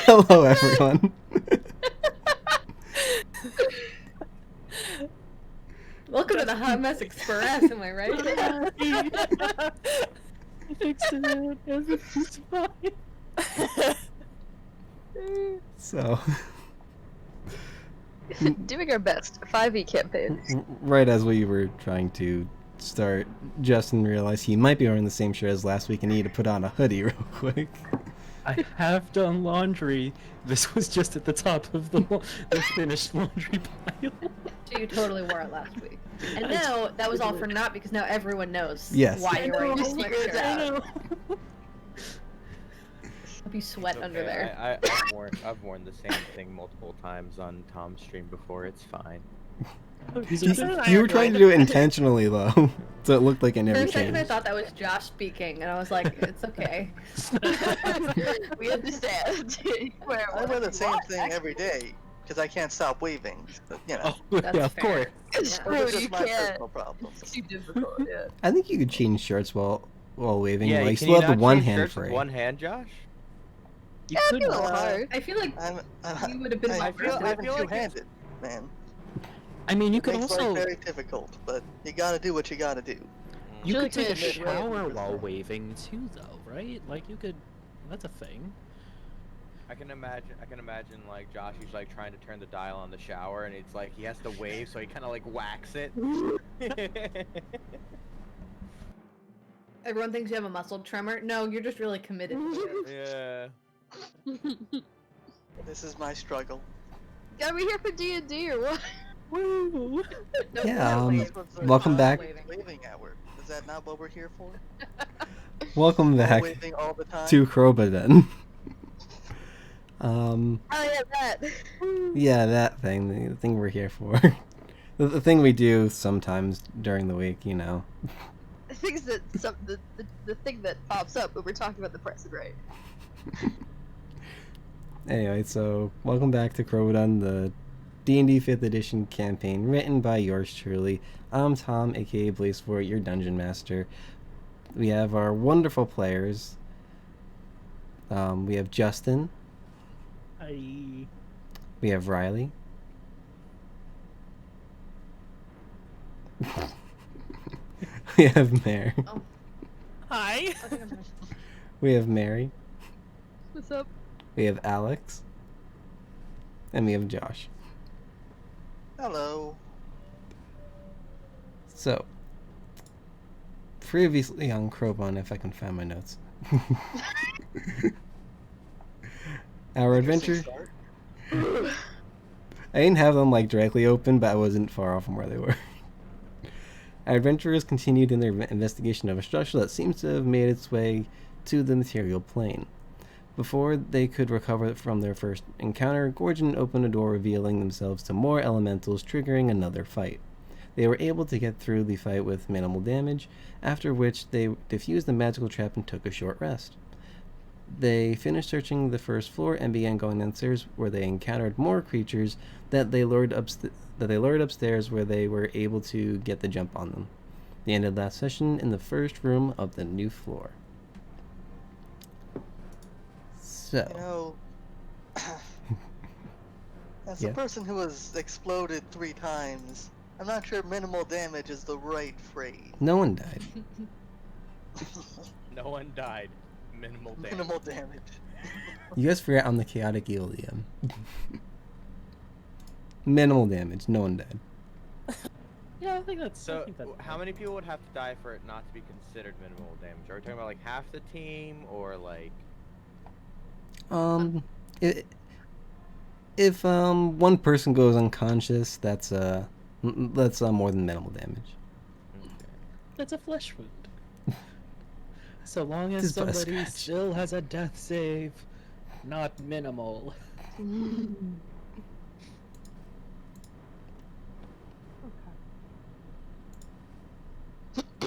Hello, everyone. Welcome to the Hot Mess Express, am I right? Fixed it. Everything's fine. So, Doing our best. 5e campaign. right as we were trying to start, Justin realized he might be wearing the same shirt as last week and needed to put on a hoodie real quick. I have done laundry. This was just at the top of the finished laundry pile. So you totally wore it last week. And now, that was all for naught because now everyone knows Yes. why you're wearing this Secrets sweatshirt. out. Hope you sweat under there. I've worn the same thing multiple times on Tom's stream before. It's fine. You were trying to do it intentionally, though, so it looked like it For never a second I changed. thought that was Josh speaking, and I was like, it's okay. We understand. I wear the same thing every day because I can't stop waving. But, you know, Oh, That's yeah, of fair. course. It's Yeah. true, it's just you my can't. personal problem. It's too difficult, yeah. I think you could change shirts while waving. Yeah, Like, you can still have not the one change hand shirts with free. one hand, Josh? You Yeah, it'd could. be a little hard. I feel like I'm you would have been I more feel aggressive. I'm feel like two-handed, man. I mean, you It could makes also. life very difficult, but you gotta do what you gotta do. You Really could take a could. shower while waving too, though, right? Like you could. That's a thing. I can imagine like Josh. He's like trying to turn the dial on the shower, and it's like he has to wave, so he kind of like whacks it. Everyone thinks you have a muscle tremor. No, you're just really committed to it. Yeah. This is my struggle. Are we here for D&D or what? Woo! No, Yeah, no, um, wave. welcome back. Waving hour. Is that not what we're here for? Welcome All back waving all the time. to Crobaton. Oh yeah, that. Yeah, that thing, the thing we're here for. The thing we do sometimes during the week, you know. Things that the thing that pops up when we're talking about the present, right? Anyway, so welcome back to Crobaton, the D&D 5th edition campaign written by yours truly. I'm Tom, aka BlazeFort, your dungeon master. We have our wonderful players. We have Justin. I. We have Riley. We have Mary. Hi. I think I'm gonna- We have Mary. What's up? We have Alex. And we have Josh. Hello. So, previously on Crobaton, if I can find my notes. Our adventure. Start. I didn't have them like directly open, but I wasn't far off from where they were. Our adventurers continued in their investigation of a structure that seems to have made its way to the material plane. Before they could recover from their first encounter, Gorgon opened a door revealing themselves to more elementals, triggering another fight. They were able to get through the fight with minimal damage, after which they defused the magical trap and took a short rest. They finished searching the first floor and began going downstairs, where they encountered more creatures that they lured upstairs, where they were able to get the jump on them. They ended last session in the first room of the new floor. So, You know, as Yeah. a person who has exploded 3 times, I'm not sure minimal damage is the right phrase. no one died. No one died. Minimal damage. Minimal damage. You guys forgot I'm the chaotic evil DM. Minimal damage, no one died. Yeah, I think that's. I So, think that's how many people would have to die for it not to be considered minimal damage? Are we talking about like half the team, or like? If one person goes unconscious, that's more than minimal damage. That's a flesh wound. So long as Just but a somebody scratch. still has a death save, not minimal.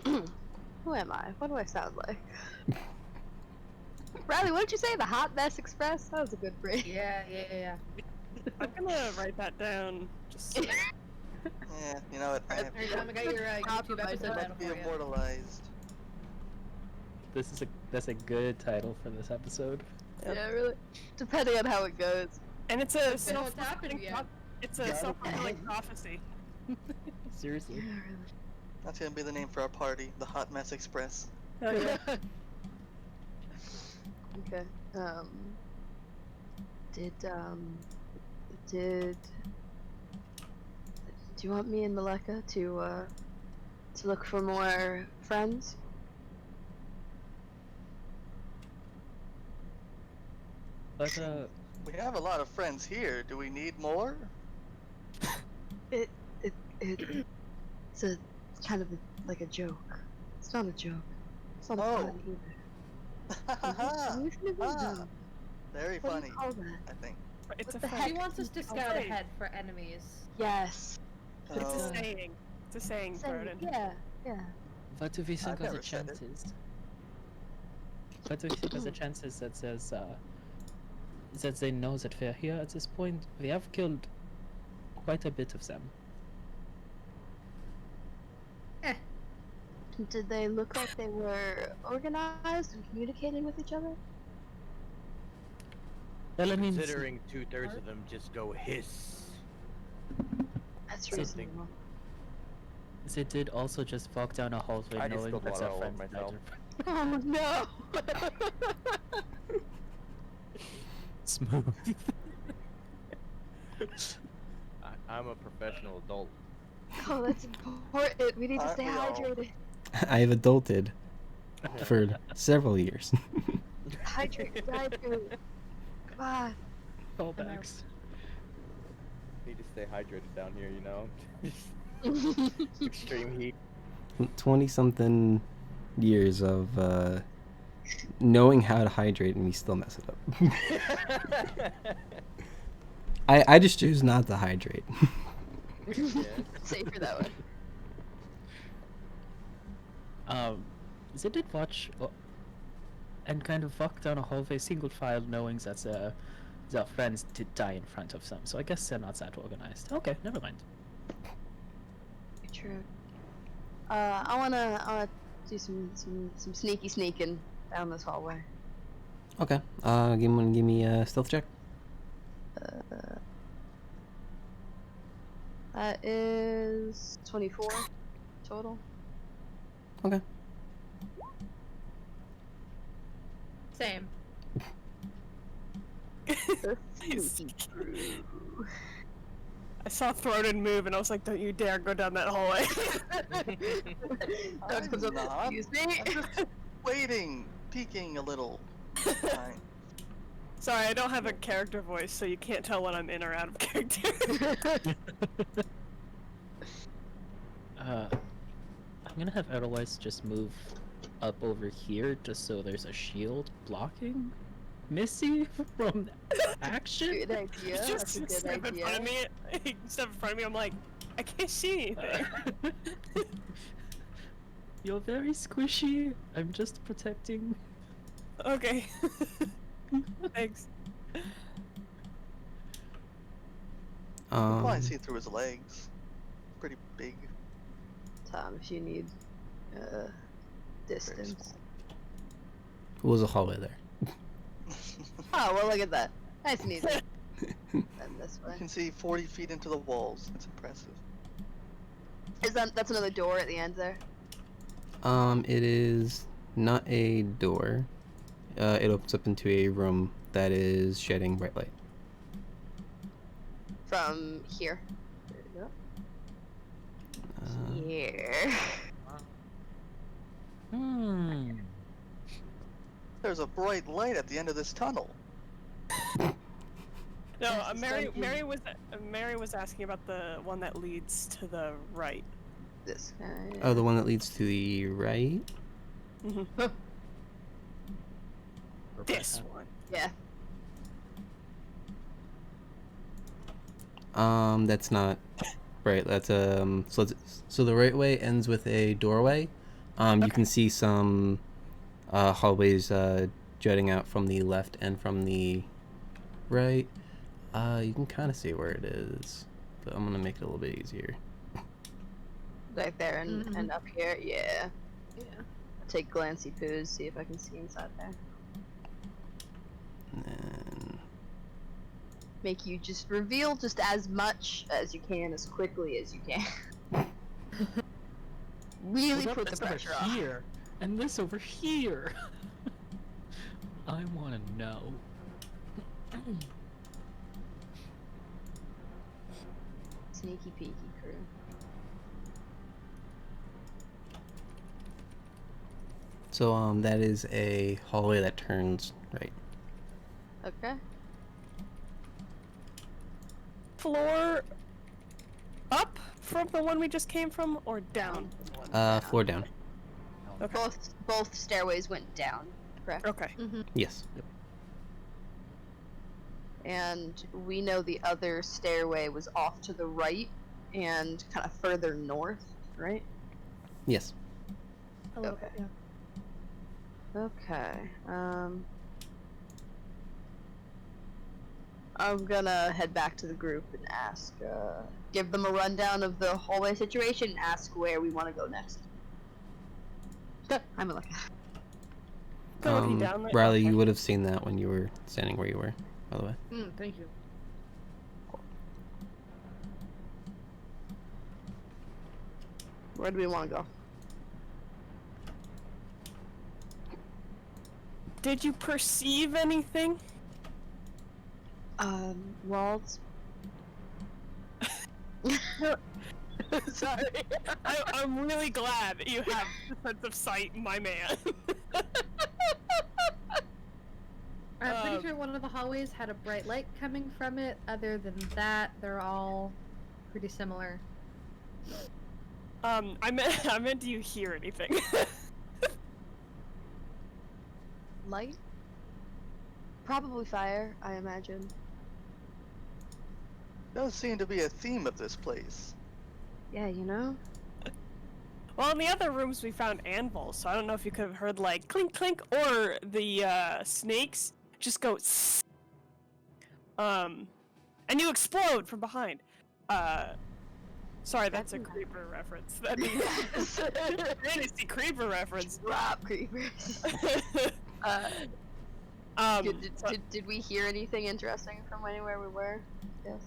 Who am I? What do I sound like? Riley, what did you say? The Hot Mess Express? That was a good phrase. Yeah. I'm gonna write that down. Just so Yeah, you know what? I have Alright, Tom, I got your YouTube episode to title be for you. immortalized. That's a good title for this episode. Yeah, really. Depending on how it goes. And it's a Don't know what's happened yet. it's a self-fulfilling prophecy. Seriously. Yeah, really. That's gonna be the name for our party, the Hot Mess Express. Oh yeah. Okay. Did do you want me and Maleka to look for more friends? But We have a lot of friends here. Do we need more? It's kind of like a joke. It's not a joke. It's not a Oh. pun either. Ah, Euphemism. very What do funny, you call that? I think. It's What a the fact. She wants us to scout Okay. ahead for enemies. Yes. It's Oh, a saying. It's a saying, Say- Crobaton. yeah, yeah. what do we think I've are the never said it. chances? What do we think are the chances that there's that they know that we're here at this point? We have killed quite a bit of them. Did they look like they were organized and communicating with each other? Well, I mean, Considering 2/3 of them just go hiss. That's Something. reasonable. they did also just walk down a hallway I just knowing spilled that water their all over friends myself. died. Oh no! Smooth. I'm a professional adult. Oh, that's important. We need to stay Aren't we all? hydrated. I have adulted for several years. Hydrate, hydrate. Come on. Callbacks. Need to stay hydrated down here, you know? Extreme heat. 20 something years of knowing how to hydrate and we still mess it up. I just choose not to hydrate. Yeah. Safer that way. They did watch and kind of walk down a hallway single file knowing that their friends did die in front of them. So I guess they're not that organized. Okay, never mind. True. I wanna do some sneaky sneaking down this hallway. Okay. Give me a stealth check. That is 24 total. Okay. Same. Sneaky brew. I saw Throated move and I was like, don't you dare go down that hallway. That comes up, not. excuse me. I'm just waiting, peeking a little. Fine. Sorry, I don't have a character voice, so you can't tell when I'm in or out of character. I'm gonna have Edelweiss just move up over here just so there's a shield blocking Missy from action. Good idea. Just That's a good step in front of idea. me. He stepped in front of me. I'm like, I can't see anything. You're very squishy. I'm just protecting. Okay. Thanks. You can probably Um, see through his legs. Pretty big. Tom, if you need Very distance. small. what was a hallway there? Oh, well, look at that. Nice and easy. And this You way. can see 40 feet into the walls. It's impressive. That's another door at the end there? It is not a door. It opens up into a room that is shedding bright light. From here. There you Uh, go. Here. Hmm. There's a bright light at the end of this tunnel. No, That's Mary was asking about the one that leads to the right. This guy. oh, the one that leads to the right? Mm-hmm. This one. Yeah. That's not right. That's so the right way ends with a doorway. You can see some hallways jutting out from the left and from the right. You can kind of see where it is, but I'm gonna make it a little bit easier. Right there and, Mhm. and up here. Yeah. Yeah. Take glancy poos, see if I can see inside there. And then Make you just reveal just as much as you can, as quickly as you can. Really What about put the this over pressure on. here and this over here. I want to know. Sneaky peeky crew. so that is a hallway that turns right. Okay. Floor up from the one we just came from, or down? Floor down. Okay. Both stairways went down, correct? Okay. Yes. And we know the other stairway was off to the right and kind of further north, right? Yes. A little Okay. bit, yeah. Okay. I'm gonna head back to the group and ask, give them a rundown of the hallway situation and ask where we want to go next. I'm looking. Go looking down right Riley, now. you would have seen that when you were standing where you were, by the way. Thank you. Where do we want to go? Did you perceive anything? Walls. Sorry. I'm really glad that you have the sense of sight, my man. I'm pretty sure one of the hallways had a bright light coming from it. Other than that, they're all pretty similar. I meant, do you hear anything? Light? Probably fire, I imagine. Does seem to be a theme of this place. Yeah, you know? Well, in the other rooms we found anvils, so I don't know if you could have heard like clink clink or the snakes just go and you explode from behind. Sorry, that's a creeper reference. That means fantasy creeper reference. Drop creepers. Did we hear anything interesting from anywhere we were? Yes.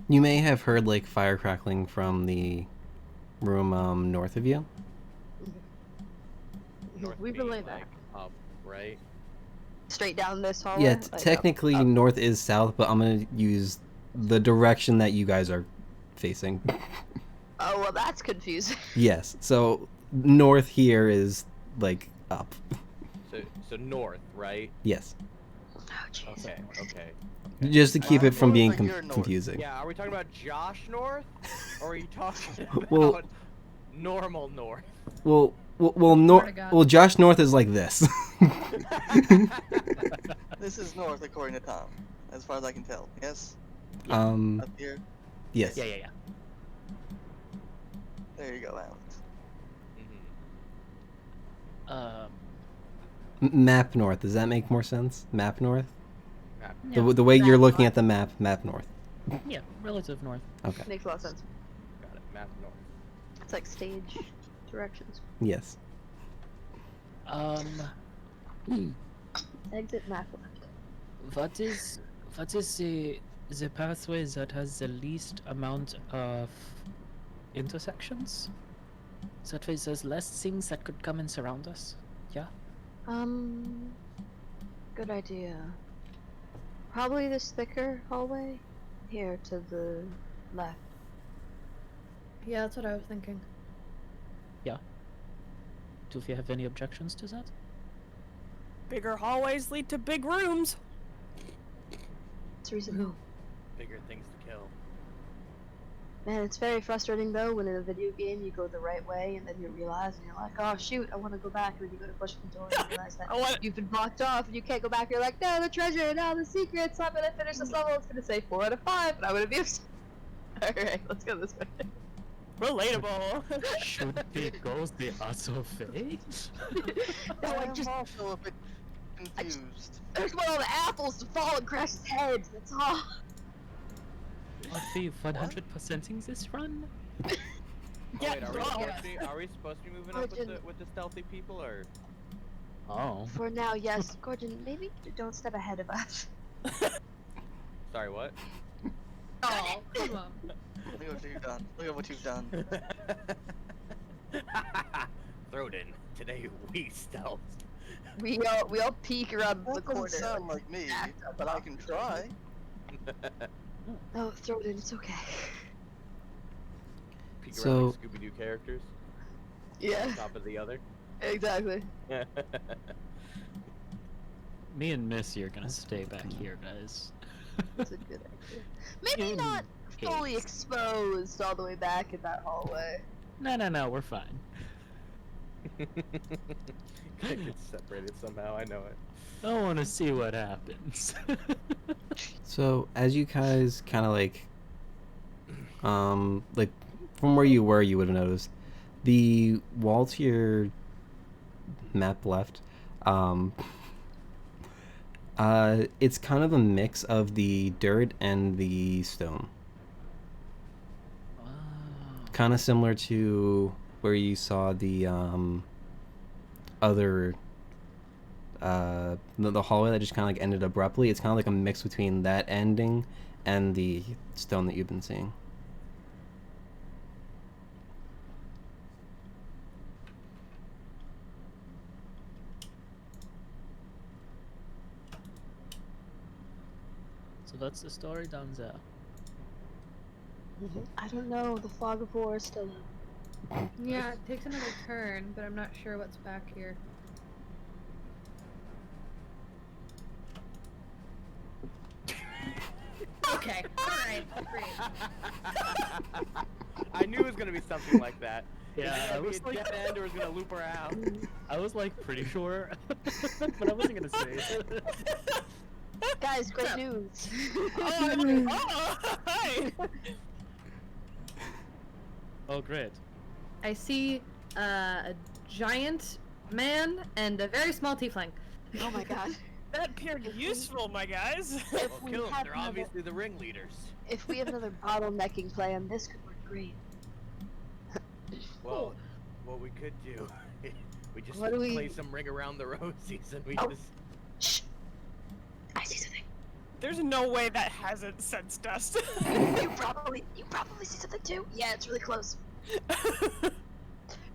You may have heard like fire crackling from the room north of you. North We being, relay that. like, up, right? Straight down this hallway? Yeah, Like, technically up. north is south, but I'm gonna use the direction that you guys are facing. Oh, well, that's confusing. Yes, so north here is like up. So north, right? Yes, Oh, jeez. Okay. just to keep it from north being or you're north? confusing. Yeah, are we talking about Josh North? Or are you talking about Well- normal North? Well, Swear to God. well, Josh North is like this. This is north, according to Tom, as far as I can tell. Yes? Um, Up here? yes. Yeah. There you go, Alex. Map north. Does that make more sense? Map north. Map. The way you're looking at the map, map north. Yeah, relative north. Okay. Makes a lot of sense. Got it. Map north. It's like stage directions. Yes. Exit map left. What is the pathway that has the least amount of intersections? That way there's less things that could come and surround us. Yeah? Good idea. Probably this thicker hallway. Here to the left. Yeah, that's what I was thinking. Do you have any objections to that? Bigger hallways lead to big rooms. It's reasonable. Bigger things to kill. Man, it's very frustrating though when in a video game you go the right way and then you realize and you're like, oh shoot, I want to go back, and then you go to push the door and you realize that you've been blocked off and you can't go back. You're like, no, the treasure, now the secrets. I'm gonna finish this level. It's gonna say 4 out of 5, and I'm gonna be upset. All right, let's go this way. Relatable. Should we go the other way? No, I I'm just also a bit confused. I just want all the apples to fall and crash his head. That's all. Are we 100%ing this run? Yeah, Wait, are we duh. supposed to be moving up with the stealthy people, or? Oh. For now, yes. Gordon, maybe don't step ahead of us. Sorry, what? Oh, come on. Look at what you've done. Look at what you've done. Throw it in. Today we stealth. We all peek around the That corner. doesn't sound like me, but I can try. Oh, throw it in. It's okay. Peek So- around like Scooby-Doo characters. Yeah, On top of the other. exactly. Me and Missy are gonna stay back here, guys. That's a good idea. Maybe In not fully case. exposed all the way back in that hallway. No, we're fine. It gets separated somehow, I know it. I want to see what happens. So as you guys kind of like from where you were, you would have noticed the wall to your map left. It's kind of a mix of the dirt and the stone. Wow. Kind of similar to where you saw the other the hallway that just kind of like ended abruptly. It's kind of like a mix between that ending and the stone that you've been seeing. So that's the story down there. I don't know. The fog of war is still up. Yeah, it takes another turn, but I'm not sure what's back here. Okay, alright, great. I knew it was gonna be something like that. Yeah, It's I gonna be was a like, dead end or it's gonna loop around. I was like pretty sure, but I wasn't gonna say it. Guys, great news. Hi! Oh, great. I see a giant man and a very small tiefling. Oh my god. That appeared useful, my guys. If Well, we kill them. have They're another, obviously the ringleaders. if we have another bottlenecking plan, this could work great. Well, what we could do, we just What do we- play some Ring Around the Rosies and we Oh. just... Shh. I see something. There's no way that hasn't sensed us. You probably see something too. Yeah, it's really close. The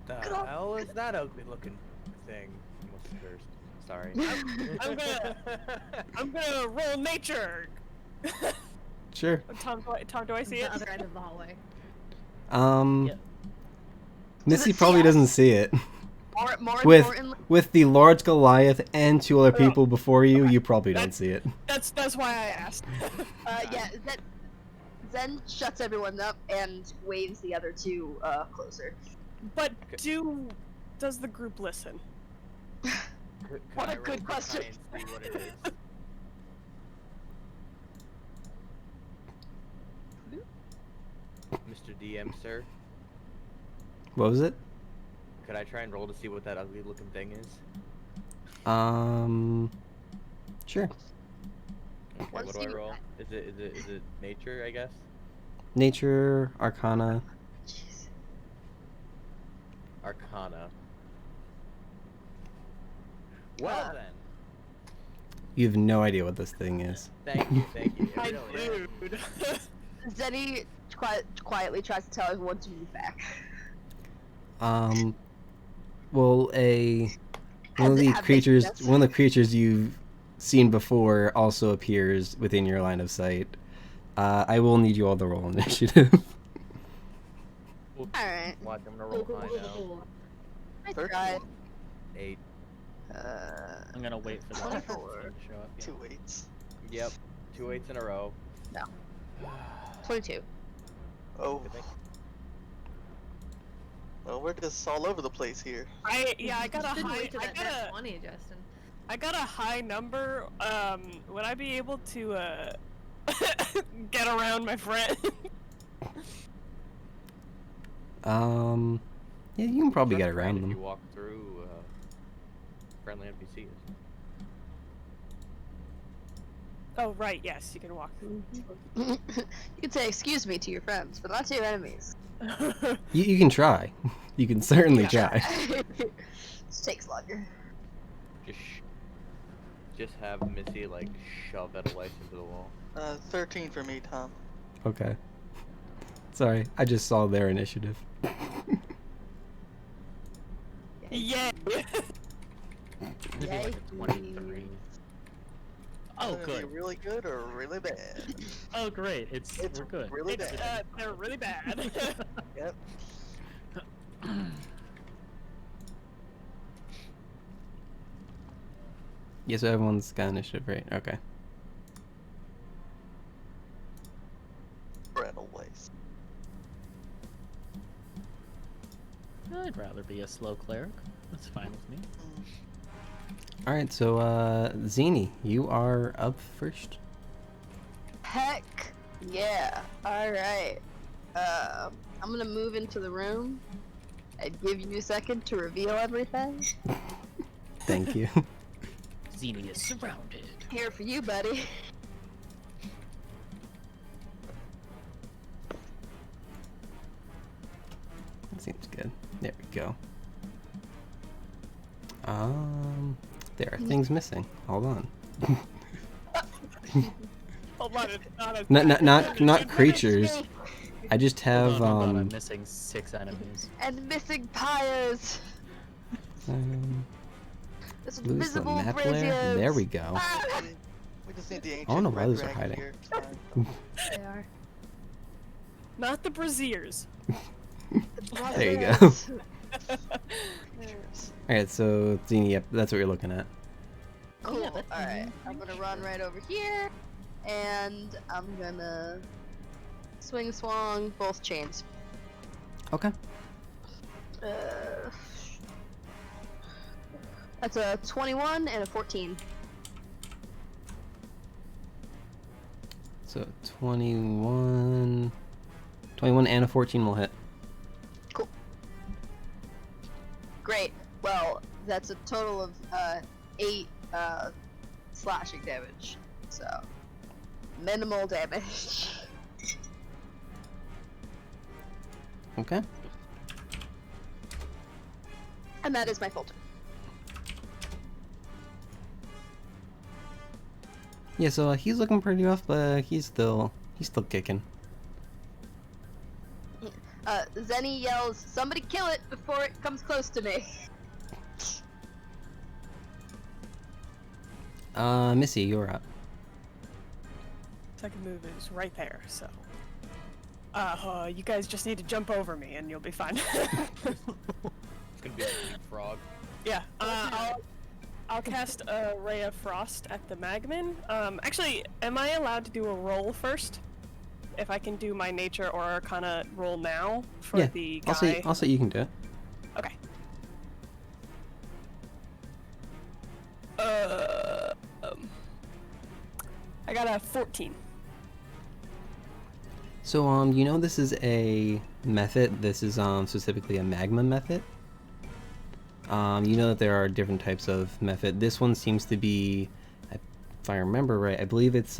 Good old- hell is that ugly looking thing? Almost cursed. Sorry. I'm gonna roll nature. Sure. Tom, do I see The it? other end of the hallway. Yeah. Missy it probably see us? doesn't see it. More With importantly, with the large Goliath and two other Oh, people before you, okay. you probably don't That's- see it. That's why I asked. yeah, Zen shuts everyone up and waves the other two closer. But does the group listen? Could What I a roll good to question. try and see what it is? Mr. DM, sir, What was it? could I try and roll to see what that ugly looking thing is? Sure. Okay, Let's what do see I what roll? Is it nature, I guess? Nature, Arcana. Jeez. Arcana. Well then. You have no idea what this thing is. Thank you. It I really is. dude. Zenny quietly tries to tell everyone to move back. Well, one of Has it the have creatures, been- one of the creatures you've seen before, also appears within your line of sight. I will need you all to roll initiative. Alright. Watch, I'm gonna roll high now. I 13. tried. 8. I'm gonna wait for the 24. to show up. Yeah. 2 8s. Yep. 2 8s in a row. 22. Oh, Good thing. well, we're just all over the place here. I got a Just didn't high. wait till I that got net a. 20, Justin. I got a high number. Would I be able to get around my friend? Yeah, you can probably get Trust around If you them. walk through friendly NPCs. Oh right, yes, you can walk. You can say excuse me to your friends, but not to your enemies. You can try. You can certainly Yeah. try. This takes longer. Just have Missy like shove Edelweiss into the wall. 13 for me, Tom. Okay. Sorry, I just saw their initiative. Yay! Maybe like a 23. Oh, Gonna be good. really good or really bad? Oh, great. We're good. really It's, bad. they're really bad. Yep. Yeah, so everyone's got initiative, right? Okay. Edelweiss. I'd rather be a slow cleric. That's fine with me. Alright, so, Zini, you are up first. Heck yeah. Alright. I'm gonna move into the room. I'd give you a second to reveal everything. Thank you. Zini is surrounded. Here for you, buddy. That seems good. There we go. There are things missing. Hold on. Hold on, it's not a Not creatures. I just have, Hold on, I'm missing 6 enemies. And missing pyres. This lose the invisible map layer. braziers. There we go. Ah! We just need the ancient I don't know why red those are dragon hiding. here. It's fine. They are. Not the braziers. There you go. Braziers. Alright, so Zini, yep, that's what you're looking at. Cool. Yeah, that's Alright, I'm gonna run right over here, and I'm gonna swing swong both chains. Okay. That's a 21 and a 14. So 21 and a 14 will hit. Cool. Great. Well, that's a total of 8 slashing damage. So minimal damage. Okay. And that is my full turn. Yeah, so he's looking pretty rough, but he's still kicking. Zenny yells, "Somebody kill it before it comes close to me." Missy, you're up. Second move is right there, so. You guys just need to jump over me and you'll be fine. It's gonna be like a big frog. Yeah, I'll cast a Ray of Frost at the Magman. Actually, am I allowed to do a roll first? If I can do my nature or arcana roll now for Yeah, the guy. I'll say you can do it. Okay. I got a 14. So, you know this is a method. This is, specifically a magma method. You know that there are different types of method. This one seems to be, if I remember right, I believe it's,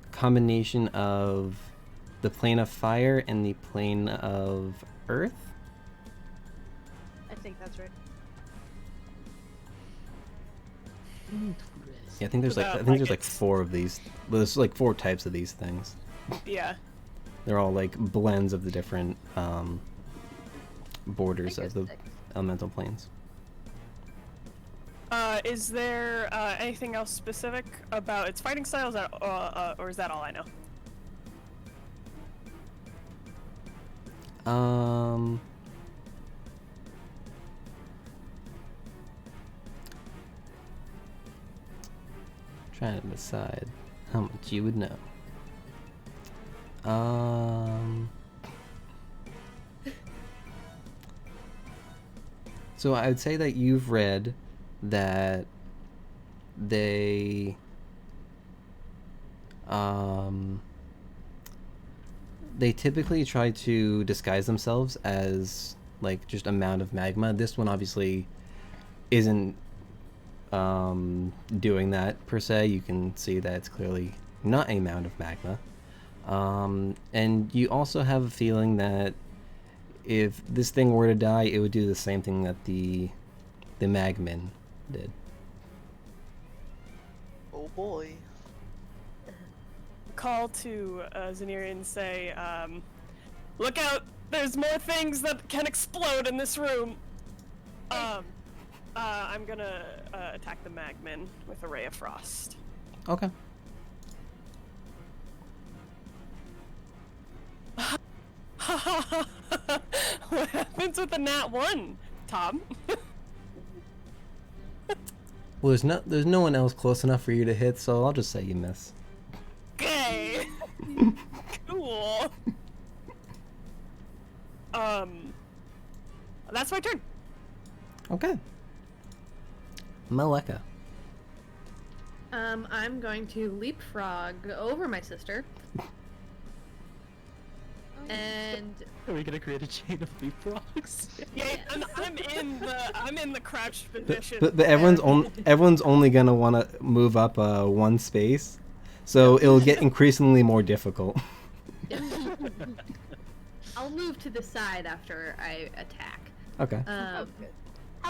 combination of the plane of fire and the plane of earth. I think that's right. Yeah, I think there's Without there's like blankets. 4 of these. There's like 4 types of these things. Yeah. They're all like blends of the different borders I of think the it's 6. elemental planes. Is there anything else specific about its fighting styles, or is that all I know? Trying to decide how much you would know. So I would say that you've read that they typically try to disguise themselves as like just a mound of magma. This one obviously isn't doing that per se. You can see that it's clearly not a mound of magma. And you also have a feeling that if this thing were to die, it would do the same thing that the magmen Did. Oh boy. Call to Zaniri and say, look out! There's more things that can explode in this room! I'm gonna attack the Magman with a Ray of Frost. Okay. What happens with the nat 1, Tom? Well, there's no one else close enough for you to hit, so I'll just say you miss. Okay. Cool. That's my turn. Okay. Maleka. I'm going to leapfrog over my sister. And Are we gonna create a chain of leapfrogs? Yeah, I'm in the crouched position. But everyone's only gonna want to move up one space, so it'll get increasingly more difficult. I'll move to the side after I attack. Okay. How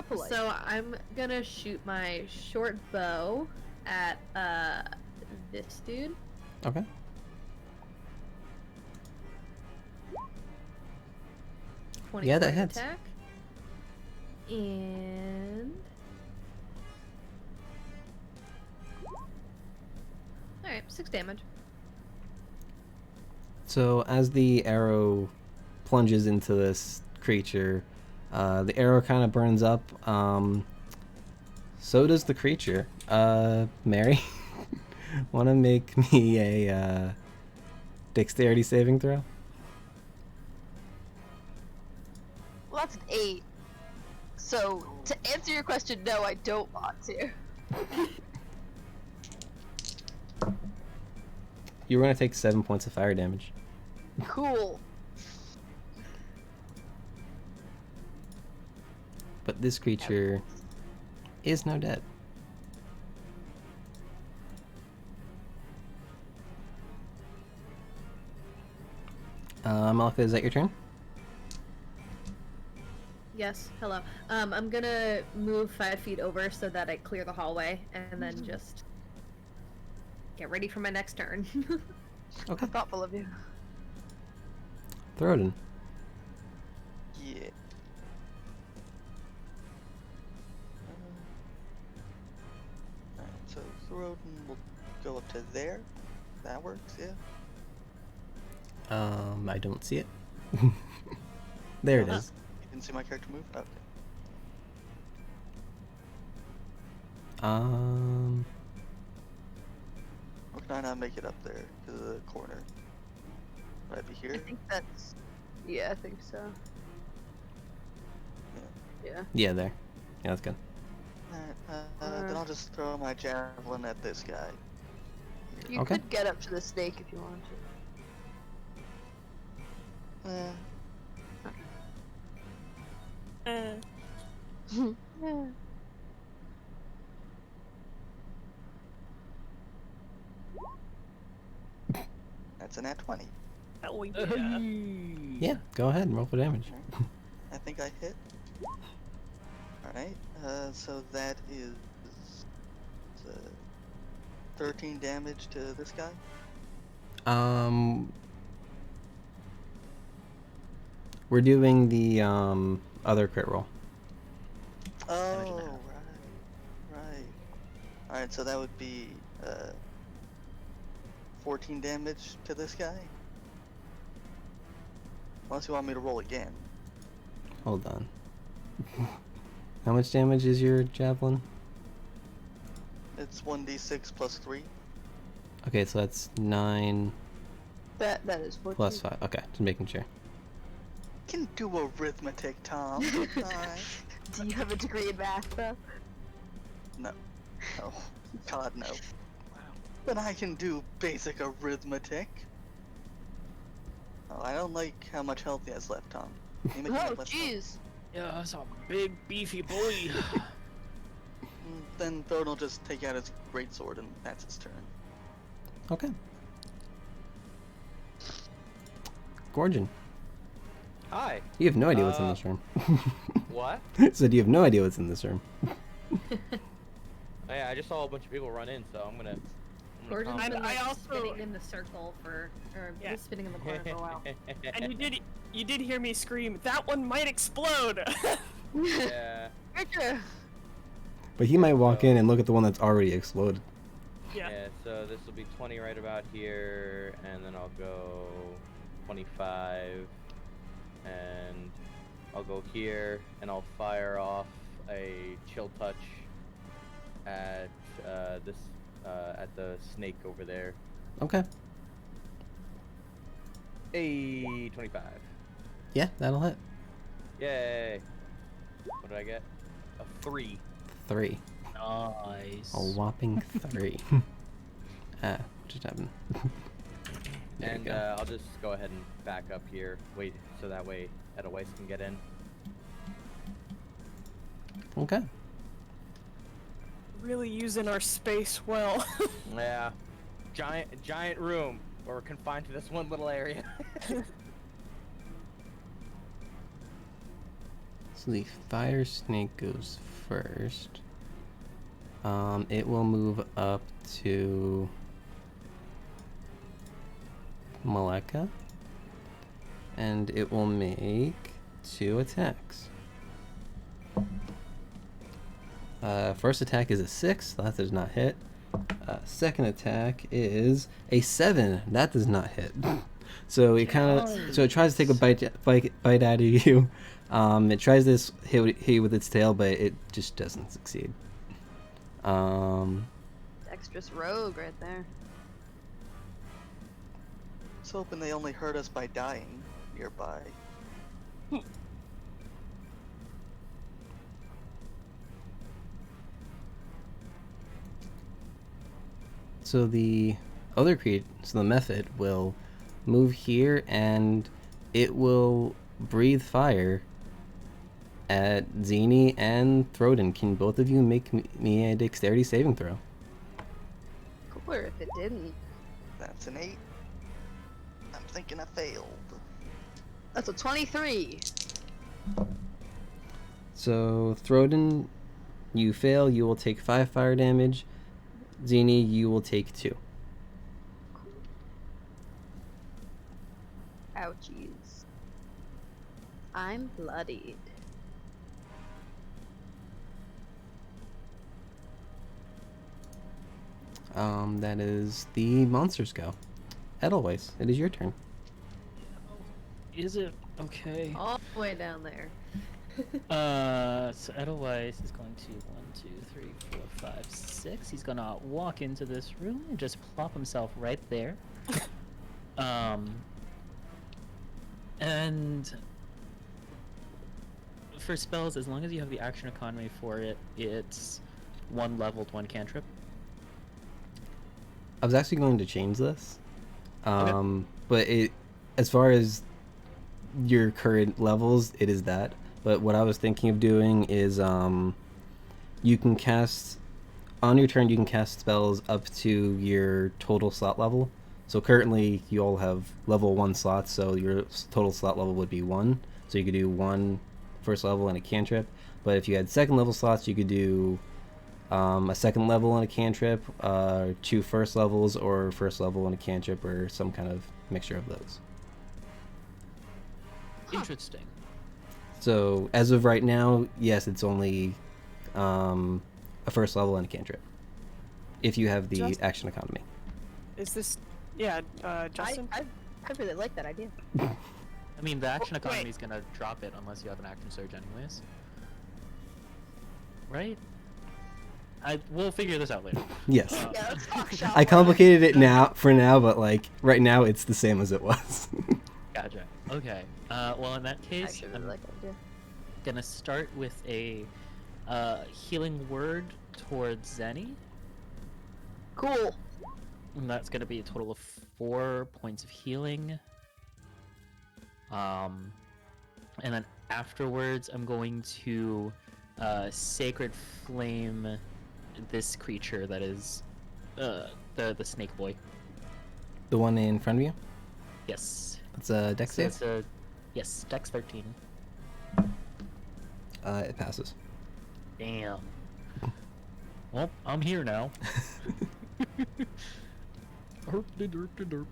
polite. So I'm gonna shoot my short bow at this dude. Okay. Yeah, that hits. Attack. And alright, 6 damage. So as the arrow plunges into this creature, the arrow kind of burns up. So does the creature. Mary, want to make me a dexterity saving throw? Well, that's an 8. So, to answer your question, no, I don't want to. You're going to take 7 points of fire damage. Cool. But this creature is now dead. Malika, is that your turn? Yes, hello. I'm gonna move 5 feet over so that I clear the hallway and then just get ready for my next turn. Okay. Thoughtful of you. Thorodin. Yeah. Alright, so Thorodin will go up to there. That works, yeah. I don't see it. There it is. You didn't see my character move? Okay. Or can I not make it up there to the corner? Would I be here? I think that's... Yeah, I think so. Yeah. Yeah, there. Yeah, that's good. Alright, then I'll just throw my javelin at this guy. You Okay. could get up to the snake if you wanted Eh, to. that's a nat 20. Oh, yeah. Yeah, go ahead and roll for damage. I think I hit. Alright, so that is 13 damage to this guy. We're doing the other crit roll. Oh, right. Alright, so that would be 14 damage to this guy. Unless you want me to roll again. Hold on. How much damage is your javelin? It's 1d6 plus 3. Okay, so that's 9 That is 14. plus 5. Okay, just making sure. Can do arithmetic, Tom. Alright. Do you have a degree in math, though? No. Oh, God, no. But I can do basic arithmetic. Oh, I don't like how much health he has left, Tom. Can you make Oh, that less health? jeez. Yeah, that's a big beefy boy. Then Thorn will just take out his greatsword and that's his turn. Okay. Gorgon. Hi. You have no idea what's in this room. What? So you have no idea what's in this room. Oh, yeah, I just saw a bunch of people run in, so I'm gonna Gordon's calm been down. like I also- spinning in the circle for, or Yeah. he's spinning in the corner for a while. And you did hear me scream, "That one might explode!" Yeah. Richard. But he might walk in and look at the one that's already exploded. Yeah. Yeah, so this will be 20 right about here, and then I'll go 25, and I'll go here, and I'll fire off a chill touch at at the snake over there. Okay. Hey, 25. Yeah, that'll hit. Yay! What did I get? A 3. 3. Nice. A whopping 3. What just happened? There you And go. I'll just go ahead and back up here. Wait, so that way Edelweiss can get in. Okay. Really using our space well. Yeah. Giant room where we're confined to this one little area. So the fire snake goes first. It will move up to Maleka, and it will make 2 attacks. First attack is a 6, that does not hit. Second attack is a 7, that does not hit. So it it tries to take a bite out of you. It tries to hit you with its tail, but it just doesn't succeed. Dexterous rogue right there. I was hoping they only hurt us by dying nearby. So the the method will move here, and it will breathe fire at Zini and Throden. Can both of you make me a dexterity saving throw? Cooler if it didn't. That's an 8. I'm thinking I failed. That's a 23. So Throden, you fail. You will take 5 fire damage. Zini, you will take 2. Ouchies. I'm bloodied. That is the monsters go. Edelweiss, it is your turn. Is it okay? All the way down there. So Edelweiss is going to 1, 2, 3, 4, 5, 6. He's gonna walk into this room and just plop himself right there. And for spells, as long as you have the action economy for it, it's 1 leveled, 1 cantrip. I was actually going to change this, but as far as your current levels, it is that. But what I was thinking of doing is, you can cast on your turn. You can cast spells up to your total slot level. So currently, you all have level 1 slots, so your total slot level would be 1. So you could do 1 first level and a cantrip. But if you had second level slots, you could do a second level and a cantrip, 2 first levels, or first level and a cantrip, or some kind of mixture of those. Interesting. So as of right now, yes, it's only a first level and a cantrip. If you have the Just- action economy. Is this? Yeah, Justin. I really like that idea. I mean, the action Wait. economy is gonna drop it unless you have an action surge, anyways. Right? We'll figure this out later. Yes. Yeah, let's talk shop. I complicated it for now, but like right now it's the same as it was. Gotcha. Okay. Well, in that I case, actually I'm really like that idea. gonna start with a healing word towards Zenny. Cool. And that's gonna be a total of 4 points of healing. And then afterwards, I'm going to sacred flame this creature that is the snake boy. The one in front of you? Yes. It's a dex So save. it's a yes, Dex 13. It passes. Damn. Well, I'm here now. Herp de derp de derp.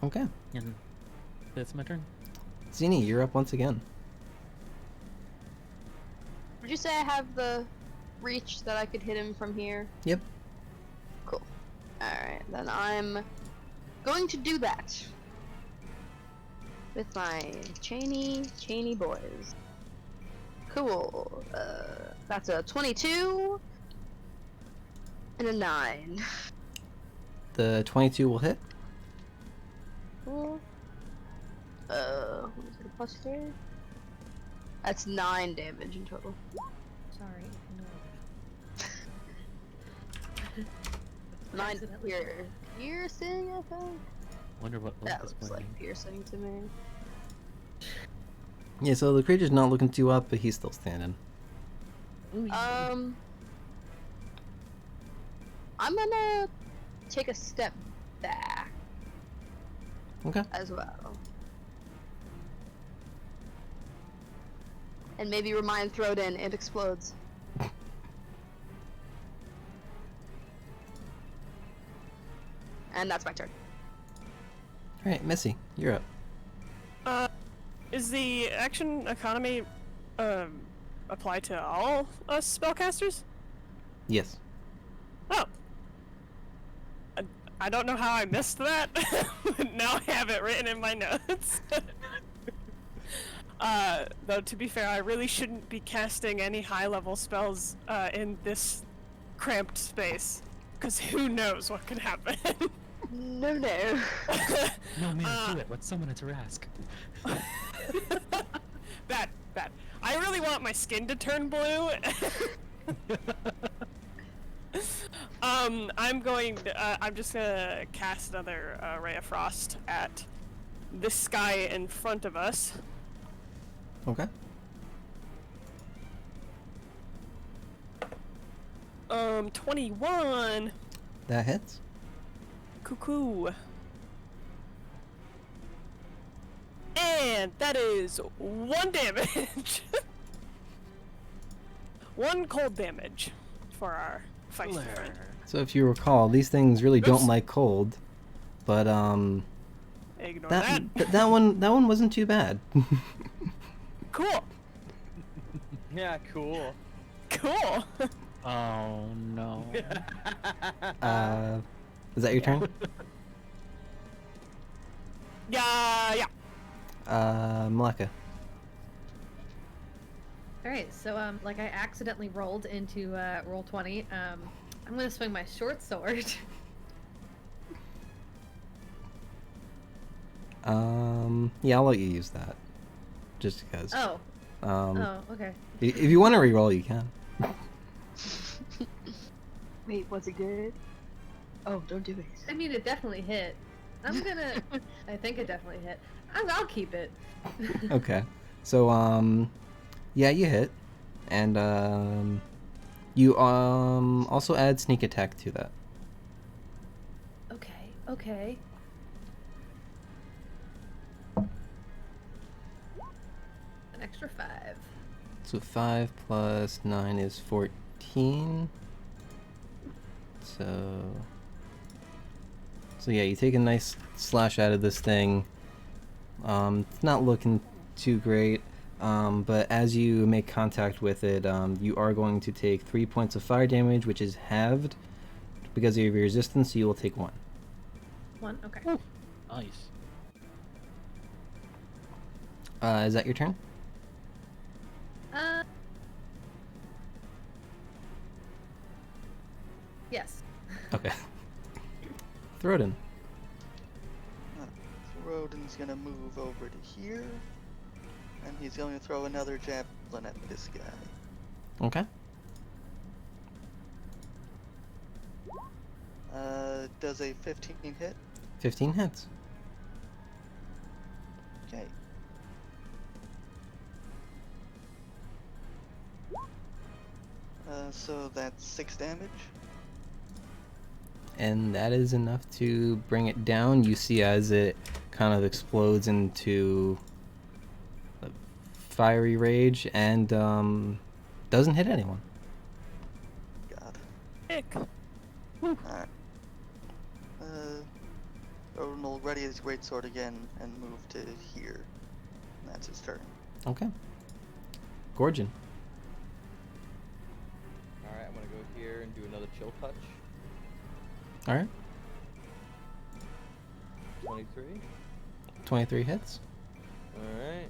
Okay. And that's my turn. Zini, you're up once again. Would you say I have the reach that I could hit him from here? Yep. Cool. Alright, then I'm going to do that. With my Cheney boys. Cool. That's a 22 and a 9. The 22 will hit. Cool. What is it, a plus 3? That's 9 damage in total. Sorry. No. 9 Accidentally. piercing, I think? Wonder what That this looks pointing. like piercing to me. Yeah, so the creature's not looking too up, but he's still standing. Ooh, I'm gonna take a step back Okay. as well. And maybe remind Throden it explodes. And that's my turn. Alright, Missy, you're up. Is the action economy apply to all us spellcasters? Yes. Oh. I don't know how I missed that, but now I have it written in my notes. Though to be fair, I really shouldn't be casting any high-level spells in this cramped space, because who knows what could happen. No. No, man, do it. Let's summon a Tarask. Bad. I really want my skin to turn blue. I'm just gonna cast another Ray of Frost at this guy in front of us. Okay. 21. That hits. Cuckoo. And that is 1 damage. 1 cold damage for our feisty friend. So if you recall, these things really don't Oops. like cold, but Ignore that that. that one wasn't too bad. Cool. Yeah, cool. Cool. Oh no. Is that your turn? Yeah. Maleka. Alright, so like I accidentally rolled into roll 20. I'm gonna swing my short sword. Yeah, I'll let you use that. Just because. Oh. Oh, okay. If you want to reroll, you can. Wait, was it good? Oh, don't do it. I mean, it definitely hit. I'm gonna. I think it definitely hit. I'll keep it. Okay. So, yeah, you hit. And, you, also add sneak attack to that. Okay. An extra 5. So 5 plus 9 is 14. So yeah, you take a nice slash out of this thing. It's not looking too great, but as you make contact with it, you are going to take 3 points of fire damage, which is halved because of your resistance, so you will take 1. 1, okay. Nice. Is that your turn? Yes. Okay. Throden. Rodin's gonna move over to here, and he's going to throw another javelin at this guy. Okay. Does a 15 hit? 15 hits. Okay. So that's 6 damage. And that is enough to bring it down. You see as it kind of explodes into a fiery rage and doesn't hit anyone. Sick. Alright. Odin will ready his greatsword again and move to here. And that's his turn. Okay. Gorgon. Alright, I'm gonna go here and do another chill touch. All right. 23. 23 hits. Alright.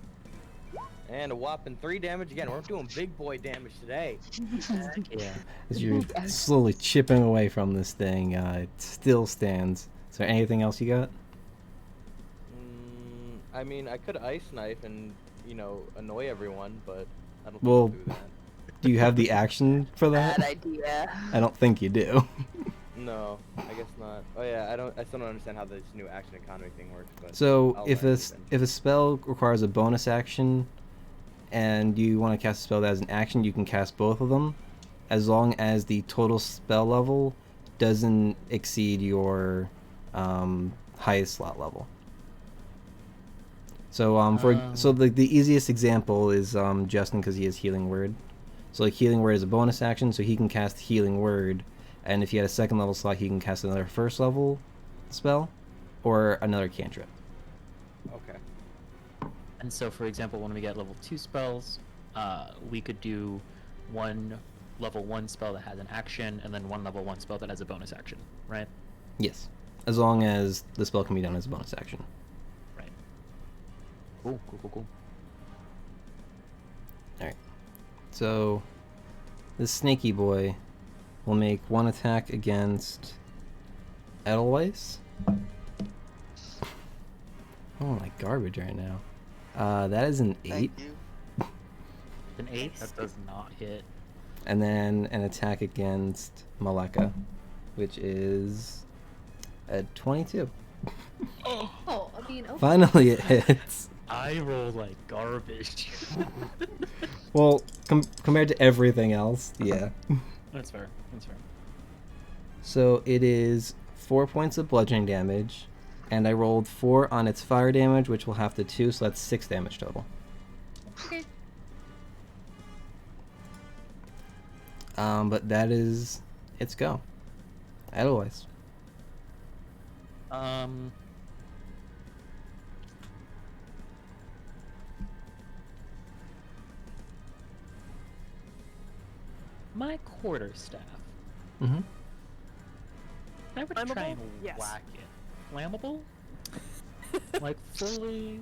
And a whopping 3 damage again. We're doing big boy damage today. Yeah. As you're slowly chipping away from this thing, it still stands. Is there anything else you got? I mean, I could ice knife and, you know, annoy everyone, but I don't think Well, I'll do that. Do you have the action for that? Bad idea. I don't think you do. No, I guess not. Oh yeah, I still don't understand how this new action economy thing works. But So I'll if learn a it then. if a spell requires a bonus action, and you want to cast a spell that has an action, you can cast both of them, as long as the total spell level doesn't exceed your highest slot level. So the easiest example is Justin, because he has Healing Word. So like Healing Word is a bonus action, so he can cast Healing Word, and if he had a second level slot, he can cast another first level spell, or another cantrip. Okay. And so, for example, when we get level 2 spells, we could do one level 1 spell that has an action, and then one level 1 spell that has a bonus action, right? Yes, as long as the spell can be done as a bonus action. Right. Cool. Alright. So, this snaky boy will make one attack against Edelweiss. Oh my garbage right now. That is an 8. Thank you. An 8? That does not hit. And then an attack against Maleka, which is a 22. Oh, I mean, okay. Finally it hits. I roll like garbage. Well, compared to everything else, yeah. That's fair. So it is 4 points of bludgeoning damage, and I rolled 4 on its fire damage, which will have to 2, so that's 6 damage total. Okay. But that is its go. Edelweiss. My quarterstaff. Mm-hmm. I would try Flammable? and Yes. whack it. Flammable? Like fully,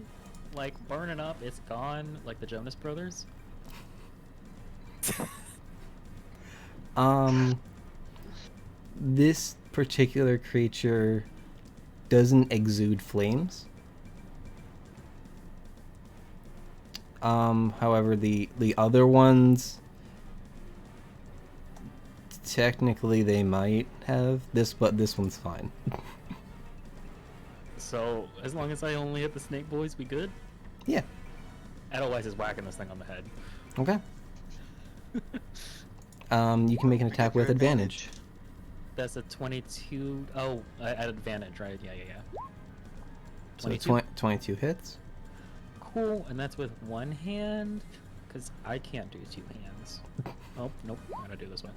like burning up, it's gone, like the Jonas Brothers. This particular creature doesn't exude flames. However, the other ones, technically they might have this, but this one's fine. So as long as I only hit the snake boys, we good? Yeah. Edelweiss is whacking this thing on the head. Okay. You can make an attack with advantage. That's a 22. Oh, at advantage, right? Yeah. So 22. 22 hits. Cool, and that's with one hand, because I can't do 2 hands. Oh, nope, I'm gonna do this one.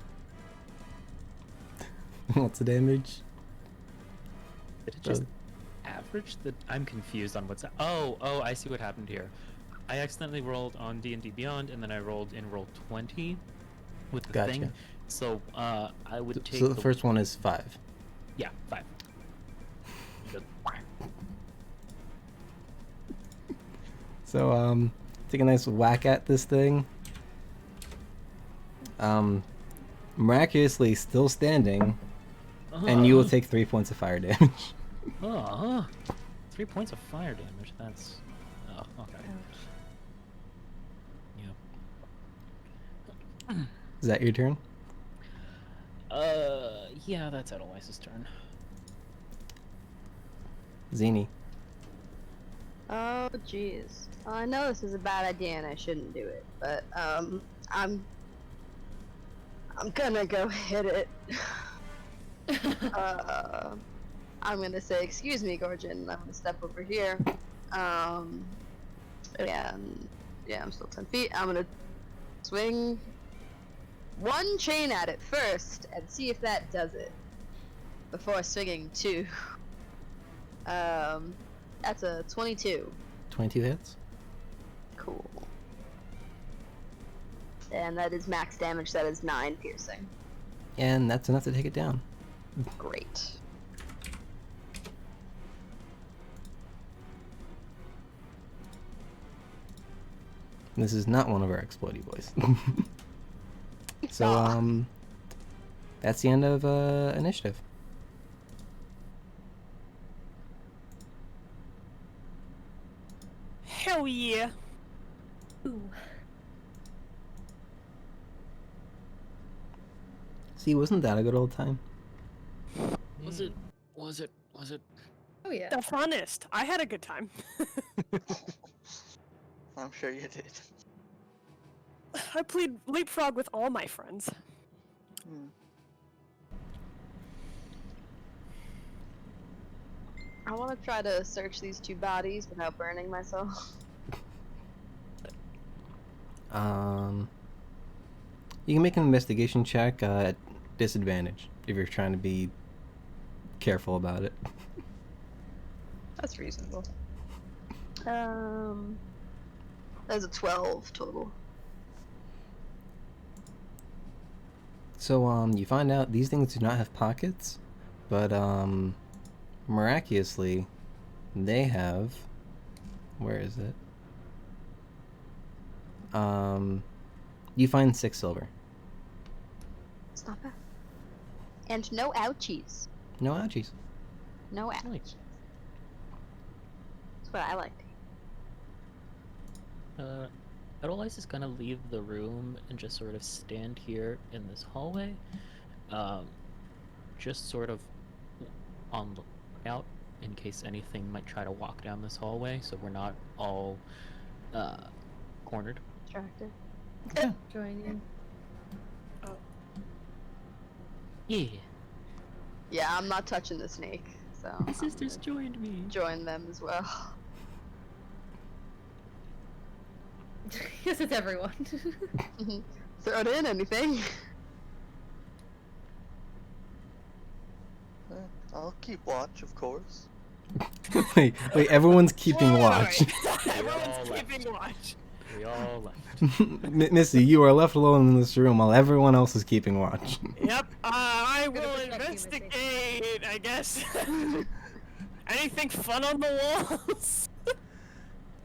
What's the damage? Did it just average the... I'm confused on what's... Oh, I see what happened here. I accidentally rolled on D&D Beyond, and then I rolled in roll 20 with the Gotcha. thing. So, I would take So the first one is 5. Yeah, 5. Just... So, take a nice whack at this thing. Miraculously still standing, and you will take 3 points of fire damage. 3 points of fire damage, that's... Oh, okay. Yeah. Is that your turn? Yeah, that's Edelweiss's turn. Zini. Oh, jeez. I know this is a bad idea and I shouldn't do it, but I'm gonna go hit it. I'm gonna say, "Excuse me, Gorgon." I'm gonna step over here. And yeah, I'm still 10 feet. I'm gonna swing one chain at it first and see if that does it. Before swinging 2. That's a 22. 22 hits. Cool. And that is max damage. That is 9 piercing. And that's enough to take it down. Great. This is not one of our explodey boys. So, that's the end of initiative. Hell yeah. Ooh. See, wasn't that a good old time? Was it? Oh yeah. The funnest. I had a good time. I'm sure you did. I played Leapfrog with all my friends. Hmm. I want to try to search these 2 bodies without burning myself. You can make an investigation check at disadvantage if you're trying to be careful about it. That's reasonable. That's a 12 total. So, you find out these things do not have pockets, but, miraculously, they have... Where is it? You find 6 silver. It's not bad. And no ouchies. No ouchies. No ouchies. Nice. That's what I like. Otherwise is gonna leave the room and just sort of stand here in this hallway, just sort of on the lookout in case anything might try to walk down this hallway, so we're not all cornered. Distracted. Yeah. Join in. Yeah, Yeah, I'm not touching the snake, so my sisters joined me. join them as well. Yes, it's everyone. Throw it in, anything. I'll keep watch, of course. wait, everyone's keeping watch. Everyone's keeping watch. We all left. Missy, you are left alone in this room while everyone else is keeping watch. Yep, I Gonna will protect you, Missy. investigate, I guess. Anything fun on the walls?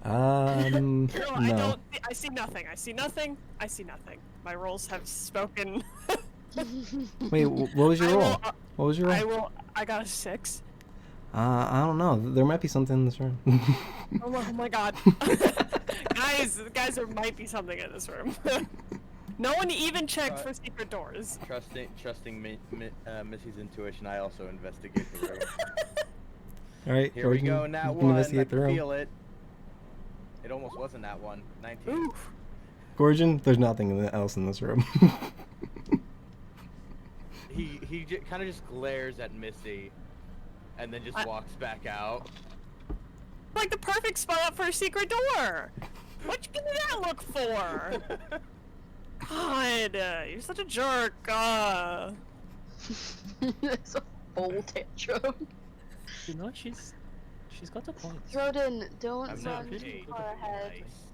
No. I don't. I see nothing. I see nothing. I see nothing. My rolls have spoken. Wait, what was your roll? What was your roll? I got a 6. I don't know. There might be something in this room. Oh my god. guys, there might be something in this room. No one even checked for secret doors. Trusting Missy's intuition, I also investigate the room. All right, Here we Gordon, go, you nat can 1. I investigate the can room. feel it. It almost wasn't that one. 19. Oof. Gorgon, there's nothing else in this room. He kind of just glares at Missy, and then just walks back out. Like the perfect spot for a secret door. What you gonna that look for? God, you're such a jerk. It's a full tantrum. You know, she's got a point. Rodin, don't I'm not run too paid far to be ahead. nice.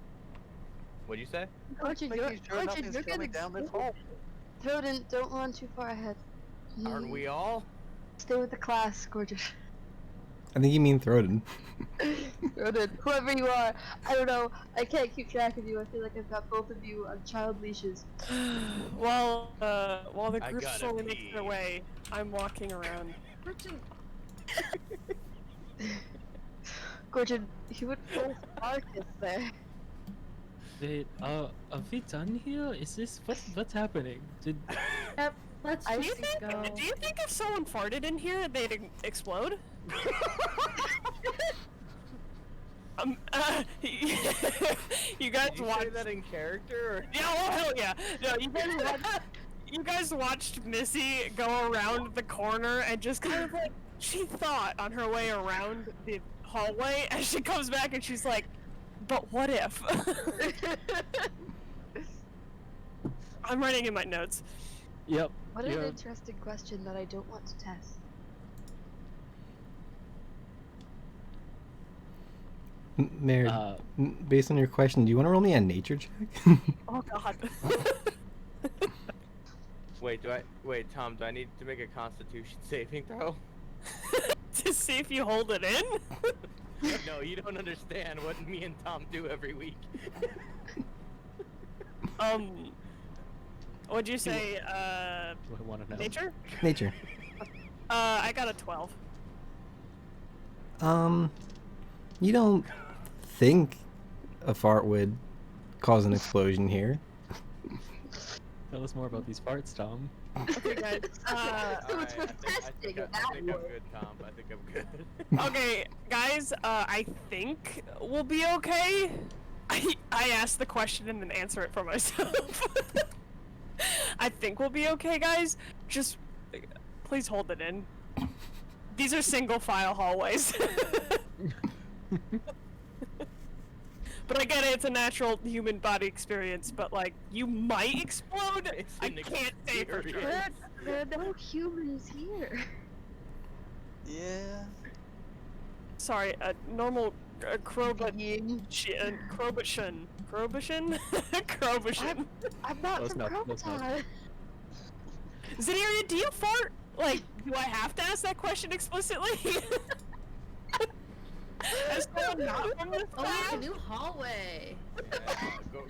What'd you say? Rodin, Making sure Rodin, nothing's you're coming gonna down this hall. Rodin, don't run too far ahead. Aren't we all? Stay with the class, gorgeous. I think you mean Throden. Rodin, whoever you are, I don't know. I can't keep track of you. I feel like I've got both of you on child leashes. while the I group gotta slowly makes pee. their way, I'm walking around. Gorgon, you would full Marcus there. Wait, are we done here? Is this what's happening? Yep. Let's Do you just think? go. Do you think if someone farted in here, they'd explode? You guys Did you watched say that in character? Or? Yeah, oh hell yeah! No, you guys watched Missy go around the corner and just kind of like she thought on her way around the hallway, and she comes back and she's like, "But what if?" I'm writing in my notes. Yep. What an you're- interesting question that I don't want to test. Mary, based on your question, do you want to roll me a nature check? Oh god. Wait, Tom, do I need to make a constitution saving throw? To see if you hold it in? No, you don't understand what me and Tom do every week. What'd you say, Do I want to know? nature? Nature. I got a 12. You don't think a fart would cause an explosion here. Tell us more about these farts, Tom. Okay, guys. So it's Alright, for I testing, think that I'm would. good, Tom. I think I'm good. Okay, guys, I think we'll be okay. I asked the question and then answer it for myself. I think we'll be okay, guys. Just please hold it in. These are single file hallways. But I get it, it's a natural human body experience, but like, you might explode? It's I an can't say for sure. experience. There are no humans here. Yeah. Sorry, a normal Crobat... Being. Crobattion. Crobattion? Crobattion. I'm not Close from enough, close enough. Crobaton. Zinnia, do you fart? Like, do I have to ask that question explicitly? As someone not from this Oh, it's a class? new hallway.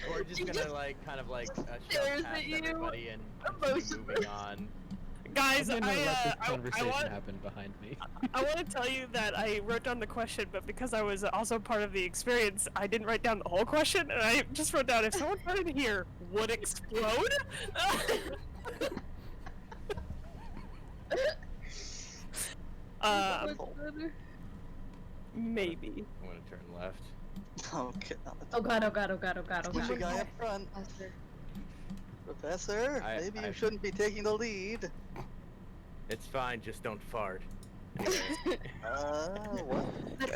We're just You gonna just like kind of like shove stares past at you everybody and emotionally. keep moving on. Guys, I'm gonna let this I conversation want happen behind me. I want to tell you that I wrote down the question, but because I was also part of the experience, I didn't write down the whole question, and I just wrote down if someone farted here, would explode? Maybe. I'm gonna turn left. Okay. Oh god, oh god, oh god, oh god, oh Who's the god. guy up front? Professor. Professor, maybe you shouldn't be taking the lead. It's fine, just don't fart. What?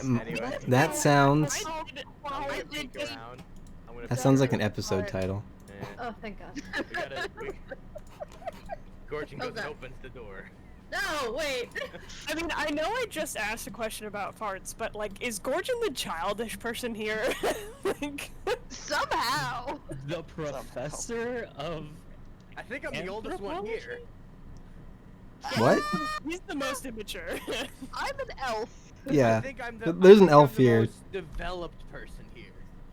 Anyway. That sounds. I did- I'm I gonna did peek just- around. I'm gonna That peek sounds like an around. episode title. Yeah. Oh, thank god. We gotta. Gorging Oh, goes and God. opens the door. No, wait. I mean, I know I just asked a question about farts, but like, is Gorgon the childish person here? Like, Somehow. The professor of I think I'm the oldest one here. What? he's the most immature. I'm an elf. I Yeah. think I'm the. There's I an think elf I'm the here. most developed person here.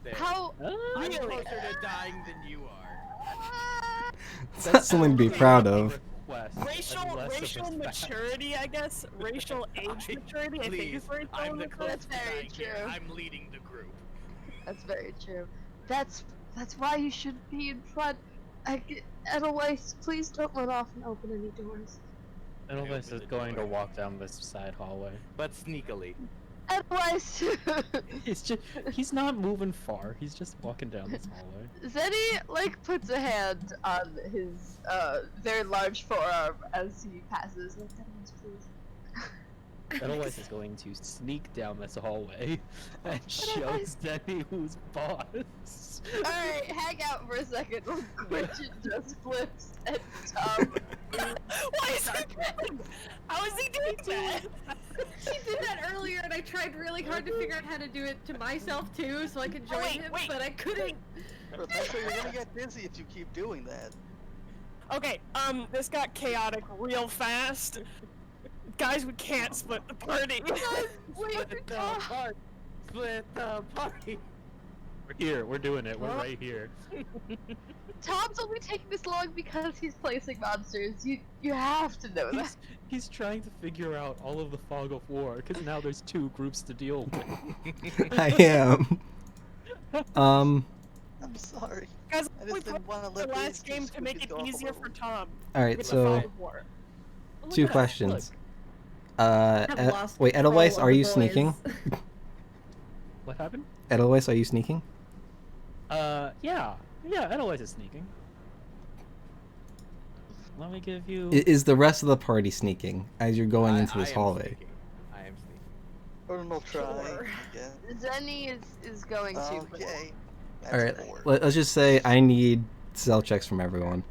There. How? I'm Really? closer to dying than you are. It's not something to be proud of. Racial maturity, I guess. Racial age maturity, I think Please, is where it's I'm going the with closest this. That's very dying here. true. I'm leading the group. That's very true. That's why you should be in front. Edelweiss, please don't run off and open any doors. Edelweiss is going to walk down this side hallway. But sneakily. Edelweiss! He's not moving far. He's just walking down this hallway. Zenny, like, puts a hand on his, very large forearm as he passes. Like, Edelweiss, please. Edelweiss is going to sneak down this hallway and show Zenny who's boss. Alright, hang out for a second while Gretchen just flips and Tom. Why is he doing? How is he doing that? He did that earlier, and I tried really hard to figure out how to do it to myself too, so I could join him, wait. but I couldn't. Professor, you're gonna get dizzy if you keep doing that. Okay, this got chaotic real fast. Guys, we can't split the party. Wait for Tom. Split the party. We're here. We're doing it. We're right here. Tom's only taking this long because he's placing monsters. You have to know that. He's trying to figure out all of the fog of war because now there's two groups to deal with. I am. I'm sorry. Guys, I we just didn't played want to the let last game to make it easier for Tom. Alright, with the so fog of war. two Look at that, questions. I've lost Wait, control Edelweiss, of are the you boys. sneaking? What happened? Edelweiss, are you sneaking? Yeah. Yeah, Edelweiss is sneaking. Let me give you... Is the rest of the party sneaking as you're going into this I am hallway? sneaking. I am sneaking. Ordinal try. Sure. Yeah. Zenny is going to. Okay. That's Alright, four. let's just say I need cell checks from everyone.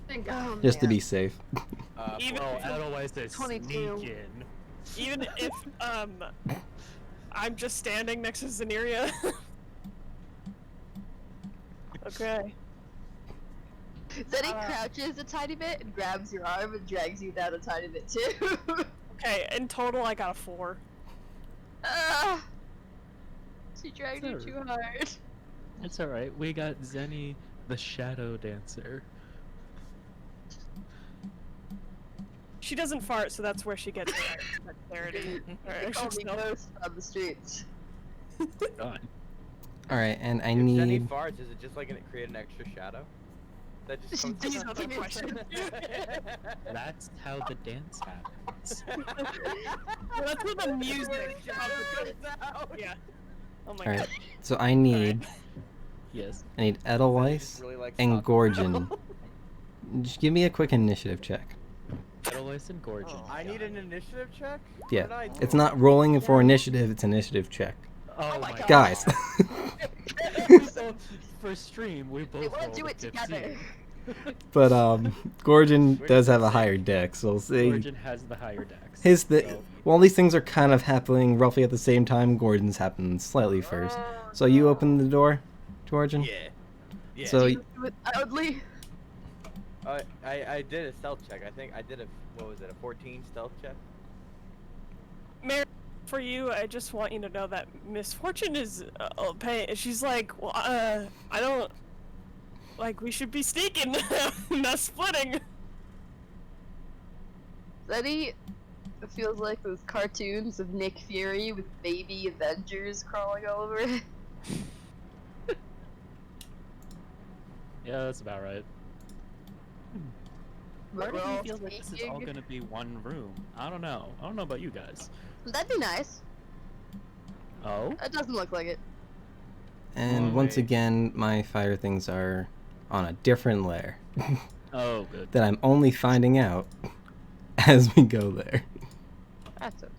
Thank God. Oh, just to man. be safe. Even Bro, if- otherwise they 22. sneak in. Even if I'm just standing next to Zaneria. Okay. Then he crouches a tiny bit and grabs your arm and drags you down a tiny bit too. Okay, in total I got a 4. She dragged It's you too hard. It's alright, we got Zenny the Shadow Dancer. She doesn't fart, so that's where she gets her dexterity. Her They extra call me stealth. Ghost on the streets. Done. All right, and I If Zenny need. farts, is it just like gonna create an extra shadow? That just comes These out? are the questions. That's how the dance happens. Well, that's where the music comes out. Yeah. Oh my All right, god. so I need Yes. Edelweiss Really likes and Taco Gorgon. Just give me a quick initiative check. Edelweiss and Gorgon. I need an initiative check? What Yeah, did I do? it's not rolling for initiative; it's initiative check. Oh my my God. Guys, So, for stream, we They both won't rolled do a it together. 15. but Gorgon does have a higher dex, so we'll say Gorgon has the higher dex. his well, these things are kind of happening roughly at the same time. Gordon's happened slightly first. So you open the door, Gorgon. Yeah. Yeah. So Do it loudly. I did a stealth check. I think I did what was it, a 14 stealth check? Mary, for you, I just want you to know that Miss Fortune is she's like, well, I don't like. We should be sneaking, not splitting. Zenny feels like those cartoons of Nick Fury with baby Avengers crawling all over it. Yeah, that's about right. But Part we're of all me feels like this is all sneaking. gonna be one room. I don't know. I don't know about you guys. That'd be nice. Oh? That doesn't look like it. and Oh, once wait. again, my fire things are on a different layer Oh, good. that I'm only finding out as we go there. That's okay.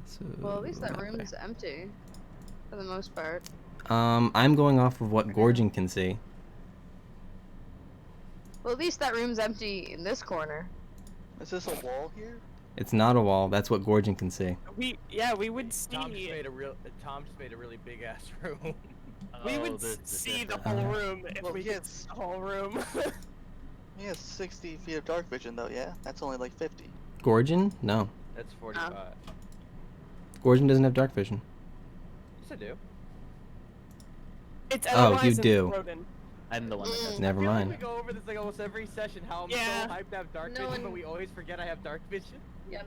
So Well, at least that okay. room is empty. For the most part. I'm going off of what Gorgon can see. Well, at least that room's empty in this corner. Is this a wall here? It's not a wall. That's what Gorgon can see. We would see. Tom just made a really big ass room. We Oh, would the see the different- whole room if Well, we yeah, could see the whole room. He has 60 feet of dark vision though, yeah? That's only like 50. Gorgon? No. That's 45. Gorgon doesn't have dark vision. Yes, I do. It's Oh, you otherwise in do. Rodin. I'm the one that does. Never I feel like mind. we go over this like almost every session. How I'm Yeah. so hyped to have dark No vision, but one- we always forget I have dark vision. Yep.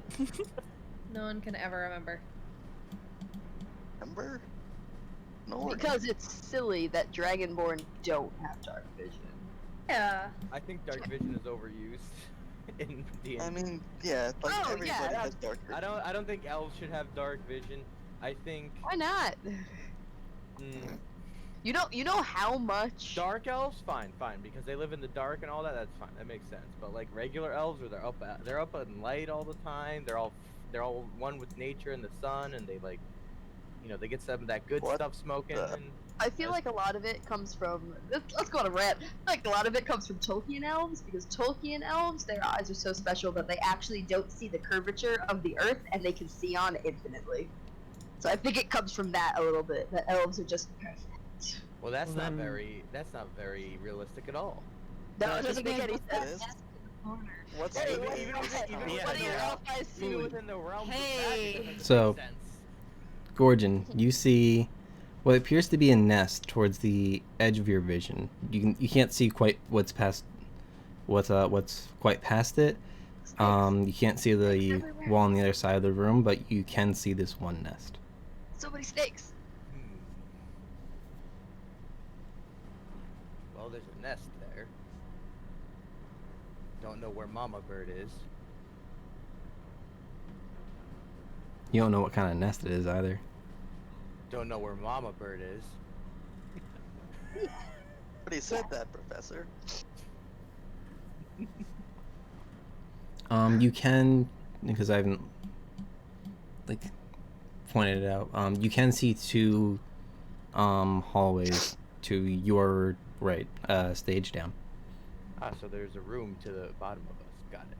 No one can ever remember. Remember? No. Because it's silly that Dragonborn don't have dark vision. Yeah. I think dark vision is overused in D&D. I mean, yeah, like Oh, everybody yeah, has dark vision. I don't think elves should have dark vision. I think Why not? mm, You know how much? dark elves, fine, because they live in the dark and all that. That's fine. That makes sense. But like regular elves, where they're up in light all the time. They're all one with nature and the sun, and they like, they get some of that good What stuff smoking. the- And I feel like a lot of it comes from. Let's go on a rant. Like a lot of it comes from Tolkien elves because Tolkien elves, their eyes are so special that they actually don't see the curvature of the earth and they can see on infinitely. So I think it comes from that a little bit. That elves are just perfect. well, that's Well, not then- very realistic at all. No, it doesn't make any It sense. is. What's Hey, the what- Even what- within Yeah, the yeah. realm- even within the realms of Hey. magic, it doesn't So- make sense. Gorgon, you see what appears to be a nest towards the edge of your vision. You can't see quite what's quite past it. You can't see the wall on the other side of the room, but you can see this one nest. So many snakes. Well, there's a nest there. Don't know where Mama Bird is. You don't know what kind of nest it is either. Don't know where Mama Bird is. But he said that, Professor. You can, because I haven't like pointed it out. You can see two hallways to your right, stage down. Ah, so there's a room to the bottom of us. Got it.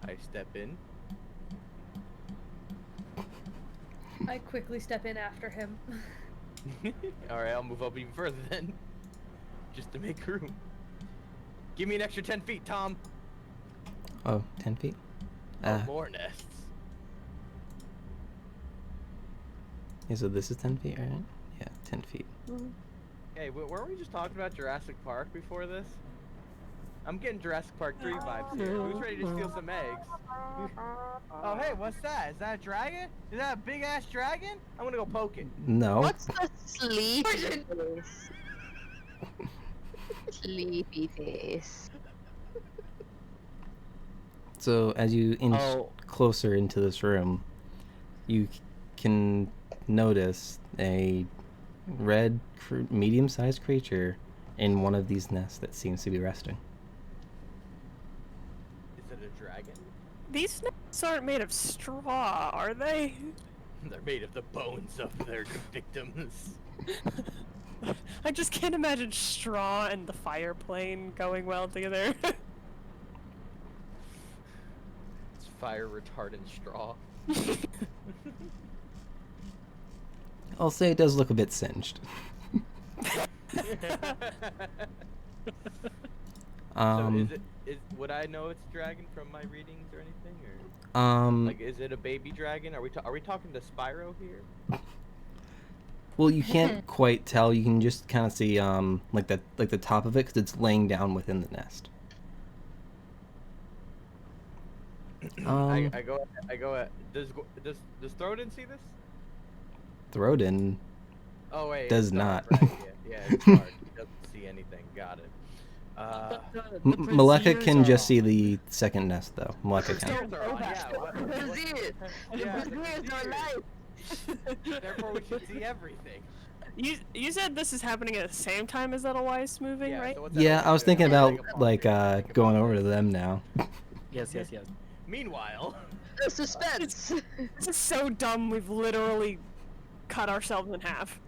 I step in. I quickly step in after him. Alright, I'll move up even further then. Just to make room. Give me an extra 10 feet, Tom. Oh, 10 feet? Oh, more nests. Yeah, so this is 10 feet, right? Yeah, 10 feet. Hey, weren't we just talking about Jurassic Park before this? I'm getting Jurassic Park 3 vibes here. Who's ready to steal some eggs? Oh, hey, what's that? Is that a dragon? Is that a big-ass dragon? I'm gonna go poke it. No. What's the sleepy face? Sleepy face. So as you inch closer into this room, you can notice a red, medium-sized creature in one of these nests that seems to be resting. Is it a dragon? These nests aren't made of straw, are they? They're made of the bones of their victims. I just can't imagine straw and the fire plane going well together. It's fire retardant straw. I'll say it does look a bit singed. So would I know it's a dragon from my readings or anything, or like is it a baby dragon? Are we talking to Spyro here? Well, you can't quite tell. You can just kind of see like the top of it because it's laying down within the nest. I go at does Throden see this? Throden Oh wait, does it's not. dark, right? Yeah, it's dark. He doesn't see anything. Got it. Maleka can just see the second nest though. Maleka can. Braziers are on, yeah. The braziers are alive. Therefore, we should see everything. You said this is happening at the same time as Edelweiss moving, right? So Yeah, I was thinking about like going over to them now. Yes. Meanwhile, The suspense. This is so dumb. We've literally cut ourselves in half.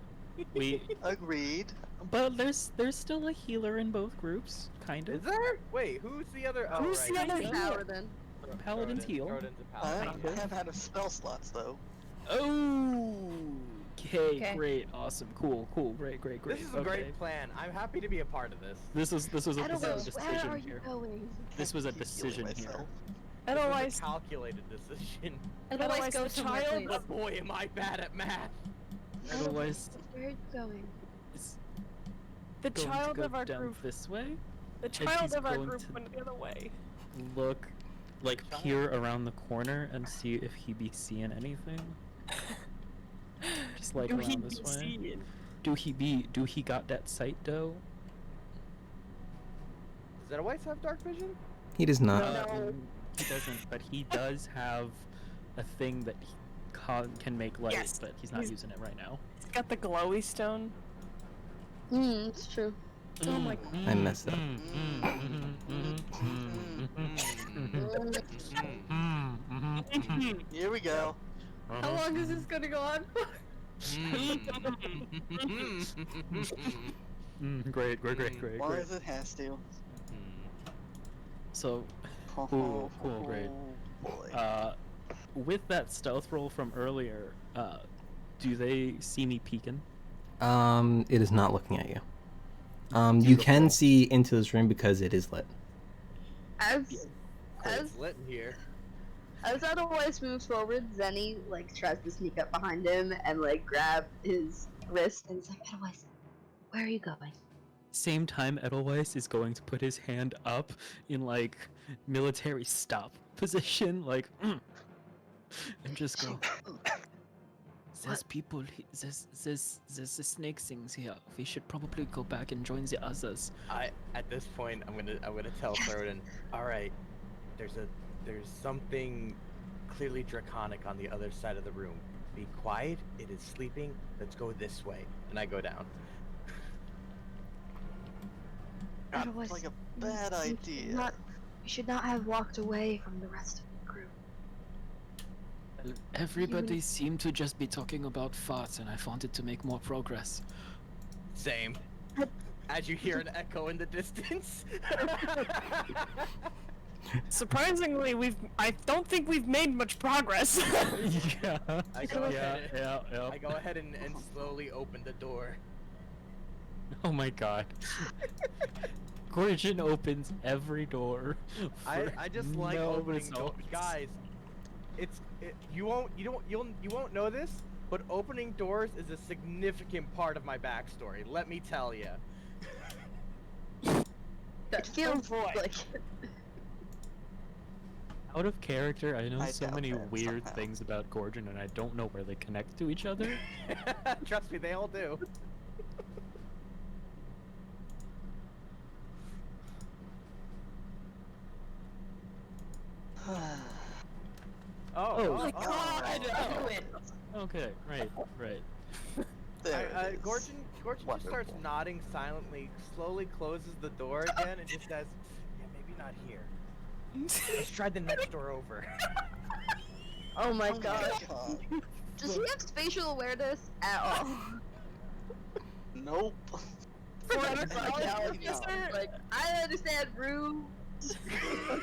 We, Agreed. but there's still a healer in both groups, kind of. is there? Wait, who's the other? Oh, Who's right. the other Yeah. Paladin. Paladins heal. Throden's a I paladin. have had a spell slots though. Oh. Okay, Okay. great, awesome, cool, great. This is a great plan. I'm happy to be a part of this. This was a Edelweiss, decision where are you here. going? This was a Keep healing decision here. myself. This was Edelweiss, a calculated decision. Otherwise, go the somewhere, child please. But boy, am I bad at math. Otherwise, Where are you going? it's the going to child go of our down group, this way. the he's child of our going group to- went the other way. Look, like peer around the corner and see if he be seeing anything. Just like Do he around this be way. seeing? Do he got that sight though? Does that White have dark vision? He does not. No. He doesn't, but he does have a thing that he can make light, Yes, but he's not he's- using it right now. He's got the glowy stone. It's true. Oh my I messed up. Here we go. How long is this gonna go on? Great. As long as it has to. So, Oh, cool, great. Boy. with that stealth roll from earlier, do they see me peeking? It is not looking at you. You can see into this room because it is lit. As It's lit in here. Edelweiss moves forward, Zenny like tries to sneak up behind him and like grab his wrist and he's like, Edelweiss, where are you going? Same time, Edelweiss is going to put his hand up in like military stop position, like, and just go. There's people. There's the snake things here. We should probably go back and join the others. At this point, I'm gonna tell Throden. All right, there's something clearly draconic on the other side of the room. Be quiet. It is sleeping. Let's go this way. And I go down. That's like a bad idea. You should not have walked away from the rest of the group. Everybody seemed to just be talking about farts, and I wanted to make more progress. Same. As you hear an echo in the distance. Surprisingly, I don't think we've made much progress. Yeah. I go ahead, Yeah. I go ahead and slowly open the door. Oh my god. Gorgon opens every door. I just like no opening doors, results. guys. You won't know this, but opening doors is a significant part of my backstory. Let me tell you. It feels boy. like Out of character, I know I so doubt many that weird somehow. things about Gorgon, and I don't know where they connect to each other. Trust me, they all do. Oh my oh, god! oh. Okay, right. There it is. Gorgon just starts Wonderful. nodding silently, slowly closes the door again, and just says, "Yeah, maybe not here. Let's try the next door over." oh my Oh god. my god. Does he have spatial awareness at all? Nope. Like, no. like, I understand rooms. Oh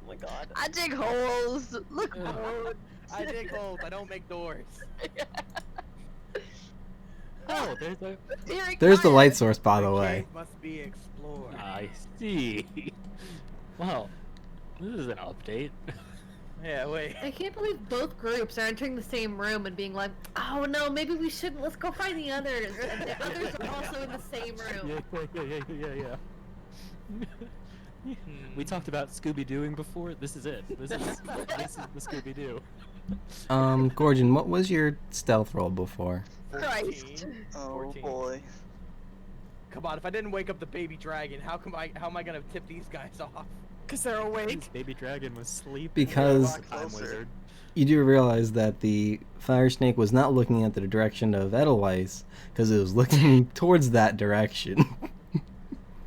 my god. I dig holes. Look bored. I dig holes. I don't make doors. Oh, there's a... There's the light source, by the way. cave must be explored. I see. Well, this is an update. Yeah, wait. I can't believe both groups are entering the same room and being like, "Oh no, maybe we shouldn't. Let's go find the others." And the others are also in the same room. Yeah. We talked about Scooby-Dooing before. This is it. This is the Scooby-Doo. Gorgon, what was your stealth roll before? Christ. 14. Oh 14. boy. Come on, if I didn't wake up the baby dragon, how am I gonna tip these guys off? Because they're awake. This baby dragon was sleeping. Because Yeah, Time closer. wizard. you do realize that the fire snake was not looking at the direction of Edelweiss, because it was looking towards that direction.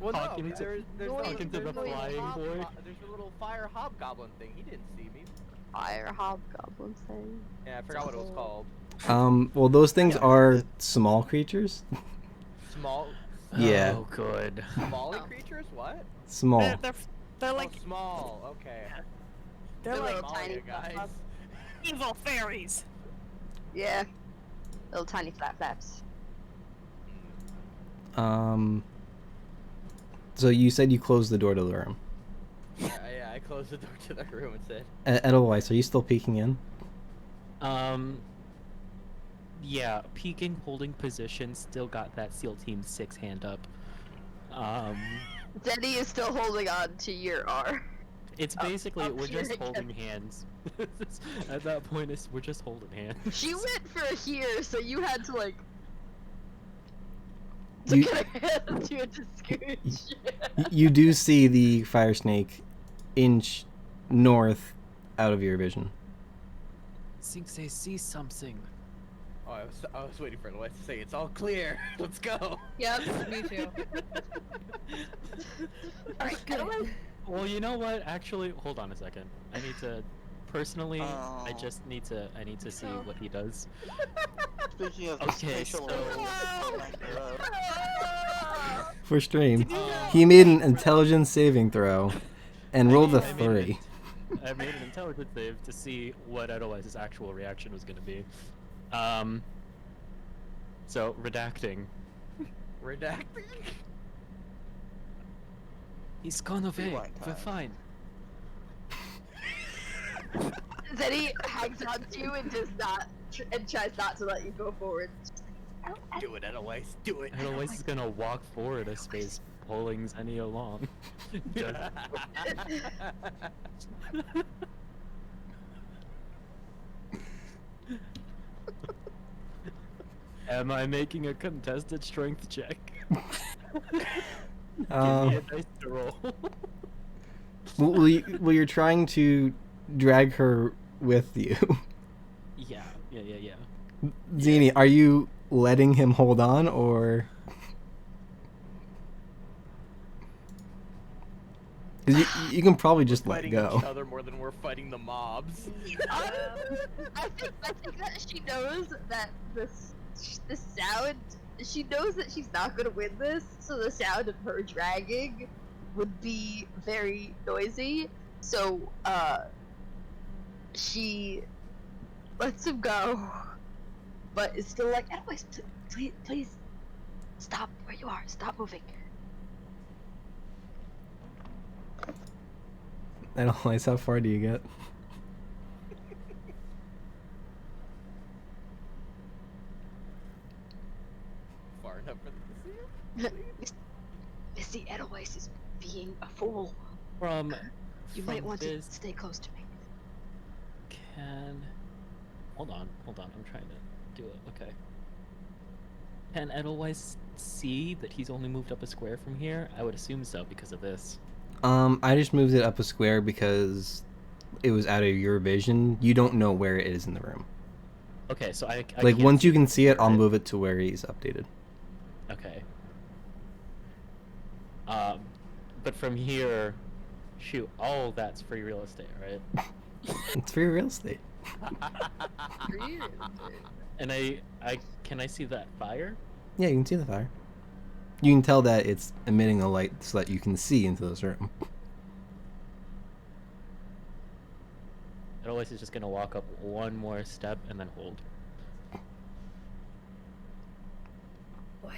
Well, Talking no, to- there's talking to the flying boy. There's a little fire hobgoblin thing. He didn't see me. Fire hobgoblin thing. Yeah, I forgot what it was called. Well, those things Yeah. are small creatures. Small, Yeah. Oh, good. smally Oh. creatures? What? Small. They're like Oh, small. Okay. they're They're like little tiny guys. evil fairies. Yeah. Little tiny flat flaps. So you said you closed the door to the room. Yeah, I closed the door to the room and said, Edelweiss, are you still peeking in? Yeah, peeking, holding position, still got that SEAL Team 6 hand up. Denny is still holding on to your R. It's basically, up we're here just again. holding hands. At that point, we're just holding hands. She went for a here, so you had to like. You- To get her hand to it to scooch. You do see the fire snake inch north out of your vision. Think they see something. "Oh, I was waiting for Lois to say it's all clear. Let's go." Yep, me too. Alright, good. Well, you know what? Actually, hold on a second. I need to, personally, Oh. I need to see what he does. Speaking of Okay, spatial so- awareness, oh my god. For stream, Oh. he made an intelligence saving throw and rolled a I made 3. I made an intelligence save to see what Edelweiss's actual reaction was going to be. So, redacting. Redacting. He's gone away. Rewind We're time. fine. Denny hangs on to you and does not and tries not to let you go forward. Do it, Edelweiss. Do it. Edelweiss is going to walk forward a space, pulling Zenny along. Just- Am I making a contested strength check? Give me a dice to roll. Well, you're trying to drag her with you. Yeah. Zini, are you letting him hold on, or Because you can probably just We're let fighting go. each other more than we're fighting the mobs. I think that she knows that the sound. She knows that she's not gonna win this, so the sound of her dragging would be very noisy. So she lets him go, but is still like, anyways, please stop where you are. Stop moving. Analyze, how far do you get? Far enough for them to see him? Missy Edelweiss is being a fool. From You might from want to this stay close to me. can hold on. I'm trying to do it. Okay. Can Edelweiss see that he's only moved up a square from here? I would assume so because of this. I just moved it up a square because it was out of your vision. You don't know where it is in the room. Okay, so I Like, can't once you see can see it, I'll right? move it to where he's updated. Okay. But from here, shoot, all that's free real estate, right? It's free real estate. And I can I see that fire? Yeah, you can see the fire. You can tell that it's emitting a light so that you can see into this room. Edelweiss is just gonna walk up one more step and then hold. Boy.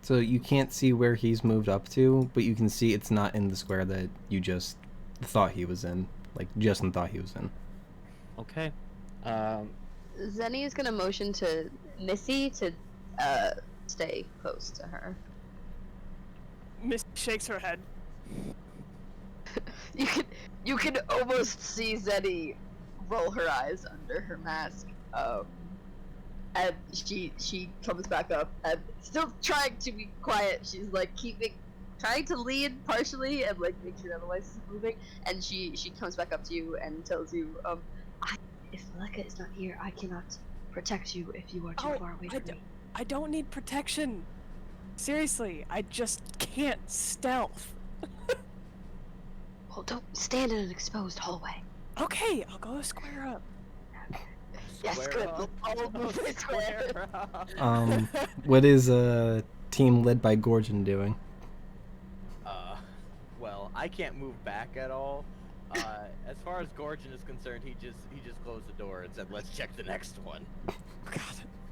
So you can't see where he's moved up to, but you can see it's not in the square that you just thought he was in. Like, Justin thought he was in. Okay. Zenny is gonna motion to Missy to stay close to her. Miss shakes her head. You can almost see Zenny roll her eyes under her mask. And she comes back up and still trying to be quiet. She's like trying to lean partially and like make sure otherwise is moving. And she comes back up to you and tells you, if Maleka is not here, I cannot protect you if you are too far away from me. I don't need protection. Seriously, I just can't stealth. Well, don't stand in an exposed hallway. Okay, I'll go square up. Yes, Square good. up. I'll move it square. What is a team led by Gorgon doing? Well, I can't move back at all. As far as Gorgon is concerned, he just closed the door and said, "Let's check the next one." God.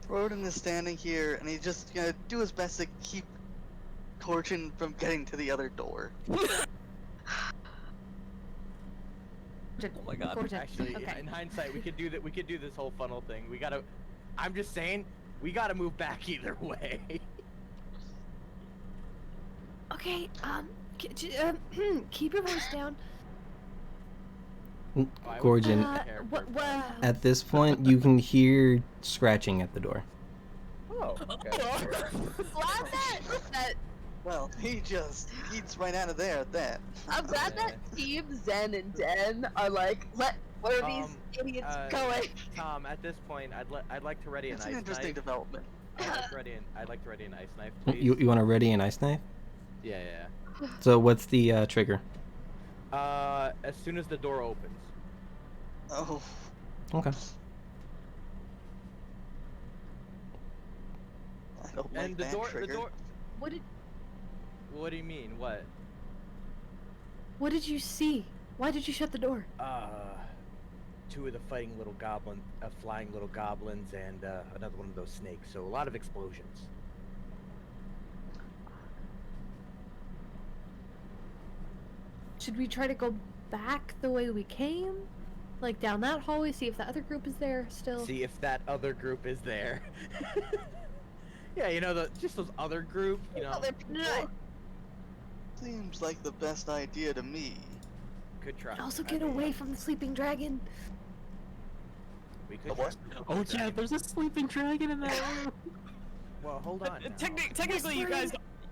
Rodin is standing here, and he's just gonna do his best to keep Gorgon from getting to the other door. Oh my God. Actually, Okay. in hindsight, we could do that. We could do this whole funnel thing. We gotta. I'm just saying, we gotta move back either way. Okay, keep your voice down. Gorgon, What? at this point, you can hear scratching at the door. Oh, okay. Glad that Well, he eats right out of there at that. I'm glad that Team Zen and Den are like, where are these idiots going? Tom, at this point, I'd like to ready an It's ice an interesting knife. development. I'd like to ready an ice knife, please. You want to ready an ice knife? Yeah. So what's the trigger? As soon as the door opens. Oh. Okay. I don't like And the that door. trigger. What What do you mean? What? did you see? Why did you shut the door? Two of the flying little goblins, and another one of those snakes. So a lot of explosions. Should we try to go back the way we came? Like down that hallway, see if the other group is there still? See if that other group is there. Yeah, just those other group. Seems like the best idea to me. Could try. And also get away from the sleeping dragon. We could. What? Oh yeah, there's a sleeping dragon in that room. Well, hold on. now. Technically,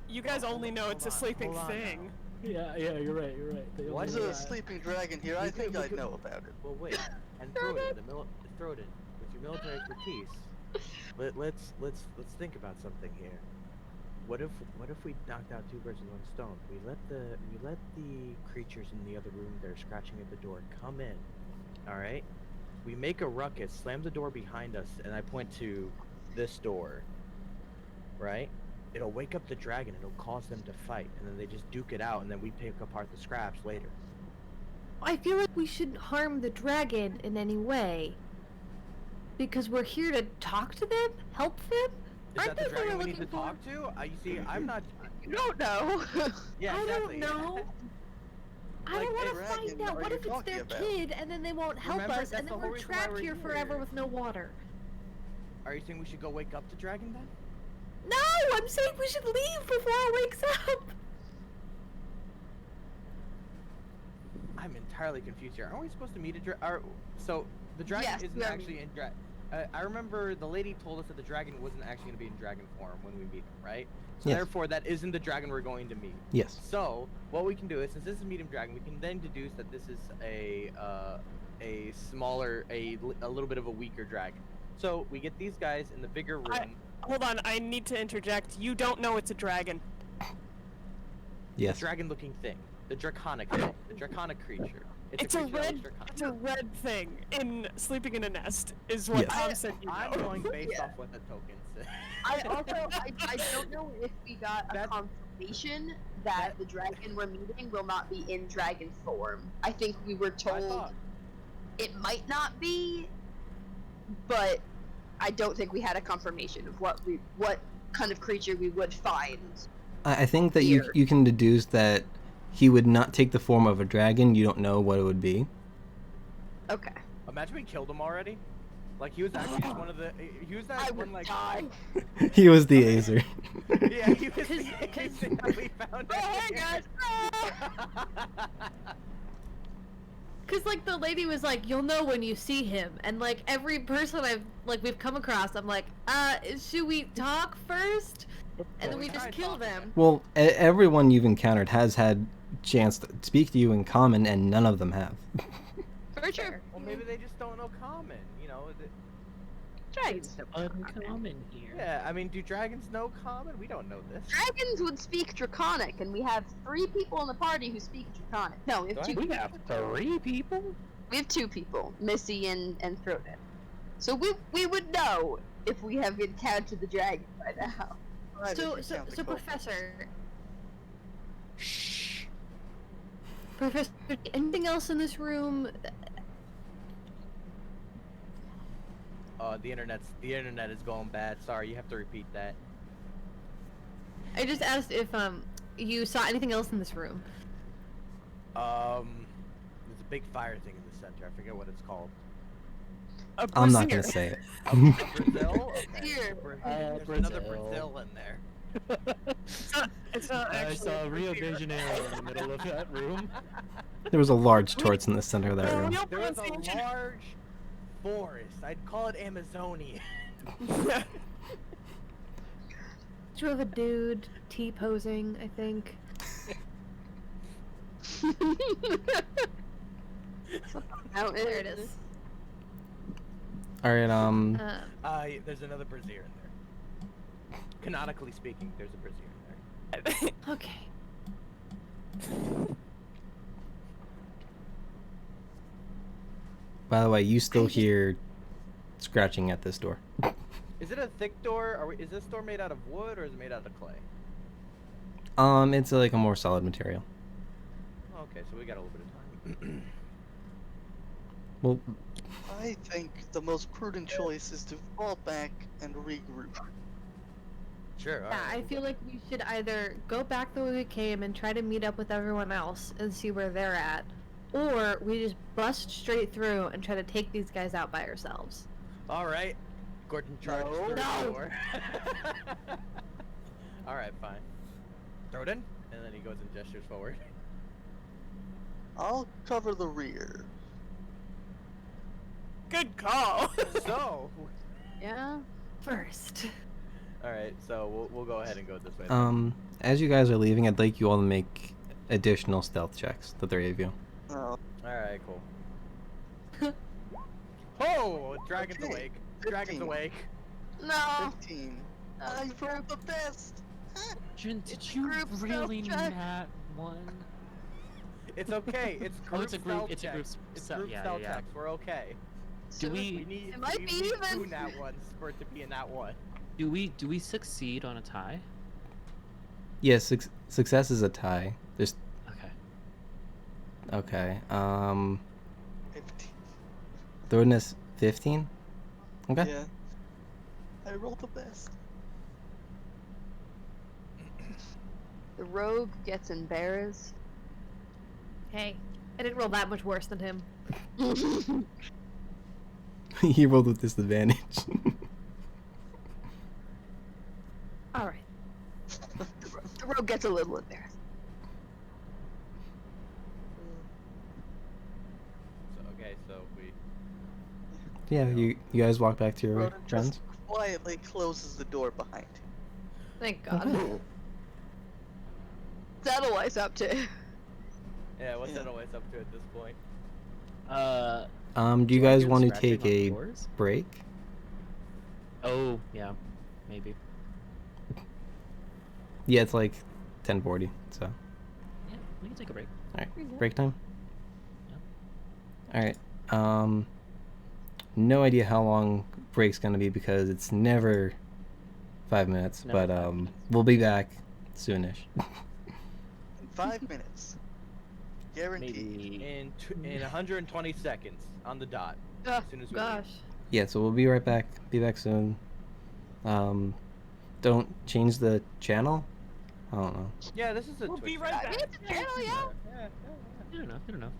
you guys only know it's a sleeping hold on thing. Yeah, you're right. They What? only There's know a that. sleeping dragon here. I think I'd know about it. Well, wait. And throw it with your military expertise. Let's think about something here. What if we knocked out two birds with one stone? We let the creatures in the other room that are scratching at the door come in. All right. We make a ruckus, slam the door behind us, and I point to this door. Right. It'll wake up the dragon. It'll cause them to fight, and then they just duke it out, and then we pick apart the scraps later. I feel like we shouldn't harm the dragon in any way. Because we're here to talk to them? Help them? Is that the dragon we need to talk to? You see, I'm not... You don't know. Yeah, I exactly. don't know. I Like, don't want hey, to dragon, find out. what What are if you it's their talking about? kid and then they won't help Remember, us that's and the then whole we're reason why trapped we're here forever here. with no water? Are you saying we should go wake up the dragon then? No! I'm saying we should leave before it wakes up! I'm entirely confused here. Aren't we supposed to meet a dragon? So, the dragon Yes, isn't we are actually in dragon. I remember the lady told us that the dragon wasn't actually going to be in dragon form when we meet him, right? So Yes. therefore, that isn't the dragon we're going to meet. Yes. So, what we can do is, since this is medium dragon, we can then deduce that this is a smaller, a little bit of a weaker dragon. So, we get these guys in the bigger room. Hold on, I need to interject. You don't know it's a dragon. Yes. The dragon-looking thing. The draconic thing. The draconic creature. It's a a creature that red. looks draconic. It's a red thing in sleeping in a nest. Is what Yes. Tom said. You I'm know. going based Yeah. off what the token said. I don't know if we got a confirmation that the dragon we're meeting will not be in dragon form. I think we were I told thought. it might not be, but I don't think we had a confirmation of what kind of creature we would find. I think that you can deduce that he would not take the form of a dragon. You don't know what it would be. Okay. Imagine we killed him already. Like he was actually just one of the. He was that I one would like. die. He was the Azer. Yeah, he was the Azer that we found. Oh, hey guys! Cause like the lady was like, you'll know when you see him, and like every person we've come across, I'm like, should we talk first? And then we just kill them. Well, everyone you've encountered has had chance to speak to you in common, and none of them have. For sure. Well, maybe they just don't know common. You know. Dragons. Uncommon here. Yeah, I mean, do dragons know common? We don't know this. Dragons would speak Draconic, and we have 3 people in the party who speak Draconic. No, we have 2. We have 3 people? We have 2 people, Missy and Crobaton. So we would know if we have encountered the dragon by now. So Professor. Professor, anything else in this room? The internet is going bad. Sorry, you have to repeat that. I just asked if you saw anything else in this room. There's a big fire thing in the center. I forget what it's called. I'm not gonna say it. Brazil? Okay. Here. There's another Brazil in there. It's not I actually. saw Rio de Janeiro in the middle of that room. There was a large torch in the center of that room. There was a large forest. I'd call it Amazonian. You have a dude T-posing, I think. There it is. All right. There's another brazier in there. Canonically speaking, there's a brazier in there. Okay. By the way, you still hear scratching at this door. Is it a thick door? Is this door made out of wood or is it made out of clay? It's like a more solid material. Okay, so we got a little bit of time. Well, I think the most prudent choice is to fall back and regroup. Sure. Yeah, I feel like we should either go back the way we came and try to meet up with everyone else and see where they're at, or we just bust straight through and try to take these guys out by ourselves. All right. Gordon charges through the door. All right, fine. Throw it in, and then he goes and gestures forward. I'll cover the rear. Good call. So. Yeah. First. All right, so we'll go ahead and go this way. Then. As you guys are leaving, I'd like you all to make additional stealth checks, the 3 of you. Oh, All right, cool. Oh, dragon's Okay, awake. 15. Dragon's awake. No. 15. I rolled the best. Jin, did you group really self-check. nat one? It's okay. It's Oh, group it's a group. stealth It's a group. checks. It's Stealth- group yeah, stealth yeah, yeah. checks. We're okay. Do We we need It might we be need even. 2 nat ones for it to be a nat 1. do we succeed on a tie? Yes, success is a tie. There's Okay. okay. 15. Thoroughness 15. Okay. Yeah. I rolled the best. The rogue gets embarrassed. Hey, I didn't roll that much worse than him. He rolled with disadvantage. All right. The rogue gets a little embarrassed. So okay, so we Yeah, you guys walk back to your Ronan friends. just quietly closes the door behind him. Thank God. Okay. What's Edelweiss up to? yeah. What's Yeah. that always up to at this point? Do you wanna guys do want to scratching take on a doors? break? Oh, yeah, maybe. Yeah, it's like 10:40. So, Yeah, we can take a break. all right, break time. All right. No idea how long break's gonna be because it's never 5 minutes. Never But 5 minutes. we'll be back soonish. In 5 minutes. Guaranteed. Maybe. In 120 seconds on the dot. Oh, As soon as we leave. gosh. Yeah, so we'll be right back. Be back soon. Don't change the channel. I don't know. Yeah, this is a We'll Twitch be right channel. back. It's a channel, yeah. Yeah. I don't know. I don't know.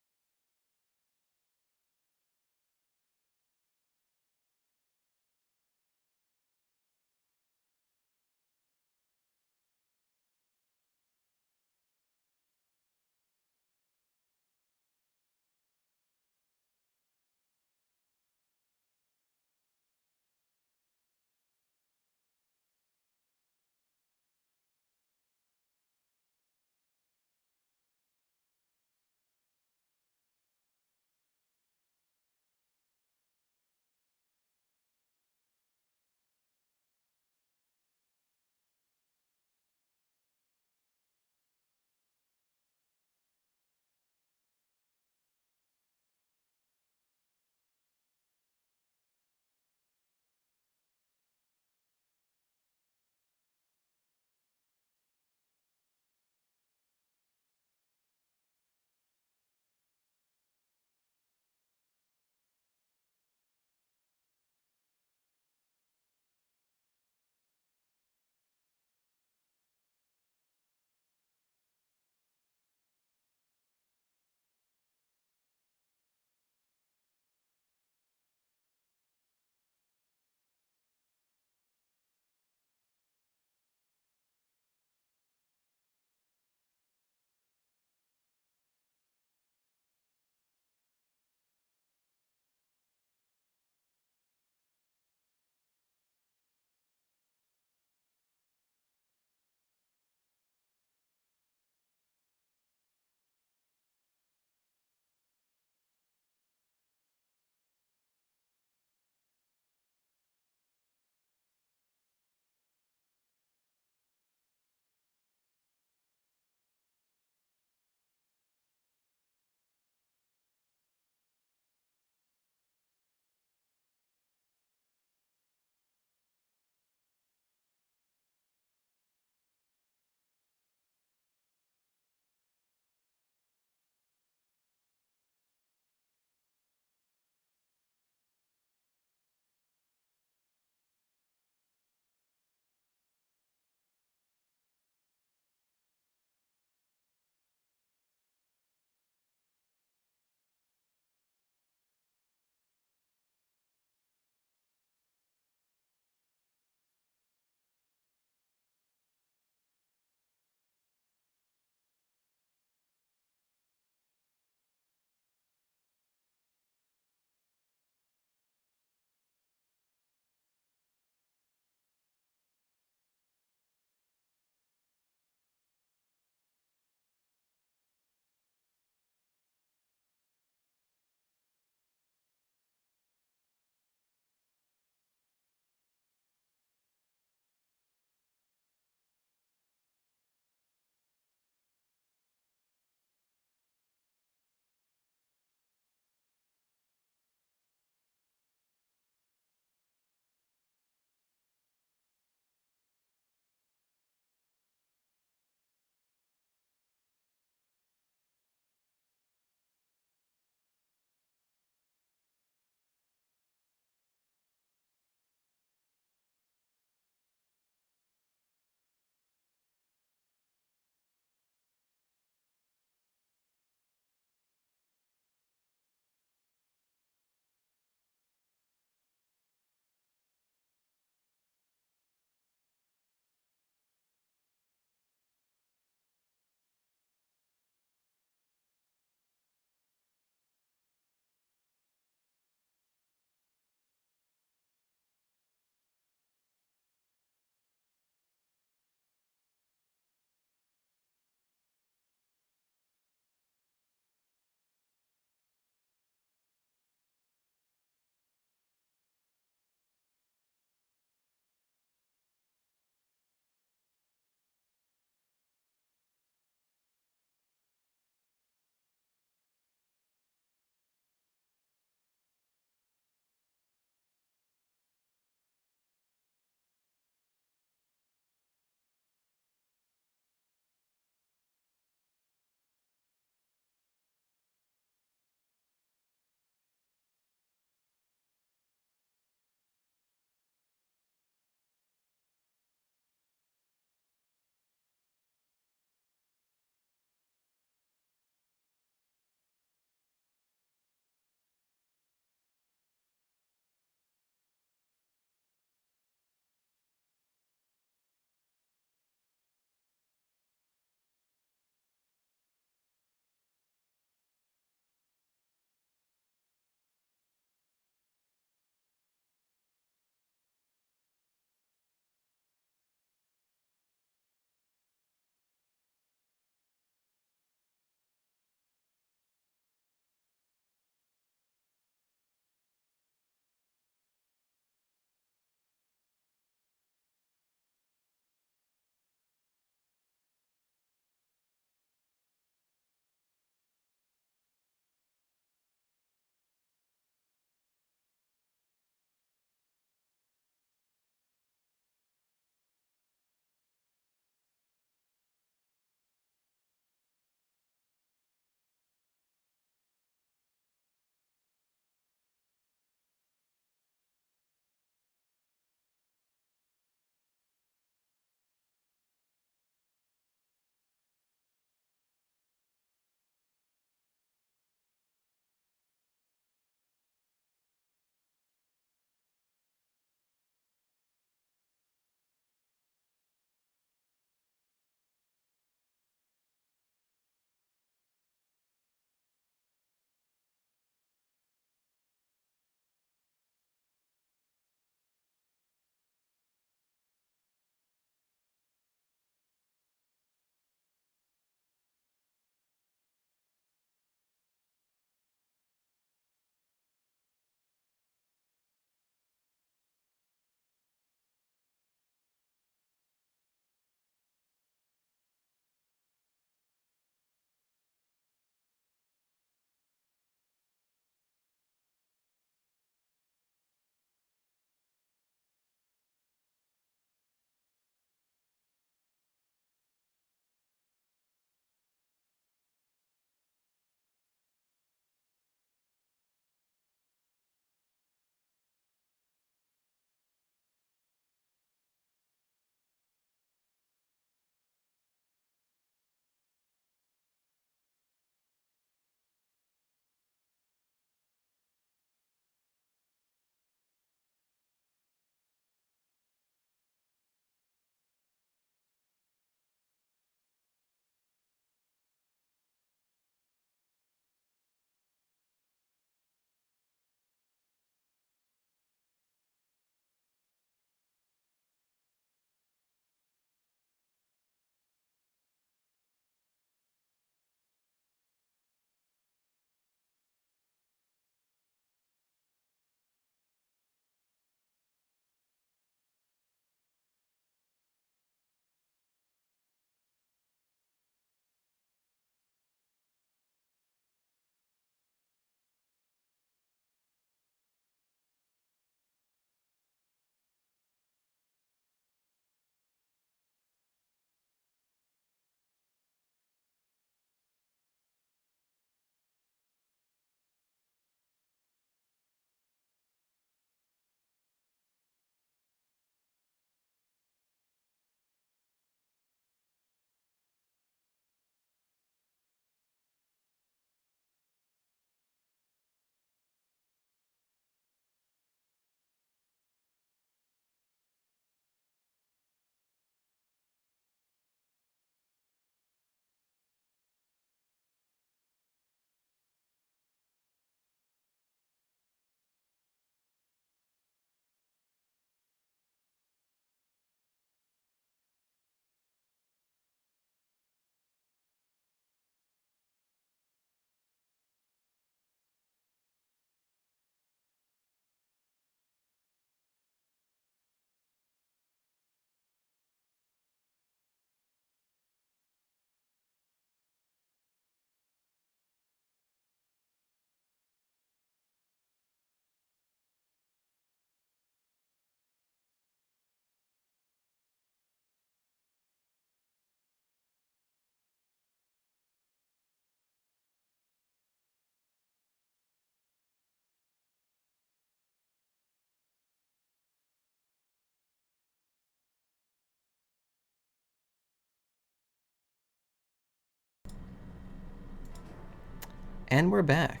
And we're back.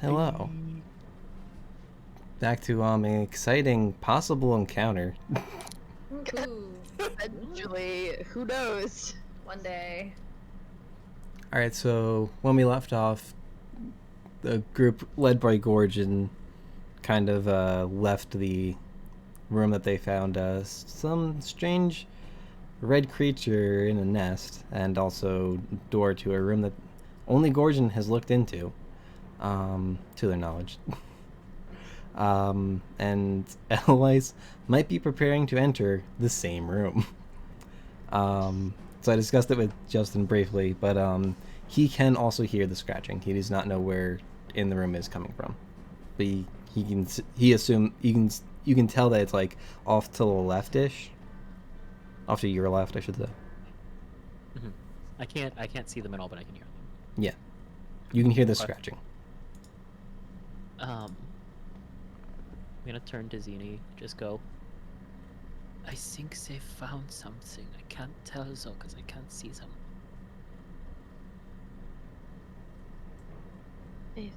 Hello. Back to an exciting possible encounter. Ooh, Eventually, who knows? one day. Alright, so when we left off, the group led by Gorgon kind of left the room that they found some strange red creature in a nest, and also door to a room that only Gorgon has looked into, to their knowledge. And Eloise might be preparing to enter the same room. So I discussed it with Justin briefly, but he can also hear the scratching. He does not know where in the room is coming from, but you can tell that it's like off to the left-ish, off to your left, I should say. Mm-hmm. I can't see them at all, but I can hear them. Yeah, you can hear the Okay. scratching. I'm gonna turn to Zini. Just go. I think they found something. I can't tell though, because I can't see them. If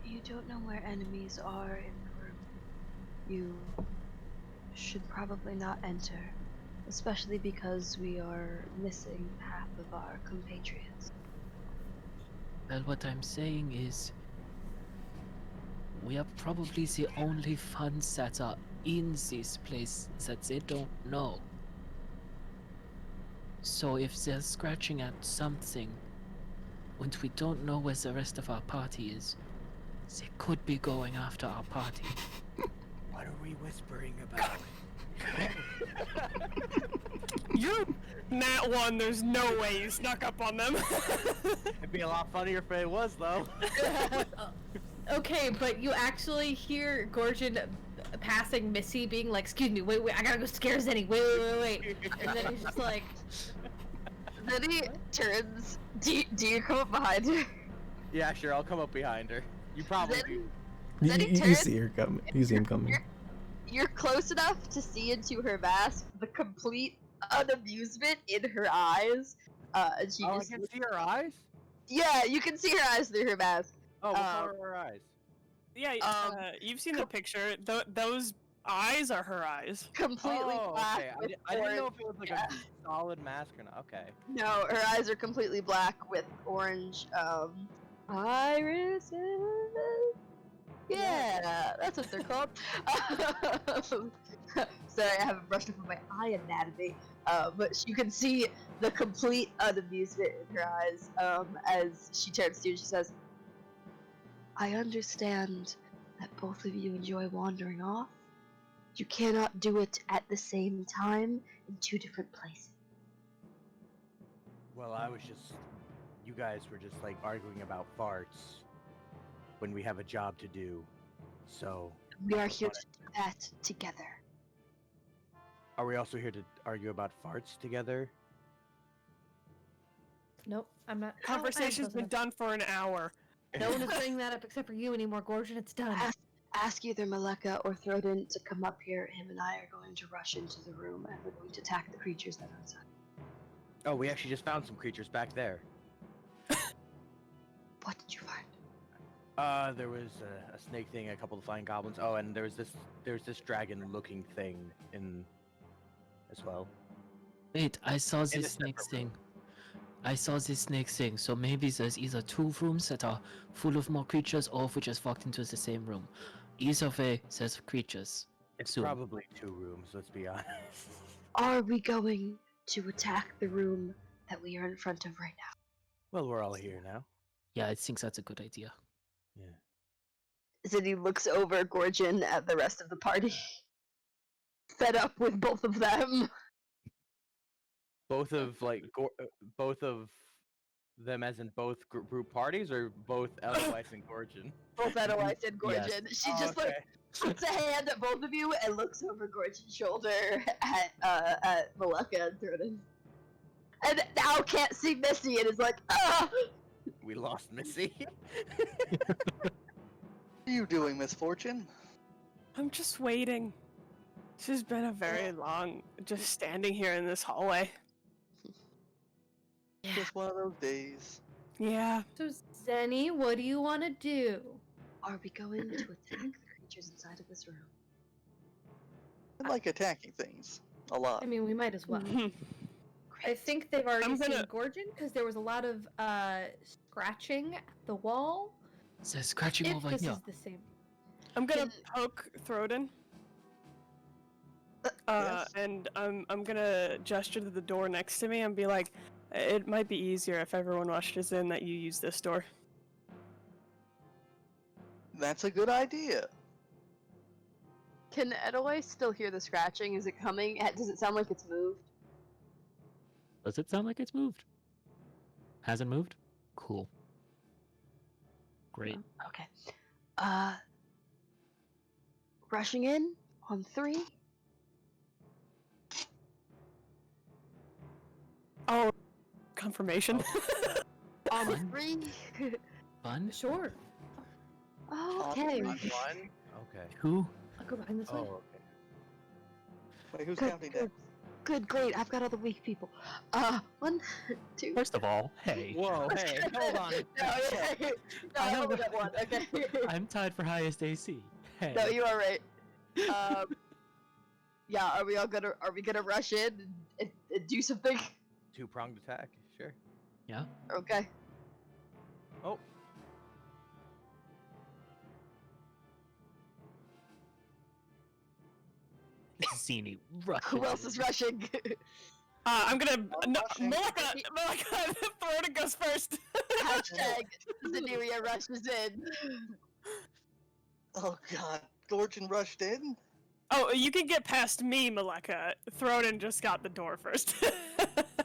you don't know where enemies are in the room, you should probably not enter, especially because we are missing half of our compatriots. Well, what I'm saying is, we are probably the only ones that are in this place that they don't know. So if they're scratching at something, and we don't know where the rest of our party is, they could be going after our party. What are we whispering about? You're Nat 1, there's no way you snuck up on them. It'd be a lot funnier if it was, though. Okay, but you actually hear Gorgon passing Missy being like, excuse me, wait, I gotta go scare Zenny, wait. And then he's just like... Then he turns. Do you come up behind her? Yeah, sure, I'll come up behind her. You probably Then- do. Then he You turns. see her coming. You see him coming. You're close enough to see into her mask the complete unamusement in her eyes. And she Oh, I just can see her eyes? yeah, you can see her eyes through her mask. Oh, what color are her eyes? Yeah, you've seen the picture. Those eyes are her eyes. Completely Oh, black. okay. With I didn't know orange- if it was like yeah. a solid mask or not. Okay. No, her eyes are completely black with orange irises. Yeah, that's what they're called. Sorry, I haven't brushed up on my eye anatomy. But you can see the complete unamusement in her eyes as she turns to you and she says, I understand that both of you enjoy wandering off. You cannot do it at the same time in two different places. Well, you guys were just like arguing about farts when we have a job to do. So, We are here to do that together. are we also here to argue about farts together? Nope, I'm not. Conversation's been done for an hour. No one is bringing that up except for you anymore, Gorgon. It's done. Ask either Maleka or Throden to come up here. Him and I are going to rush into the room and we're going to attack the creatures that are inside. Oh, we actually just found some creatures back there. What did you find? There was a snake thing, a couple of flying goblins. Oh, and there's this dragon-looking thing in as well. Wait, I saw In a this snake separate thing. I saw this snake thing, so maybe there's either two rooms that are full of more creatures, or if we just walked into the same room. Either way, there's creatures. It's Soon. probably 2 rooms, let's be honest. Are we going to attack the room that we are in front of right now? Well, we're all here now. Yeah, I think that's a good idea. Yeah. Zinni looks over Gorgon at the rest of the party. Fed up with both of them. Both of both of them, as in both group parties, or both Eloise and Gorgon? Both Eloise and Gorgon. Yes. She just like puts a hand at both of you and looks over Gorgon's shoulder at Maleka and Throden. And now can't see Missy and is like, ah! We lost Missy. What are you doing, Misfortune? I'm just waiting. This has been a very long, just standing here in this hallway. Just one of those days. Yeah. So Zenny, what do you want to do? Are we going to attack the creatures inside of this room? I like attacking things a lot. I mean, we might as well. I think they've already seen Gorgon because there was a lot of scratching at the wall. Says scratching If over this here. is the same. I'm gonna poke Throden. Yes. And I'm gonna gesture to the door next to me and be like, it might be easier if everyone rushes in that you use this door. That's a good idea. Can Edelweiss still hear the scratching? Is it coming? Does it sound like it's moved? Does it sound like it's moved? Hasn't moved? Cool. Great. Okay. Rushing in on 3. Oh, confirmation. On Fun. 3. Fun? Sure. Okay. On one? Okay. Who? I'll go behind this Oh, way. okay. Wait, who's Good, counting good. next? Good, great. I've got all the weak people. 1, 2. First of all, hey. Whoa, hey, hold on. No, I I have only a- got 1. Okay. I'm tied for highest AC. Hey. No, you are right. Yeah. Are we gonna rush in and do something? Two-pronged attack, sure. Yeah? Okay. Oh. Zini, rush. Who else is rushing? I'm gonna. No, rushing. Malika, Throden goes first. Hashtag Zenithia rushes in. Oh god, Gorgon rushed in? Oh, you can get past me, Malika. Throden just got the door first.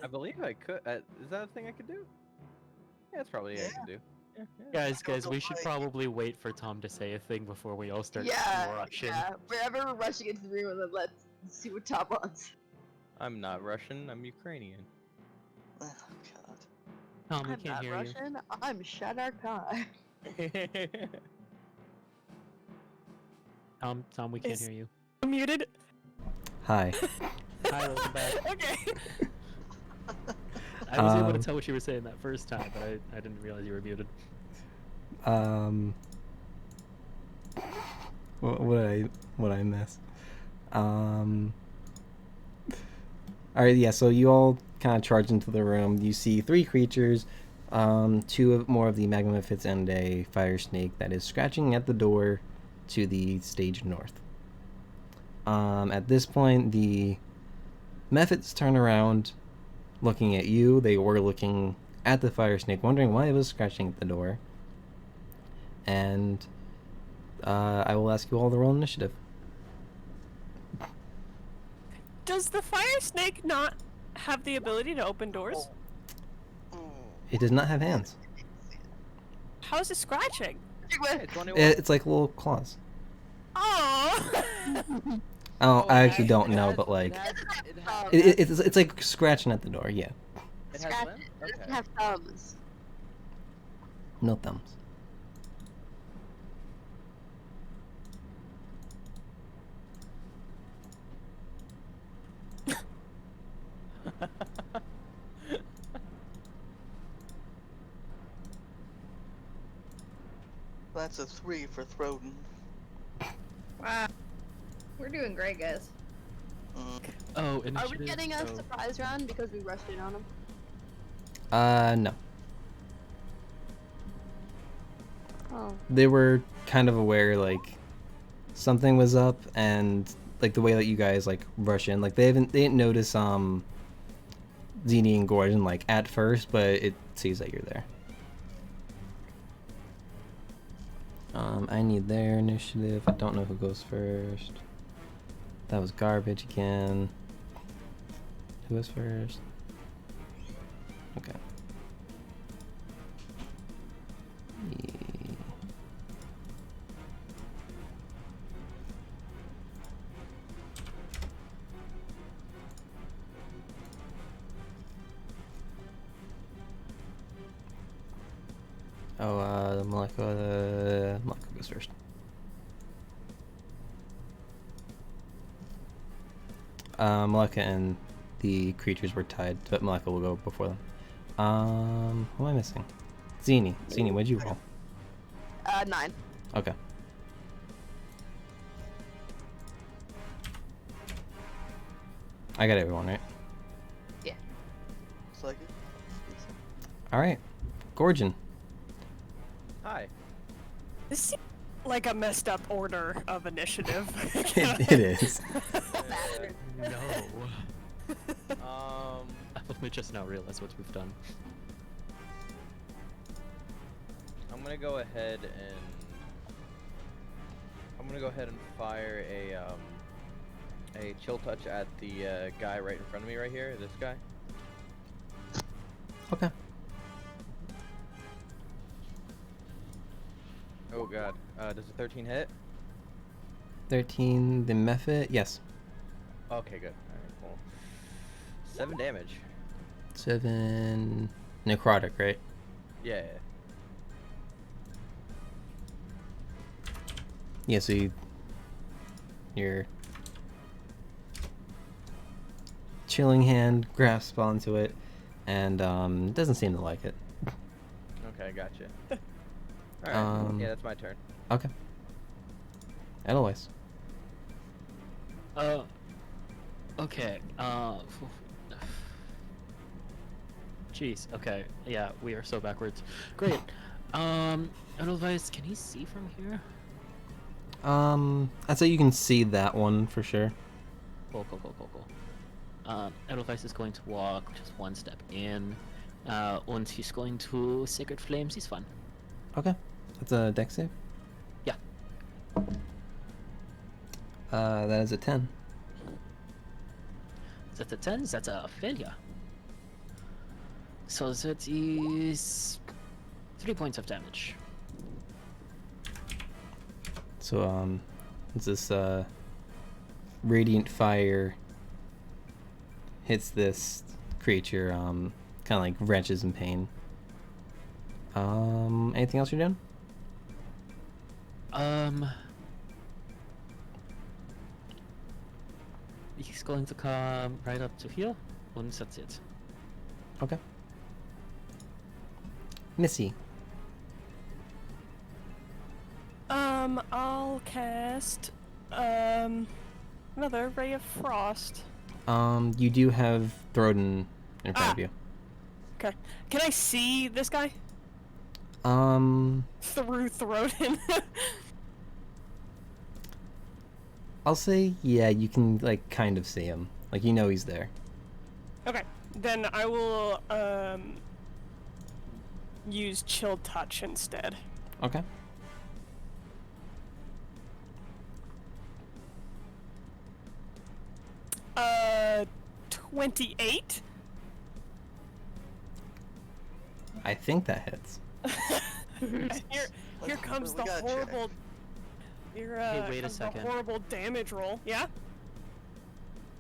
I believe I could. Is that a thing I could do? Yeah, that's probably I can do. Guys, we should probably wait for Tom to say a thing before we all start rushing. Yeah. Wherever we're rushing into the room, and then let's see what Tom wants. I'm not Russian. I'm Ukrainian. Oh god. Tom, we I'm can't not hear you. Russian. I'm Shadar Khan. Tom, we can't Is- hear you. Muted. Hi. Hi, welcome back. Okay. I was able to tell what you were saying that first time, but I didn't realize you were muted. What I miss? Alright, yeah, so you all kind of charge into the room. You see 3 creatures, 2 more of the magmamythids and a fire snake that is scratching at the door to the stage north. At this point, the methods turn around, looking at you. They were looking at the fire snake, wondering why it was scratching at the door. And I will ask you all to roll initiative. Does the fire snake not have the ability to open doors? It does not have hands. How is it scratching? It's like little claws. Oh. I actually don't know, but like it's like scratching at the door. Yeah, It has Scratch limbs? it. It doesn't Okay. have thumbs. no thumbs. That's a 3 for Throden. Wow. We're doing great, guys. Oh, Are initiative. we getting a so- surprise round because we rushed in on him? No. Oh. They were kind of aware like something was up, and like the way that you guys like rush in, like they didn't notice Zini and Gordon like at first, but it sees that you're there. I need their initiative. I don't know who goes first. That was garbage again. Who goes first? Okay. Malika goes first. Malika and the creatures were tied, but Malika will go before them. Who am I missing? Zini, what'd you roll? 9. Okay. I got everyone, right? Looks like it. Alright. Gorgon. Hi. This seems like a messed up order of initiative. It is. No. Um, I've only just now realized what we've done. I'm gonna go ahead and fire a chill touch at the guy right in front of me right here. This guy. Okay. Oh god. Does a 13 hit? 13, the method? Yes. Okay, good. Alright, cool. 7 damage. 7 necrotic, right? Yeah. Yeah, so your chilling hand grasps onto it and doesn't seem to like it. Okay, gotcha. Alright, yeah, that's my turn. Okay. Edelweiss. Okay. Jeez. Okay. Yeah, we are so backwards. Great. Edelweiss, can he see from here? I'd say you can see that one for sure. Cool. Edelweiss is going to walk just one step in, and he's going to Sacred Flames. He's fun. Okay. That's a dex save? Yeah. That is a 10. That's a 10. That's a failure. So that is 3 points of damage. So, this, radiant fire hits this creature, kind of like wrenches in pain. Anything else you're doing? He's going to come right up to here, and that's it. Okay. Missy. I'll cast, another Ray of Frost. You do have Throden in front of you. Okay. Can I see this guy? I'll Through Throden? say, yeah, you can, like, kind of see him. Like, you know he's there. Okay. Then I will, use Chill Touch instead. Okay. Uh, 28? I think that hits. Here comes We the gotta check. horrible... Hey, wait a comes the second. horrible damage roll. Yeah?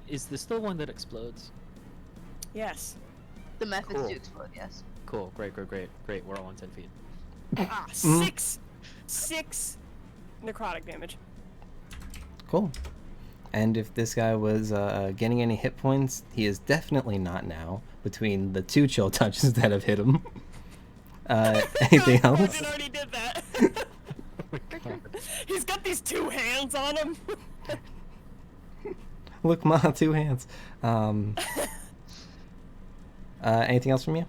Is this the one that explodes? Yes. The methods Cool. do explode, yes. Cool. Great. We're all on 10 feet. Ah, Mhm. six necrotic damage. Cool. And if this guy was getting any hit points, he is definitely not now, between the 2 chill touches that have hit him. Anything else? Crobaton already did that. He's got these 2 hands on him. Look, Ma, 2 hands. Anything else from you?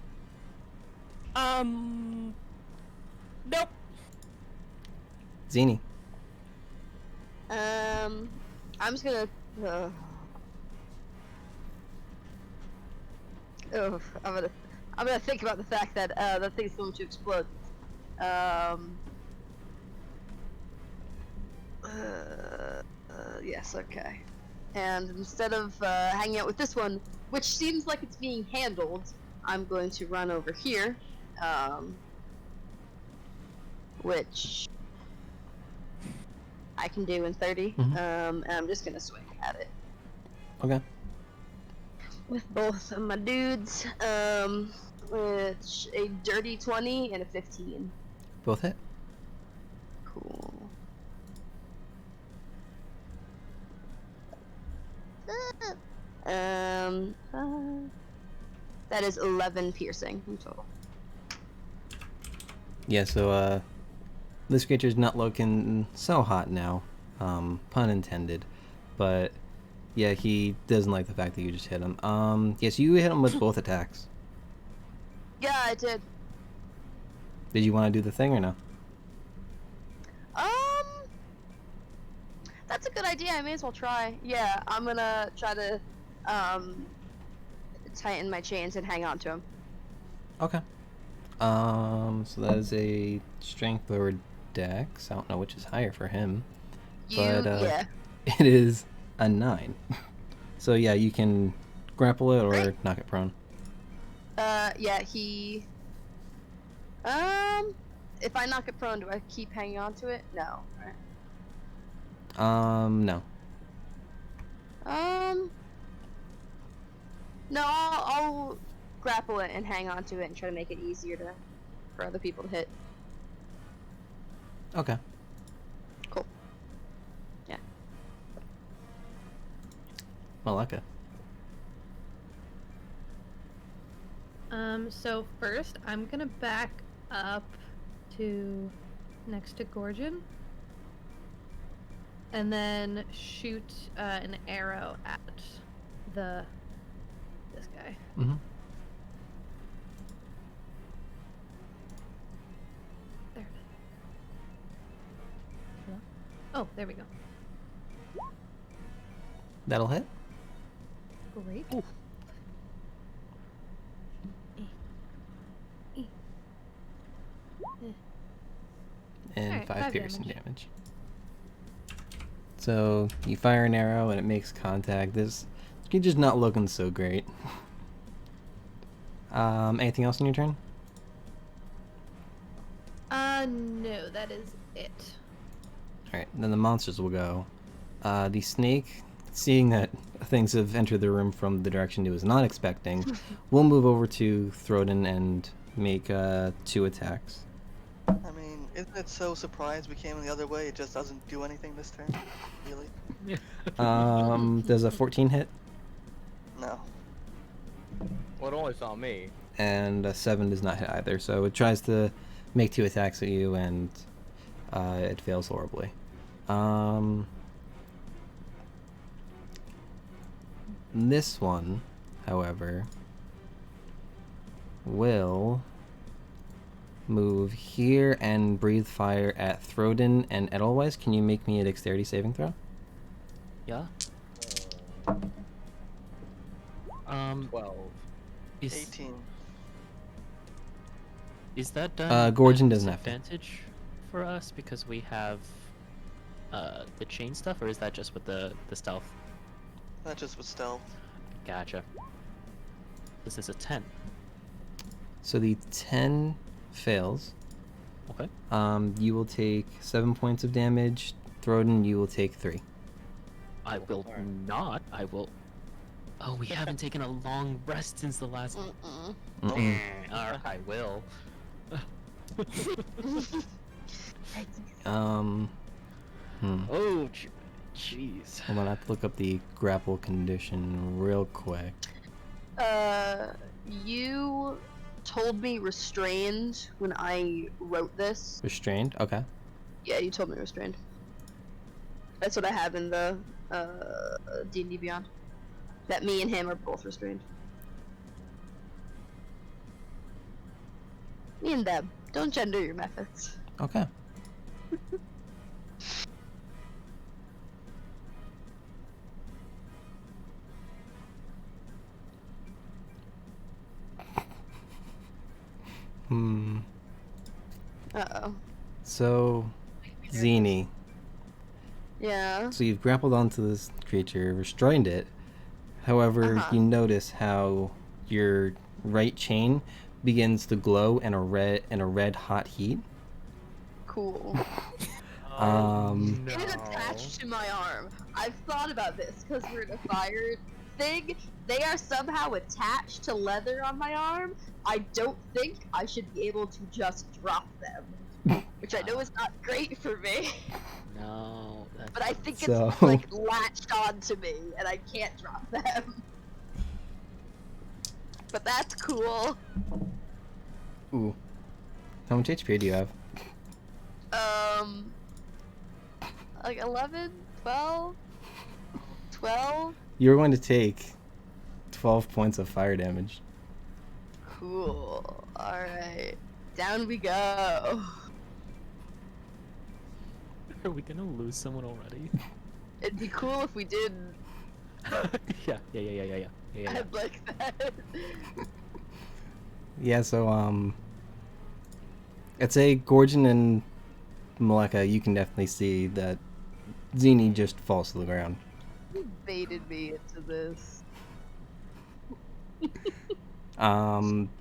Nope. Zini. I'm just gonna. I'm gonna think about the fact that the thing's going to explode. Yes, okay. And instead of hanging out with this one, which seems like it's being handled, I'm going to run over here. Which I can do in 30. Mhm. And I'm just gonna swing at it Okay. with both of my dudes. Which a dirty 20 and a 15. Both hit. Cool. That is 11 piercing in total. Yeah, so this creature's not looking so hot now, pun intended, but yeah, he doesn't like the fact that you just hit him. Yes, you hit him with both attacks. Yeah, I did. Did you want to do the thing or no? That's a good idea. I may as well try. Yeah, I'm gonna try to tighten my chains and hang on to him. Okay. So that is a strength or dex. I don't know which is higher for him. Yeah. It is a 9. So yeah, you can grapple it or Great. knock it prone. Yeah, he. If I knock it prone, do I keep hanging on to it? No. Right. No. No, I'll grapple it and hang on to it and try to make it easier for other people to hit. Okay. Cool. Yeah. Malaka. So first, I'm gonna back up to next to Gorgon, and then shoot an arrow at this guy. Mm-hmm. There. Hello? Oh, there we go. That'll hit. Great. Ooh. And Alright, 5 5 piercing damage. damage. So you fire an arrow and it makes contact. This creature's not looking so great. Anything else on your turn? No, that is it. Alright, then the monsters will go. The snake, seeing that things have entered the room from the direction it was not expecting, will move over to Throden and make 2 attacks. I mean, isn't it so surprised we came the other way? It just doesn't do anything this turn? Really? Does a 14 hit? No. Well, it only saw me. And a 7 does not hit either, so it tries to make 2 attacks at you and it fails horribly. This one, however, will move here and breathe fire at Throden and Edelweiss. Can you make me a dexterity saving throw? Yeah. 12. Is 18. is that done? Gorgon at doesn't have to. disadvantage for us because we have the chain stuff, or is that just with the stealth? Not just with stealth. Gotcha. This is a 10. So the 10 fails. Okay. You will take 7 points of damage. Throden, you will take 3. I will Alright. not. I will. Oh, we haven't taken a long rest since the last. Mm-mm. I will. Oh, jeez. Hold on, I have to look up the grapple condition real quick. You told me restrained when I wrote this. Restrained? Okay. Yeah, you told me restrained. That's what I have in the D&D Beyond. That me and him are both restrained. Me and them. Don't gender your methods. Okay. Uh-oh. So, Zini. Yeah. So you've grappled onto this creature, restrained it. However, Uh-huh. you notice how your right chain begins to glow in a red hot heat. Cool. Um, It is attached to my arm. I've thought about this because we're in a fire thing. They are somehow attached to leather on my arm. I don't think I should be able to just drop them, which I know is not great for me. No. That's... But I think So- it's like latched onto me, and I can't drop them. But that's cool. Ooh. How much HP do you have? Like 11, 12, 12. You're going to take 12 points of fire damage. Cool. Alright. Down we go. Are we gonna lose someone already? It'd be cool if we didn't. Yeah. I'd like that. Yeah, so, I'd say Gorgon and Maleka, you can definitely see that Zini just falls to the ground. You baited me into this.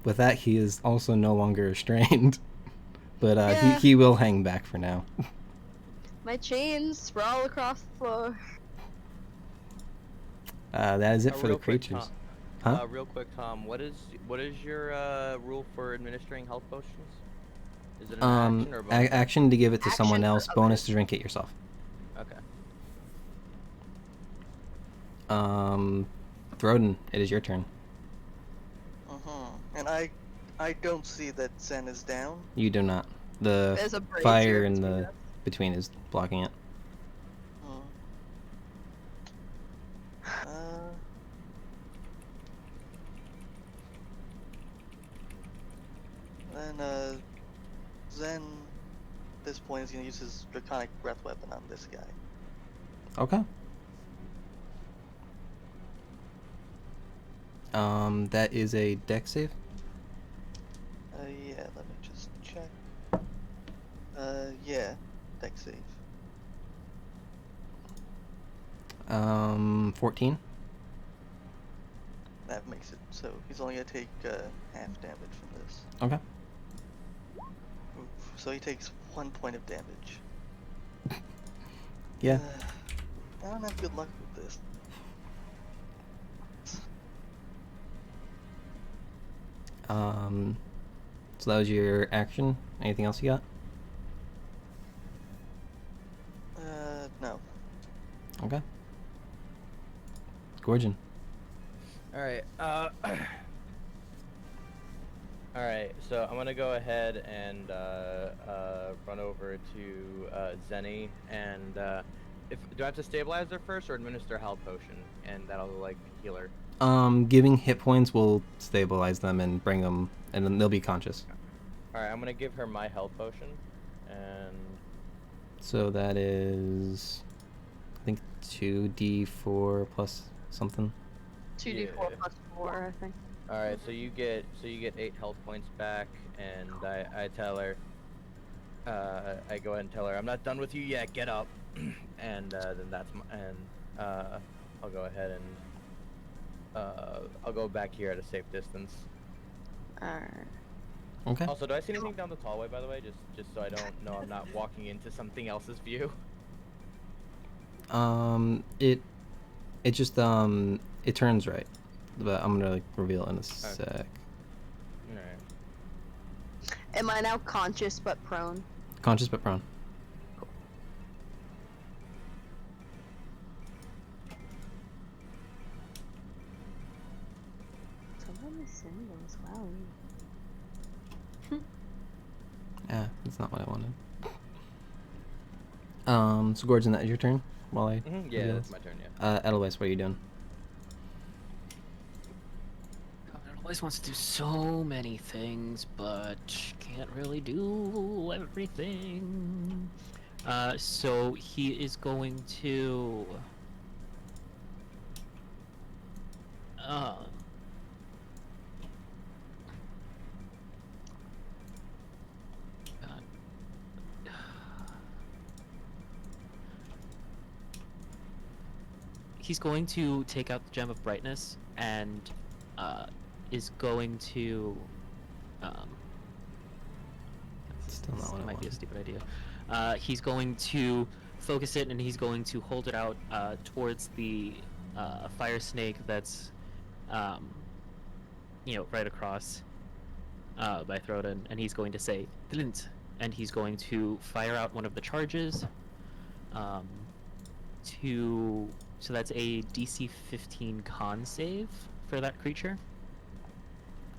With that, he is also no longer restrained. But, Yeah. he will hang back for now. My chains sprawl across the floor. That is it for the Real quick, creatures. Tom. Huh? Real quick, Tom. What is your rule for administering health potions? Is it an action or a bonus? Action to give it to someone Action, else. okay. Bonus to drink it yourself. Okay. Throden, it is your turn. And I don't see that Zen is down. You do not. The There's a brazier fire in between the us. between is blocking it. Then Zen, at this point, is gonna use his draconic breath weapon on this guy. Okay. That is a dex save. Yeah, let me just check. Yeah, dex save. 14. That makes it so he's only gonna take half damage from this. Okay. Oof. So he takes 1 point of damage. Yeah. I don't have good luck with this. So that was your action. Anything else you got? No. Okay. Gorgon. Alright, Alright, so I'm gonna go ahead and run over to Zenny and do I have to stabilize her first or administer health potion? And that'll like heal her. Giving hit points will stabilize them and bring them, and then they'll be conscious. Alright, I'm gonna give her my health potion, and So that is, I think 2d4 plus something. 2d4 Yeah. plus 4, I think. alright, so you get 8 health points back, and I tell her, I go ahead and tell her, I'm not done with you yet, get up, and then that's I'll go ahead and I'll go back here at a safe distance. Alright. Okay. Also, do I see anything down the hallway, by the way? Just so I don't know I'm not walking into something else's view. It just it turns right, but I'm gonna like reveal it in a sec. Alright. Am I now conscious but prone? Conscious but prone. Some of my symbols, wow. Yeah, that's not what I wanted. So Gorgon, that is your turn. While I Yeah, reveal that's this? my turn. Yeah. Edelweiss, what are you doing? Always wants to do so many things, but can't really do everything. So he is going to. God. He's going to take out the Gem of Brightness and is going to Still not what I might be a wanted. stupid idea. He's going to focus it and he's going to hold it out towards the fire snake that's right across by Throden, and he's going to say Glint, and he's going to fire out one of the charges so that's a DC 15 con save for that creature.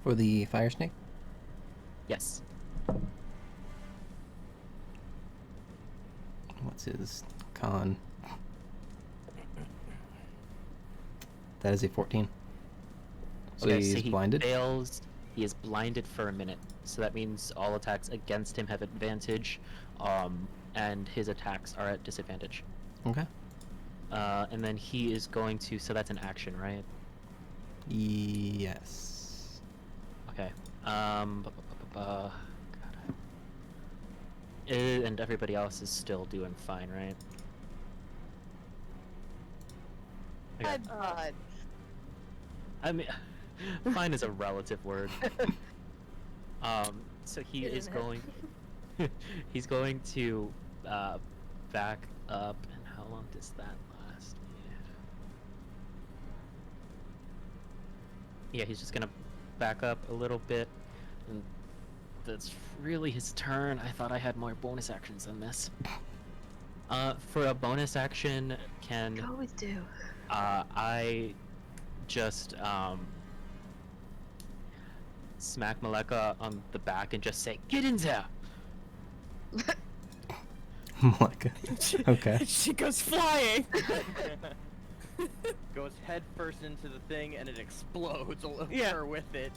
For the fire snake? Yes. What's his con? That is a 14. So Okay, he's so he blinded? fails. He is blinded for a minute. So that means all attacks against him have advantage, and his attacks are at disadvantage. Okay. And then he is going to. So that's an action, right? Yes. Okay. God. And everybody else is still doing fine, right? Okay. I mean, fine is a relative word. So he is Isn't it? going. He's going to back up, and how long does that last? Yeah, he's just gonna back up a little bit, and that's really his turn. I thought I had more bonus actions than this. For a bonus action, You always do. I just smack Maleka on the back and just say, "Get in there!" Maleka. Okay. She goes flying. Goes head first into the thing and it explodes Yeah. her with it.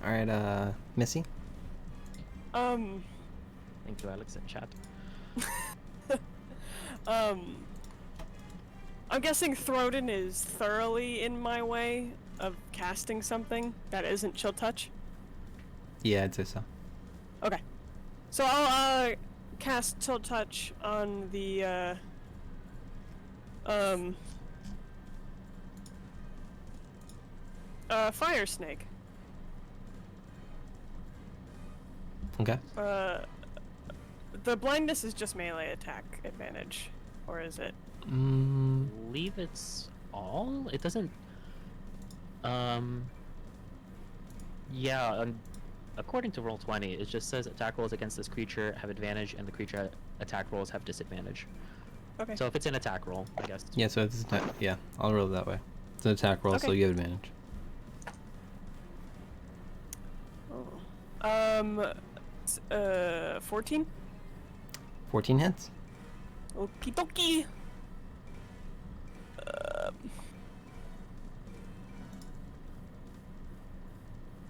Alright, Missy? Um, Thank you, Alex, in chat. I'm guessing Throden is thoroughly in my way of casting something that isn't Chill Touch. Yeah, I'd say so. Okay. So I'll cast Chill Touch on the Fire Snake. Okay. The blindness is just melee attack advantage, or is it? Believe it's all? It doesn't. Yeah, according to Roll20, it just says attack rolls against this creature have advantage, and the creature attack rolls have disadvantage. Okay. So if it's an attack roll, I guess. Yeah, so it's yeah, I'll roll it that way. It's an attack roll, so Okay. you have advantage. 14? 14 hits? Okie dokie.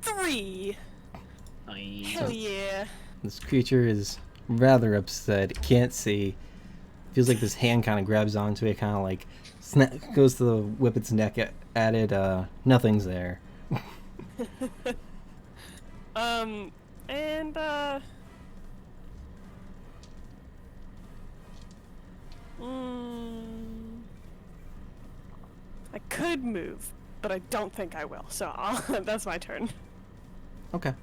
3. Nice. Hell yeah. This creature is rather upset. It can't see. Feels like this hand kind of grabs onto it, kind of like goes to whip its neck at it. Nothing's there. And I could move, but I don't think I will. So that's my turn. Okay.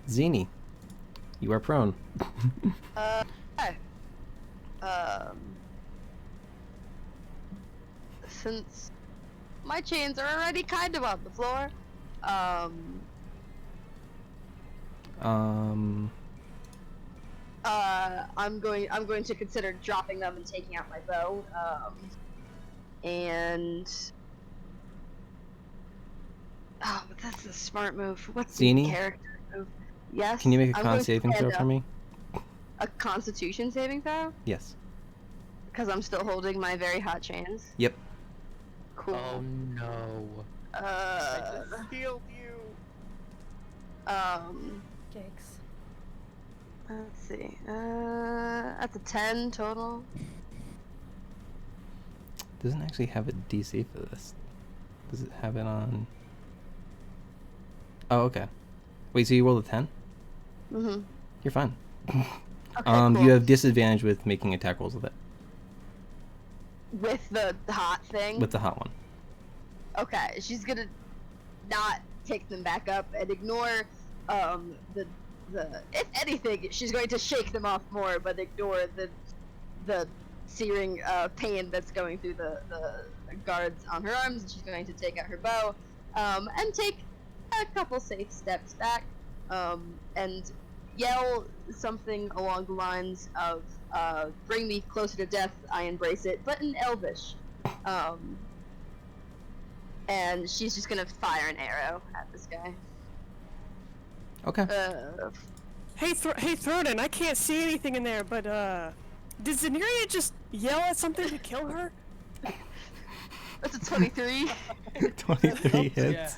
Zini, you are prone. Okay. Since my chains are already kind of on the floor, I'm going to consider dropping them and taking out my bow. But that's a smart move. What's the Zini? character move? Yes. Can you make a I'm con going to saving throw stand for up. me? A Constitution saving throw? Yes. Because I'm still holding my very hot chains. Yep. Cool. Oh no. I just healed you. Yikes. Let's see. That's a 10 total. Doesn't actually have a DC for this. Does it have it on? Oh, okay. Wait, so you rolled a 10? Mm-hmm. You're fine. Okay, cool. You have disadvantage with making attack rolls with it. With the hot thing? With the hot one. Okay, she's gonna not take them back up and ignore the if anything, she's going to shake them off more, but ignore the searing pain that's going through the guards on her arms. She's going to take out her bow and take a couple safe steps back and yell something along the lines of bring me closer to death, I embrace it, but in Elvish. And she's just gonna fire an arrow at this guy. Okay. Hey, Throden, I can't see anything in there, but, did Zeneria just yell at something to kill her? That's a 23. 23 hits. Yeah.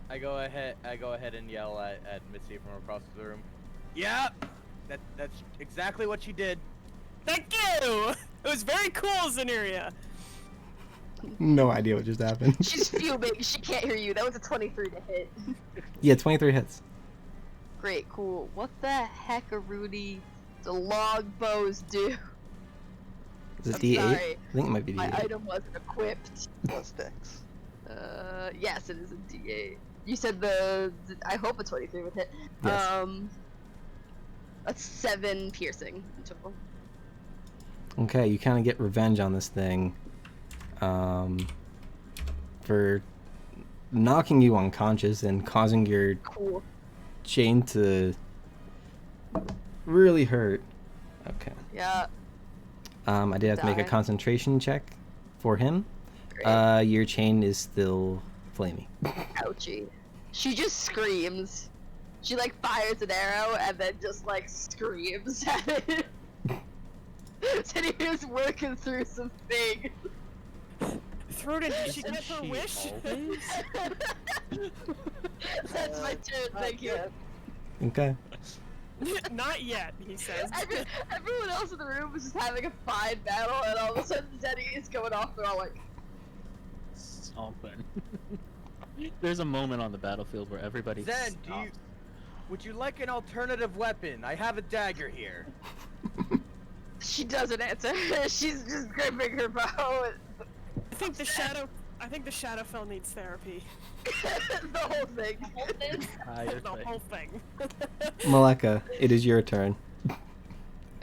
I go ahead and yell at Mitzi from across the room. Yeah, that's exactly what she did. Thank you! It was very cool, Zeneria. No idea what just happened. She's fuming. She can't hear you. That was a 23 to hit. Yeah, 23 hits. Great, cool. What the heck are Rudy the log bows do? Is it I'm D8? sorry. I think it might be My D8. item wasn't equipped. Plus dex. Yes, it is a D8. You said I hope a 23 would hit. Yes. That's 7 piercing in total. Okay, you kind of get revenge on this thing for knocking you unconscious and causing your Cool. chain to really hurt. Okay. Yeah. I did have to make a Die. concentration check for him. Great. Your chain is still flamey. Ouchie. She just screams. She like fires an arrow and then just like screams at it. Teddy's working through some things. Throden, did she Isn't get her she wish? always? That's my turn, thank you. Okay. Not yet, he says. Everyone else in the room was just having a fine battle, and all of a sudden Teddy is going off. They're all like, Something. There's a moment on the battlefield where everybody Zen, stops. would you like an alternative weapon? I have a dagger here. she doesn't answer. She's just gripping her bow. I think the Shadowfell needs therapy. The whole thing. The whole thing. Maleka, it is your turn.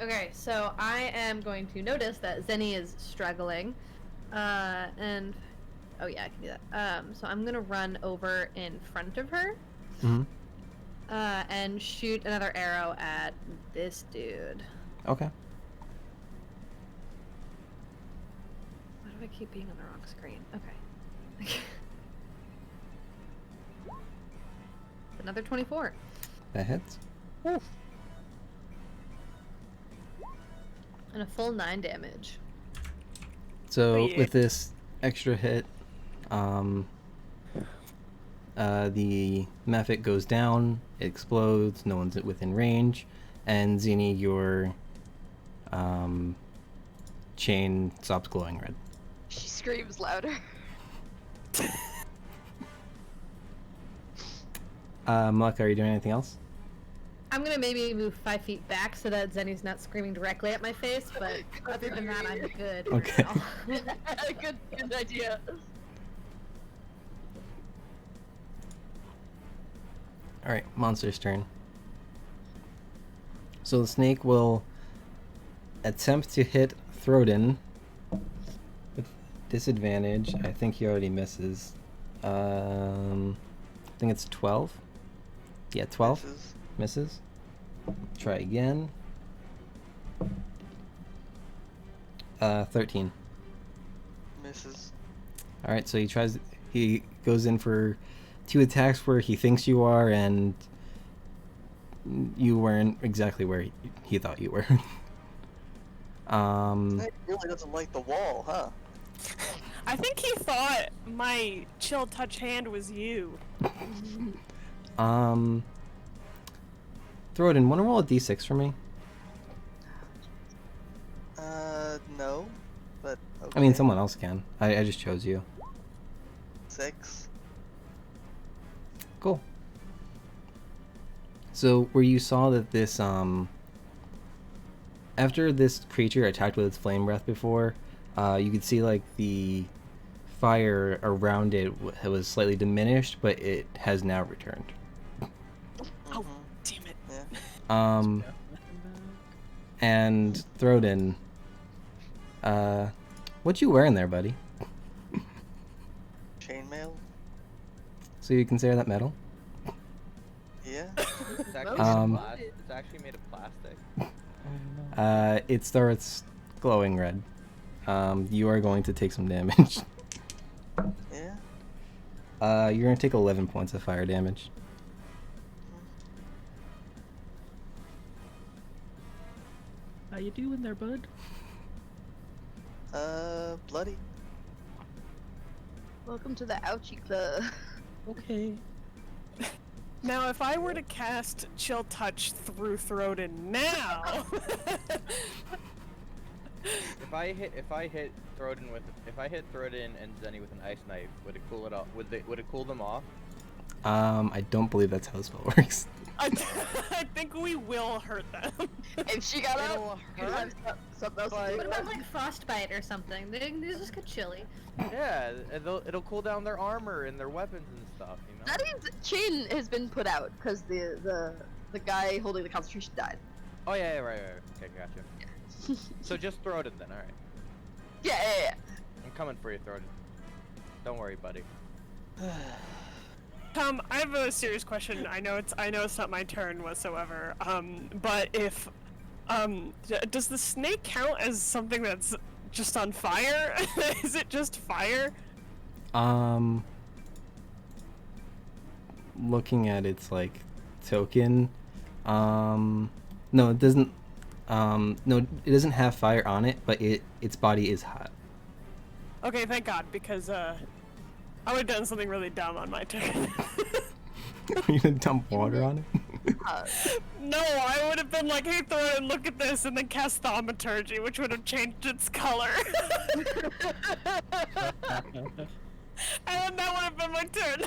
Okay, so I am going to notice that Zenny is struggling, and oh yeah, I can do that. So I'm gonna run over in front of her, Mm-hmm. and shoot another arrow at this dude. Okay. Why do I keep being on the wrong screen? Okay. Another 24. That hits. And a full 9 damage. So Oh, yeah. with this extra hit, the Mephit goes down, it explodes, no one's within range, and Zini, your chain stops glowing red. She screams louder. Maleka, are you doing anything else? I'm gonna maybe move 5 feet back so that Zenny's not screaming directly at my face, but other than that, I'm good. for Okay. now. Good idea. Alright, monster's turn. So the snake will attempt to hit Throden with disadvantage. I think he already misses. I think it's 12. Yeah, 12. Misses. Try again. 13. Misses. Alright, so he goes in for 2 attacks where he thinks you are, and you weren't exactly where he thought you were. Snake really doesn't like the wall, huh? I think he thought my chill touch hand was you. Throw it in. Want to roll a d6 for me? No. But okay. I mean, someone else can. I just chose you. 6. Cool. So, where you saw that this, after this creature attacked with its flame breath before, you could see, like, the fire around it was slightly diminished, but it has now returned. Oh, damn it. Yeah. And Throden, what you wearing there, buddy? Chainmail? So you consider that metal? Yeah. It's actually, it's actually made of plastic. It starts glowing red. You are going to take some damage. Yeah. You're going to take 11 points of fire damage. How you doing there, bud? Bloody. Welcome to the Ouchie Club. Okay. Now, if I were to cast Chill Touch through Throden now, If I hit Throden and Zenny with an ice knife, would it cool it off? Would it cool them off? I don't believe that's how the spell works. I think we will hurt them. If she got It'll up, you have something else to do. What about like frostbite or something? They just get chilly. Yeah, it'll cool down their armor and their weapons and stuff. You know. Daddy's chain has been put out because the guy holding the concentration died. Oh yeah, right. Okay, gotcha. So just throw it in then. All right. Yeah. I'm coming for you, Throden. Don't worry, buddy. Tom, I have a serious question. I know it's not my turn whatsoever. But if does the snake count as something that's just on fire? Is it just fire? Looking at its like token, no, it doesn't. No, it doesn't have fire on it, but its body is hot. Okay, thank God, because I would have done something really dumb on my turn. Are you gonna dump water on it? No, I would have been like, hey, Thorin, look at this, and then cast Thaumaturgy, which would have changed its color. And that would have been my turn.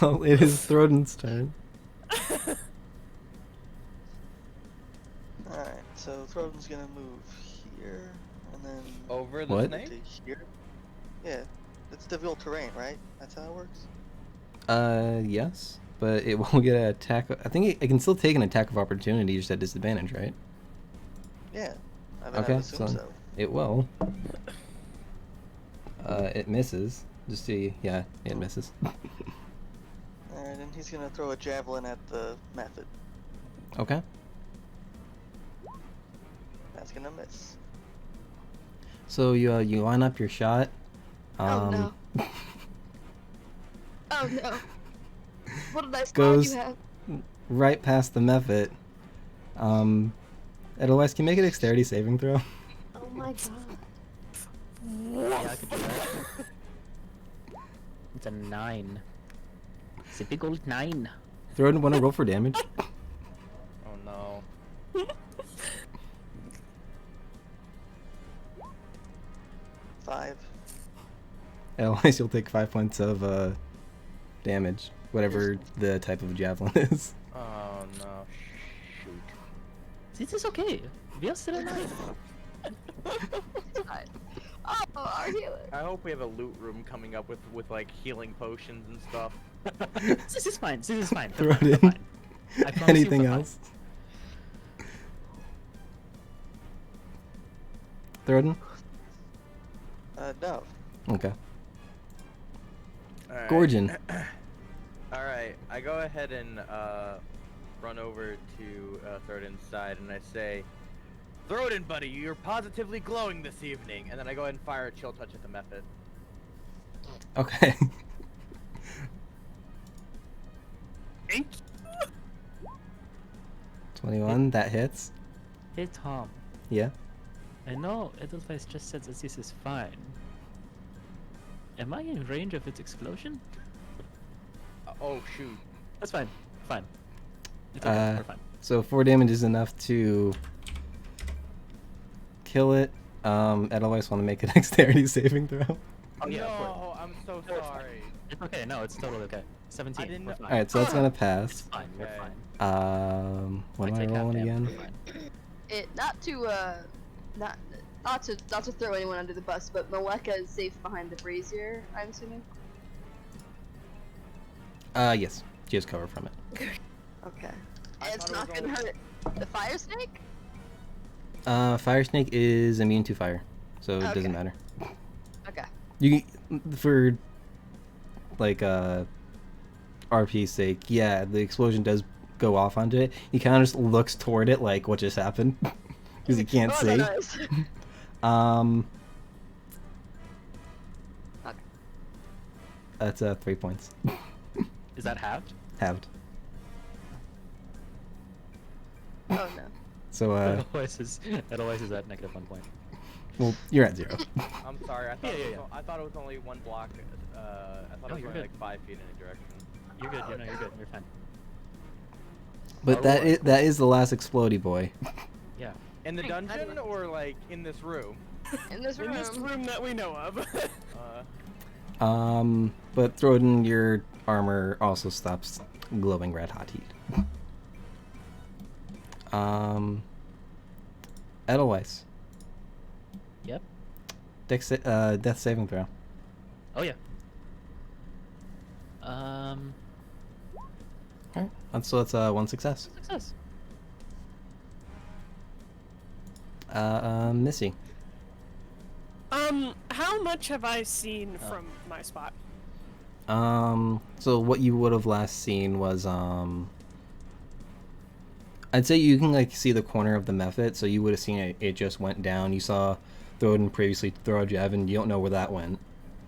Well, it is Throden's turn. Alright, so Throden's gonna move here, and then Over the What? snake? to here. Yeah, it's difficult terrain, right? That's how it works? Yes, but it won't get an attack. I think it can still take an attack of opportunity, just at disadvantage, right? Yeah. I Okay, would assume so- so. It will. It misses. Just see, yeah, it misses. Alright, and he's gonna throw a javelin at the method. Okay. That's gonna miss. So you line up your shot. Oh no. Oh no. What a nice Goes- god you have. Right past the method. Otherwise, can you make a dexterity saving throw? Oh my god. Yeah, I could do that. It's a 9. It's a big old 9. Throden, want to roll for damage? Oh no. 5. Otherwise, you'll take 5 points of damage, whatever the type of javelin is. Oh no. Shoot. This is okay. We are still alive. Oh, our healer. I hope we have a loot room coming up with like healing potions and stuff. This is fine. This is fine. Throw it We're in. fine. I promise you Anything we're fine. else? Throden? No. Okay. Alright. Gorgon. Alright, I go ahead and run over to Throden's side and I say, Throden, buddy, you're positively glowing this evening. And then I go ahead and fire a chill touch at the method. Okay. 21, that hits. Hey Tom, Yeah. I know Edelweiss just said that this is fine. Am I in range of its explosion? Oh shoot. That's fine. Fine. It's okay. We're fine. So 4 damage is enough to kill it. Otherwise, want to make a dexterity saving throw. Oh yeah, of course. No, I'm so No, it's sorry. It's okay. No, it's totally okay. 17. didn't We're know- fine. Alright, so that's gonna It's pass. fine. We're Okay. fine. What am I take half rolling damage, again? we're fine. Not to throw anyone under the bus, but Maleka is safe behind the brazier, I'm assuming. Yes. She has cover from it. Okay. I It's thought not it was gonna hurt the fire snake? Fire snake is immune to fire, so it doesn't Okay. matter. Okay. You for like RP's sake, yeah, the explosion does go off onto it. He kind of just looks toward it like what just happened because he can't Oh, see. no, nice. Okay. That's 3 points. Is that halved? Halved. Oh no. So Edelweiss is at -1 point. well, you're at 0. I'm sorry. I thought Yeah, it was, yeah. I thought it was only one block. I thought No, it was you're only good. like 5 feet in a direction. You're good. You're good. You're fine. But that is the last explodey boy. Yeah. In the Thank dungeon goodness. or like in this room? In this room. In this room that we know of. But Throden, your armor also stops glowing red hot heat. Edelweiss. Yep. Death saving throw. Oh yeah. Alright, so that's 1 success. Success. Missy. How much have I seen from my spot? So what you would have last seen was, I'd say you can, like, see the corner of the method, so you would have seen it just went down. You saw Throden previously throw a jab, and you don't know where that went.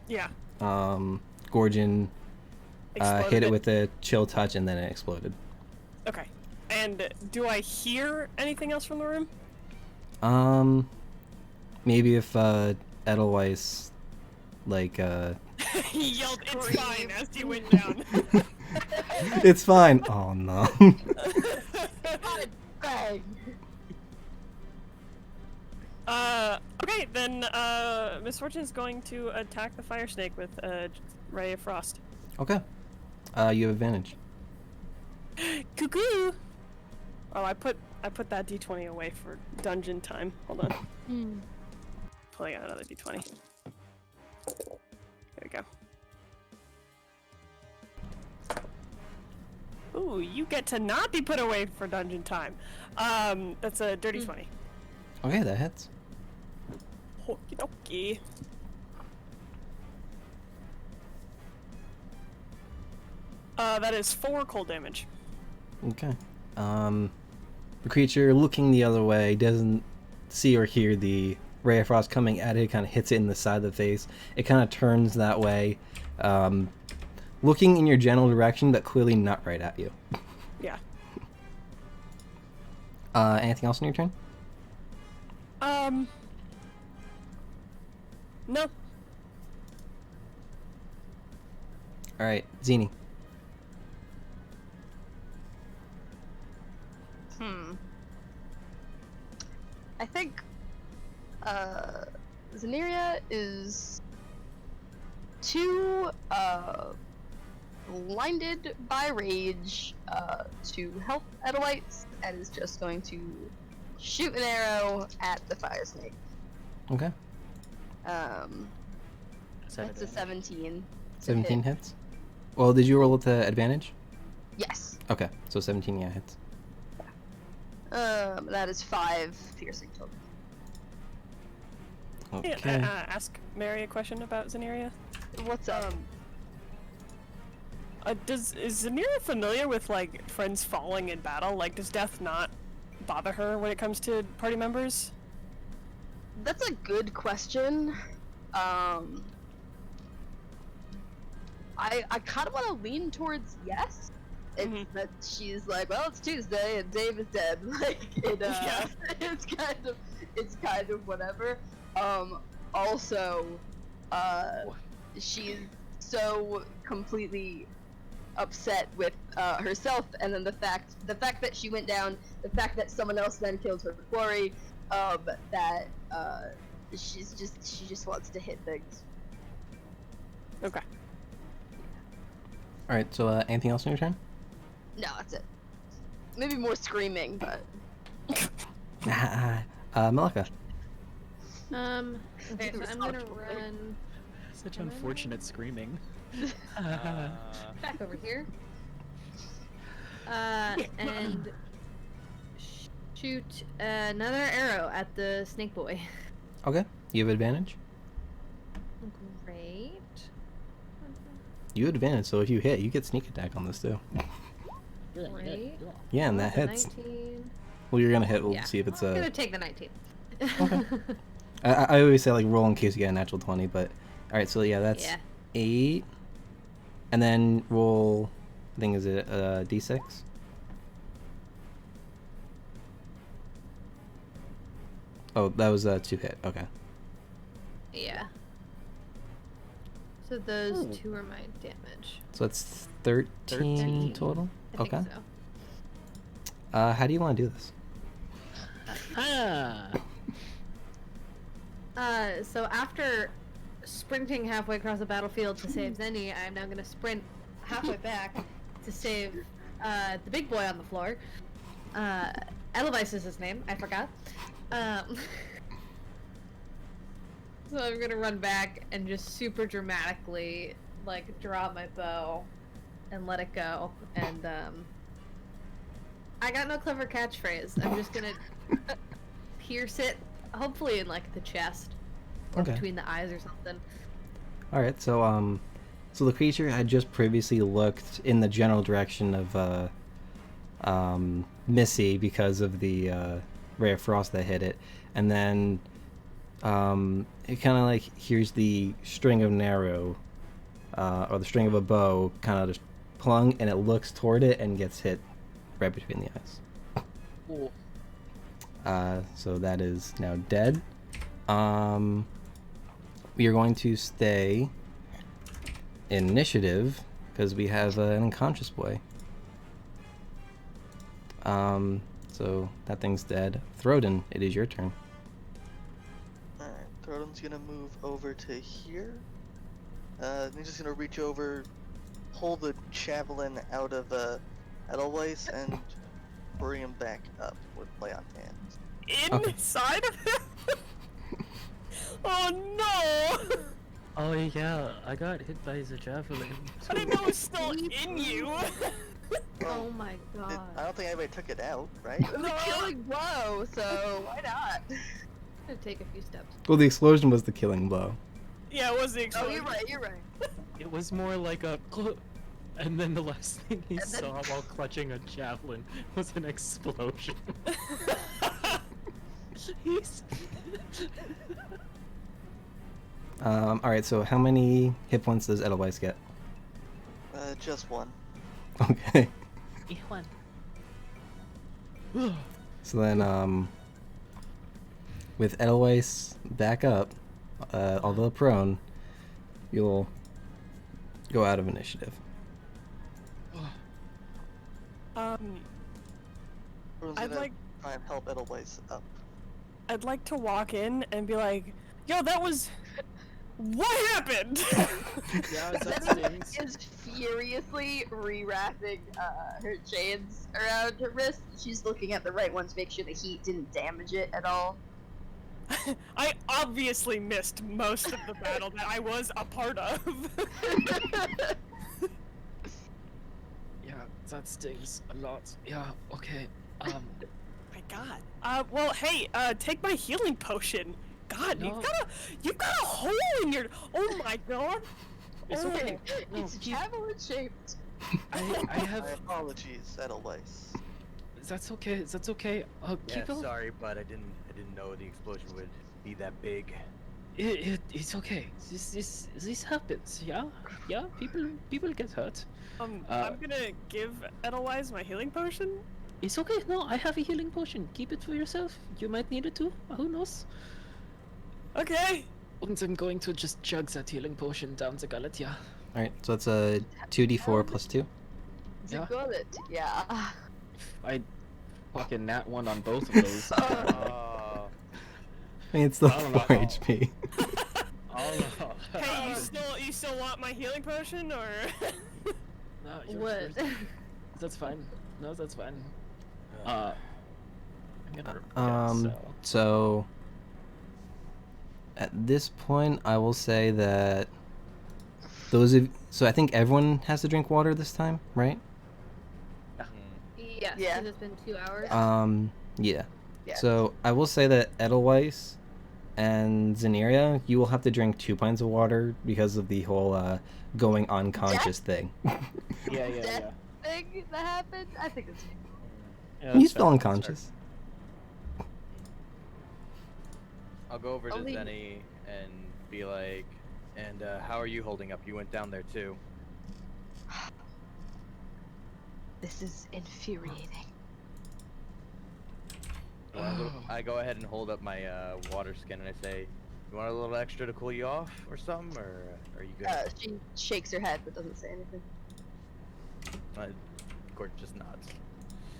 Yeah. Gorgon Exploded hit it with a chill touch, and then it exploded. Okay. And do I hear anything else from the room? Maybe if, Edelweiss, like, He yelled, "It's fine," as he went down. It's fine. Oh, no. Bang. Okay, then, Miss Fortune's going to attack the fire snake with a ray of frost. Okay. You have advantage. Cuckoo! Oh, I put that d20 away for dungeon time. Hold on. Pulling out another d20. There we go. Ooh, you get to not be put away for dungeon time. That's a dirty 20. Okay, that hits. Okie dokie. That is 4 cold damage. Okay. The creature looking the other way doesn't see or hear the ray of frost coming at it. Kind of hits it in the side of the face. It kind of turns that way, looking in your general direction, but clearly not right at you. Yeah. Anything else on your turn? No. All right, Zini. I think Zeneria is too blinded by rage to help Edelweiss, and is just going to shoot an arrow at the fire snake. Okay. That's a 17. 17 hits. Well, did you roll with the advantage? Yes. Okay, so 17 hits. That is 5 piercing total. Okay. Ask Mary a question about Zeneria. What's up? Is Zeneria familiar with, like, friends falling in battle? Like, does death not bother her when it comes to party members? That's a good question. I kind of want to lean towards yes. It's that she's like, well, it's Tuesday and Dave is dead. Like, Yeah. it's kind of whatever. Also, she's so completely upset with herself, and then the fact that she went down, the fact that someone else then killed her quarry, that she just wants to hit things. Okay. All right. So, anything else on your turn? No, that's it. Maybe more screaming, but Malika. Okay, so I'm gonna run Such unfortunate screaming. back over here. And shoot another arrow at the snake boy. Okay. You have advantage. Great. You have advantage, so if you hit, you get sneak attack on this too. Great. Yeah, and that That's a hits. 19. Well, you're gonna hit. We'll Yeah. see if it's I'm a. gonna take the 19. Okay. I always say like roll in case you get a natural 20, but all right. So yeah, that's Yeah. 8, and then roll. I think is it d6. Oh, that was 2 hit. Okay. Yeah. So those 2 are my damage. So that's 13 total? I think so. How do you want to do this? So after sprinting halfway across the battlefield to save Zenny, I'm now going to sprint halfway back to save the big boy on the floor. Edelweiss is his name. I forgot. So I'm going to run back and just super dramatically, like, draw my bow and let it go. And I got no clever catchphrase. I'm just going to pierce it, hopefully in, like, the chest. Or between the eyes or something. Alright, so the creature had just previously looked in the general direction of Missy because of the ray of frost that hit it, and then it kind of like hears the string of an arrow or the string of a bow kind of just plung, and it looks toward it and gets hit right between the eyes. Cool. So that is now dead. We are going to stay in initiative because we have an unconscious boy. So that thing's dead. Throden, it is your turn. Alright, Throden's gonna move over to here. He's just gonna reach over, pull the javelin out of Edelweiss, and bring him back up with lay on hands. Inside of him? Oh no! Oh yeah, I got hit by the javelin. I didn't know it was still in you. Oh my god. I don't think anybody took it out, right? It was a killing blow, so why not? I'm gonna take a few steps. Well, the explosion was the killing blow. Yeah, it was the Oh, explosion. you're right. It was more like a and then the last thing he saw while clutching a javelin was an explosion. He's... Alright, so how many hit points does Edelweiss get? Just one. Okay. One. So then, with Edelweiss back up, although prone, you'll go out of initiative. Throden's I'd gonna like try and help Edelweiss up. I'd like to walk in and be like, yo, that was... What happened? Yeah, that Zenny stings. is furiously re-wrapping her chains around her wrist. She's looking at the right ones to make sure the heat didn't damage it at all. I obviously missed most of the battle that I was a part of. Yeah, that stings a lot. Yeah, okay. My god. Well, hey, take my healing potion. God, No. you've got a hole in your... Oh my god. It's okay. No, It's javelin shaped. I have... My apologies, Edelweiss. That's okay, that's okay. Yeah, Keep it... sorry, but I didn't know the explosion would be that big. It's okay. This happens, yeah? Yeah, people get hurt. I'm gonna give Edelweiss my healing potion. It's okay, no, I have a healing potion. Keep it for yourself. You might need it too. Who knows? Okay. And I'm going to just chug that healing potion down the gullet, yeah. Alright, so that's a 2d4 plus 2. It's Yeah. a gullet. Yeah. I fucking nat one on both of those. I mean, it's still I don't know. 4 HP. Oh no. Hey, you still want my healing potion, or? No, What? That's fine. No, that's fine. I'm gonna So at this point, I will say that so I think everyone has to drink water this time, right? Yes, Yeah. 'cause it's been 2 hours. Yeah. Yeah. So I will say that Edelweiss and Zeneria, you will have to drink 2 pints of water because of the whole going unconscious thing. Yeah. Death thing that happened. I think it's. Yeah, He's that's still fair, unconscious. I'll go over to Only- Zenny and be like, and how are you holding up? You went down there too. This is infuriating. I go ahead and hold up my water skin and I say, "You want a little extra to cool you off, or something, or are you good?" She shakes her head but doesn't say anything. Gordon just nods.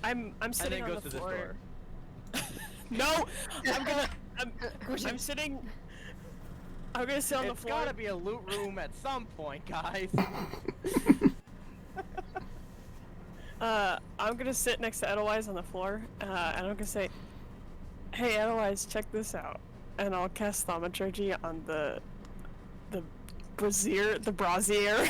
I'm sitting and then on goes the to floor. this door. No, I'm sitting. I'm gonna sit on the It's floor. gotta be a loot room at some point, guys. I'm gonna sit next to Edelweiss on the floor, and I'm gonna say, "Hey, Edelweiss, check this out." And I'll cast Thaumaturgy on the brazier. The Brazil.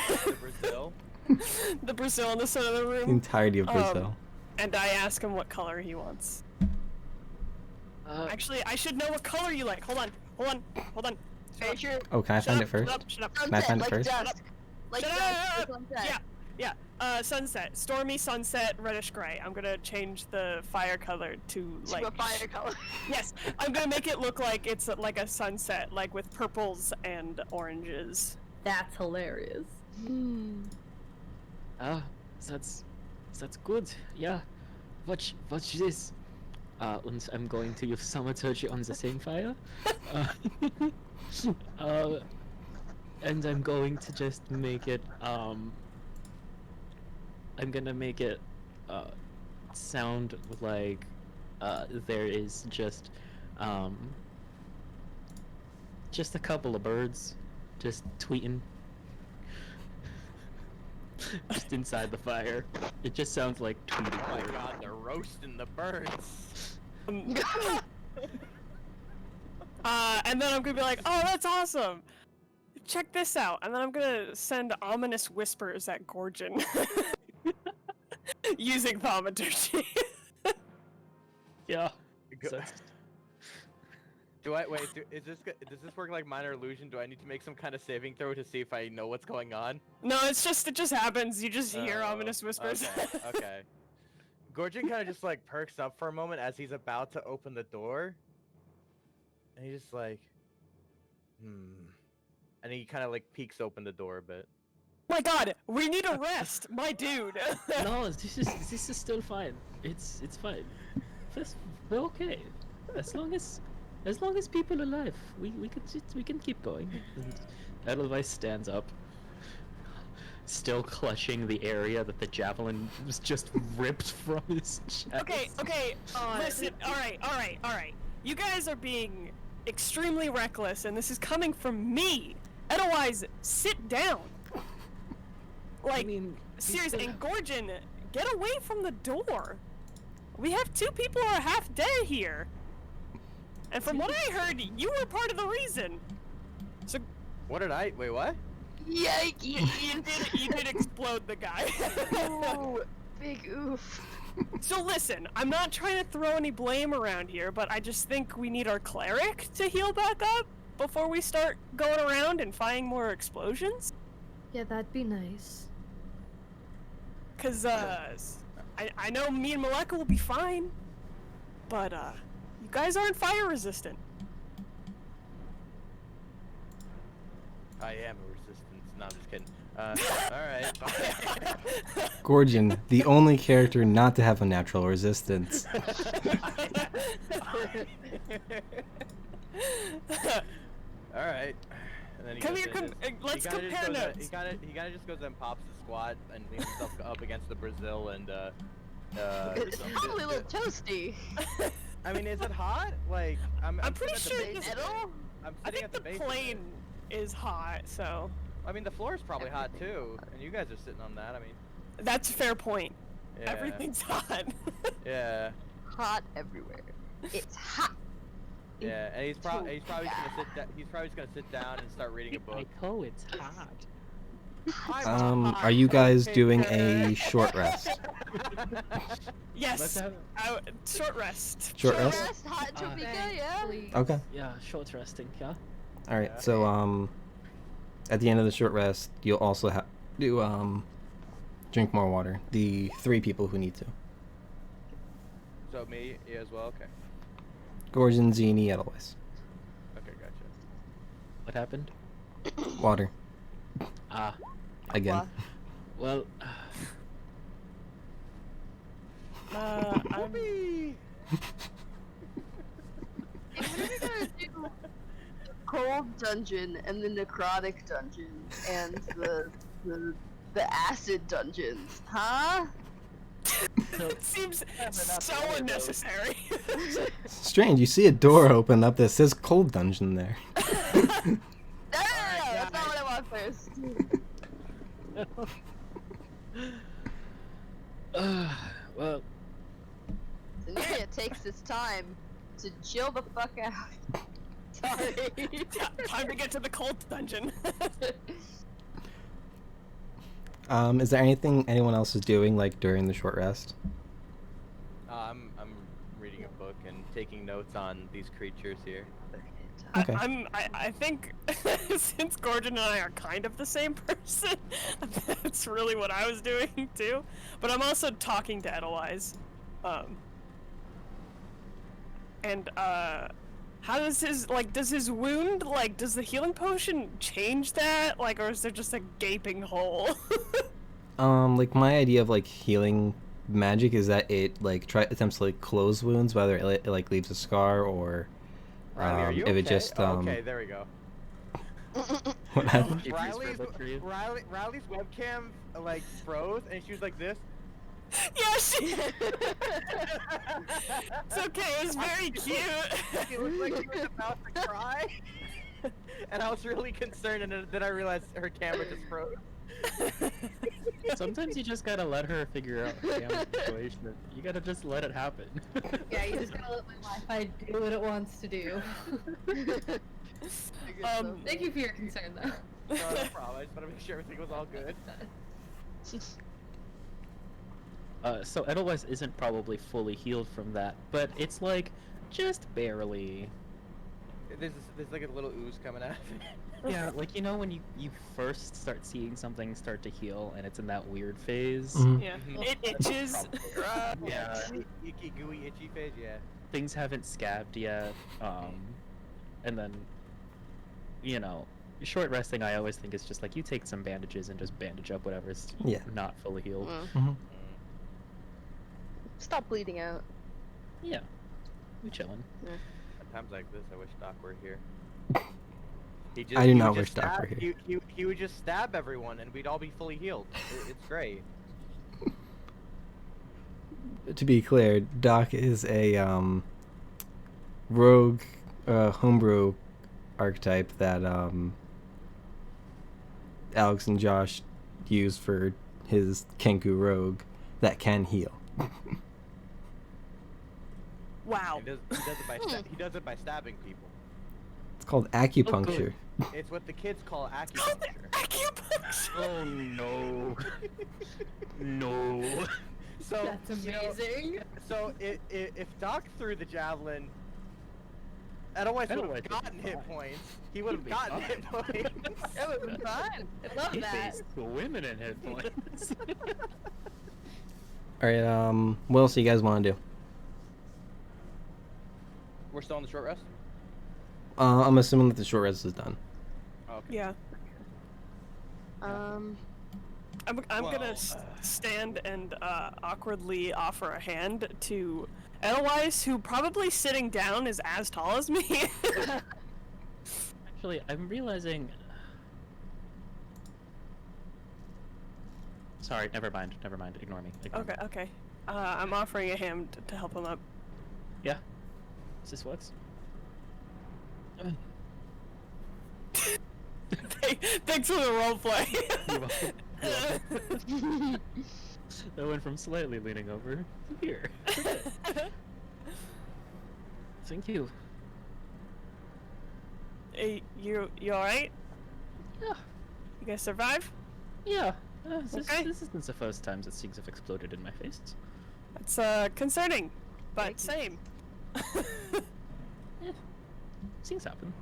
The Brazil on the center of the room. The entirety of Brazil. And I ask him what color he wants. Actually, I should know what color you like. Hold on. Are you sure? Oh, can I find it first? Shut up. Can I find it first? Dusk. Like Shut dusk, up! like sunset. Yeah. Sunset. Stormy sunset, reddish gray. I'm gonna change the fire color to like. To a fire color. Yes, I'm gonna make it look like it's like a sunset, like with purples and oranges. That's hilarious. That's good. Yeah. Watch this. And I'm going to use Thaumaturgy on the same fire. And I'm going to just make it, I'm gonna make it, sound like, there is just a couple of birds just tweeting. Just inside the fire. It just sounds like tweeting. Oh my god, they're roasting the birds. And then I'm gonna be like, "Oh, that's awesome! Check this out!" And then I'm gonna send ominous whispers at Gorgon using Thaumaturgy. Yeah. Does this work like minor illusion? Do I need to make some kind of saving throw to see if I know what's going on? No, it just happens. You just hear ominous whispers. Okay. Gorgon kind of just like perks up for a moment as he's about to open the door, and he's just like, and he kind of like peeks open the door a bit. My God, we need a rest, my dude. No, this is still fine. It's fine. We're okay. As long as people are alive, we can keep going. And Edelweiss stands up, still clutching the area that the javelin was just ripped from his chest. Okay. Listen. All right. You guys are being extremely reckless, and this is coming from me. Edelweiss, sit down. Like, I mean, seriously, and Gorgon, get away from the door. We have 2 people who are half dead here. And from what I heard, you were part of the reason. So. Wait, what? Yikes! You did explode the guy. Ooh, big oof. So listen, I'm not trying to throw any blame around here, but I just think we need our cleric to heal back up before we start going around and finding more explosions. Yeah, that'd be nice. Cause I know me and Maleka will be fine, but you guys aren't fire resistant. I am a resistance. No, I'm just kidding. Alright. Gorgon, the only character not to have a natural resistance. Alright. And then he Come goes here, in let's compare notes. He kind of just goes and pops the squat and leans himself up against the Brazil and It's probably a little toasty. I mean, is it hot? Like, I'm pretty sure sitting at the base. I'm I sitting think at the base. plane is hot, so I mean, the floor is probably hot too, and you guys are sitting on that. I mean, that's a fair point. yeah. Everything's hot. Yeah. Hot everywhere. It's hot. Yeah, and he's probably just gonna he's probably just gonna sit down and start reading a book. Oh, it's hot. Are you guys doing a short rest? Yes. Short rest. Short rest? Hot Topeka, yeah. Okay. Yeah, short resting. Yeah. All right. So at the end of the short rest, you'll also have to drink more water. The 3 people who need to. So me as well. Okay. Gorgon, Zini, Edelweiss. Okay, gotcha. What happened? Water. Again. Well. cold dungeon and the necrotic dungeon and the acid dungeons, huh? It seems so unnecessary. Strange, you see a door open up that says cold dungeon there. No, that's not what I want first. Well, It takes its time to chill the fuck out. Sorry. Time to get to the cold dungeon. Is there anything anyone else is doing like during the short rest? I'm reading a book and taking notes on these creatures here. Okay. I think since Gordon and I are kind of the same person, that's really what I was doing too. But I'm also talking to Edelweiss. How does his wound, does the healing potion change that? Or is there just a gaping hole? Like my idea of like healing magic is that it attempts to close wounds, whether it leaves a scar or Riley, are you if okay? it just Okay, there we go. What happened? Riley's webcam froze and she was like this. Yes. It's okay. It was very cute. It looked like she was about to cry, and I was really concerned. And then I realized her camera just froze. sometimes you just gotta let her figure out the camera situation. You gotta just let it happen. Yeah, you just gotta let my Wi-Fi do what it wants to do. Thank you for your concern, though. No, no problem. I just want to make sure everything was all good. So Edelweiss isn't probably fully healed from that, but it's just barely. There's like a little ooze coming out of it. Yeah, when you first start seeing something start to heal and it's in that weird phase. Mhm. Yeah, it itches. Yeah. Icky, gooey, itchy phase, yeah. Things haven't scabbed yet, and then, short resting I always think is just you take some bandages and just bandage up whatever's not fully healed. Mhm. Stop bleeding out. Yeah, we chillin'. At times like this, I wish Doc were here. I do not wish Doc were here. He would just stab everyone and we'd all be fully healed. It's great. To be clear, Doc is a rogue homebrew archetype that Alex and Josh use for his Kenku rogue that can heal. Wow. He does it by stabbing people. It's called acupuncture. It's what the kids call acupuncture. Acupuncture. Oh no. No. So That's amazing. So if Doc threw the javelin, Edelweiss would have gotten hit points. He would have gotten hit points. It would have been fun. I love that. Women in hit points. Alright, what else do you guys want to do? We're still on the short rest? I'm assuming that the short rest is done. Oh, okay. Yeah. I'm gonna Well, stand and awkwardly offer a hand to Edelweiss, who probably sitting down is as tall as me. Actually, I'm realizing. Sorry, never mind. Ignore me. Okay. I'm offering a hand to help him up. Yeah. This works. Thanks for the roleplay. You're welcome. I went from slightly leaning over to here. Thank you. Hey, you alright? Yeah. You guys survive? Yeah. This Okay. isn't the first time that things have exploded in my face. It's concerning, but same. Yeah. Things happen.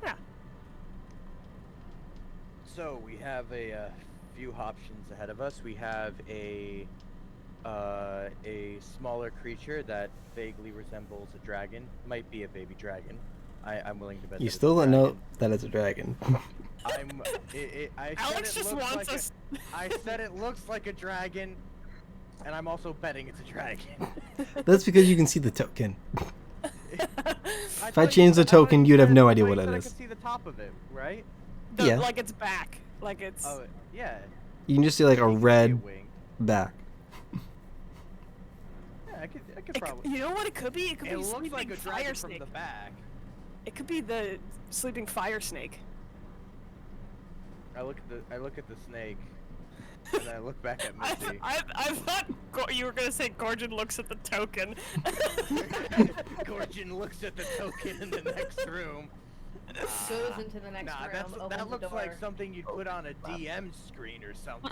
Yeah. So we have a few options ahead of us. We have a smaller creature that vaguely resembles a dragon. Might be a baby dragon. I'm willing to bet. You that still it's a don't know dragon. that it's a dragon. I Alex said it just looks wants like us. I said it looks like a dragon, and I'm also betting it's a dragon. That's because you can see the token. If I change the token, you'd have no idea what it I is. can see the top of it, right? Yeah. Like it's back. Like it's. Oh, yeah. You can just see like a You can see red wing. back. Yeah, I could probably. You know what it could be? It could It be looks sleeping like a fire dragon from snake. the back. It could be the sleeping fire snake. I look at the snake, and then I look back at Missy. I thought you were gonna say Gorgon looks at the token. Gorgon looks at the token in the next room. Goes into the next Nah, room. that opens looks the door. like something you'd put on a DM screen or something.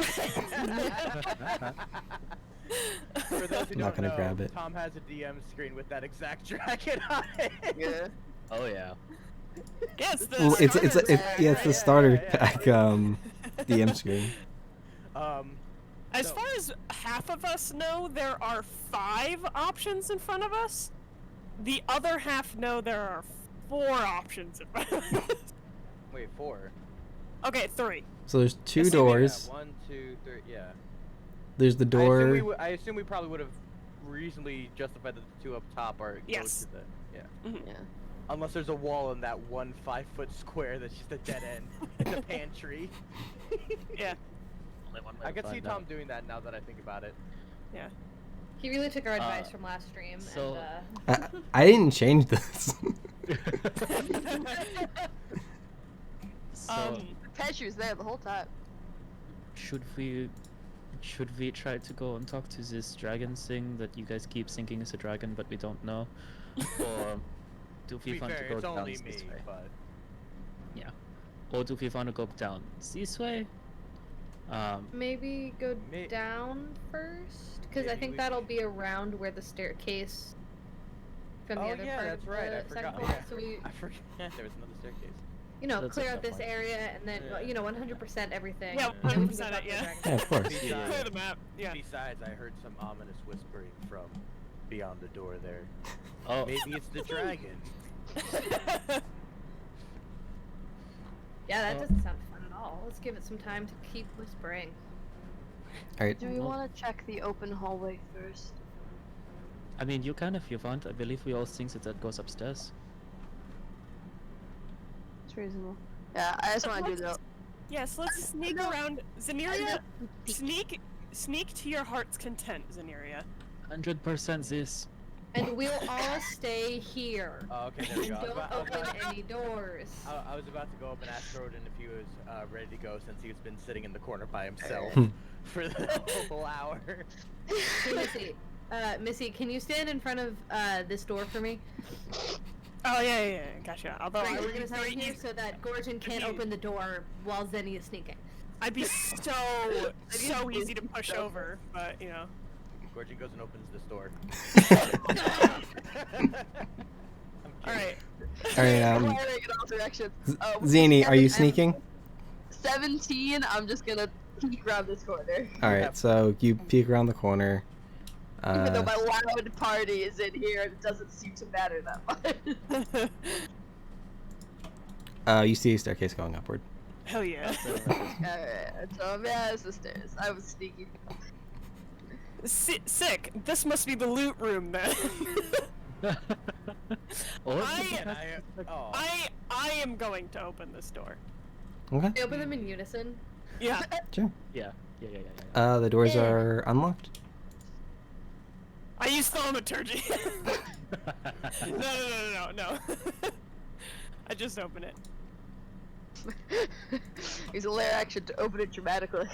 For those who I'm not don't gonna know, grab it. Tom has a DM screen with that exact dragon on it. Yeah. Oh yeah. Yes, the Well, it's starter pack, yeah, it's the right? starter yeah. pack DM screen. As So- far as half of us know, there are 5 options in front of us. The other half know there are 4 options in front of us. Wait, 4. Okay, 3. So there's 2 Yes, doors. Yeah, 1, 2, 3. Yeah. There's the door. I assume we probably would have reasonably justified that the 2 up top are Yes. go to the Mhm. Yeah. Unless there's a wall in that 1 5-foot square that's just a dead end. It's a pantry. Yeah. Only one way I to can see find Tom out. doing that now that I think about it. Yeah. He really took our advice from last stream. so- and, I didn't change this. So Peshu's there the whole time. should we try to go and talk to this dragon thing that you guys keep thinking is a dragon but we don't know, or do To we be want fair, to go it's down only this me, way? but Yeah. Or do we want to go down this way? maybe go May- down first, because I Maybe think we that'll be around where the staircase from the Oh, other yeah, part that's of right, the I second forgot, floor. yeah. So we, I forget there was another staircase. That's clear a out this fair point. area and then, Yeah. 100% everything. Yeah, and then we can 100% go talk it, to the yeah. dragon. Yeah, of course. Besides, Clear the map. Yeah. Besides, I heard some ominous whispering from beyond the door there. Oh, Maybe it's the dragon. Yeah, that Oh. doesn't sound fun at all. Let's give it some time to keep whispering. All right. Do we want to check the open hallway first? I mean, you can if you want. I believe we all think that goes upstairs. It's reasonable. Yeah, I just want to do the. Yes, let's sneak around. Zaniria, sneak to your heart's content, Zaniria. 100% this. And we'll all stay here. Oh, okay, there we And go. don't open any doors. I was about to go up and ask Rodin if he was ready to go since he's been sitting in the corner by himself for the whole hour. Hey, Missy, can you stand in front of this door for me? Oh yeah, gotcha. Although Great, I we're would gonna be stand very here easy. so that Gorgon can't you- open the door while Zenny is sneaking. I'd be so easy to push over, but you know. Gorgon goes and opens this door. All right. All right. Firing in all directions. Zany, are you I'm sneaking? 17. I'm just gonna peek around this corner. All right. So you peek around the corner. Even though my loud party is in here, it doesn't seem to matter that much. You see a staircase going upward. Hell yeah. Alright, so yeah, it's the stairs. I was sneaky. Sick. This must be the loot room then. Or I am going to open this door. Okay. They open them in unison. Yeah. Sure. yeah. The doors Yeah. are unlocked. I use thaumaturgy. No. I just open it. Use a layer action to open it dramatically.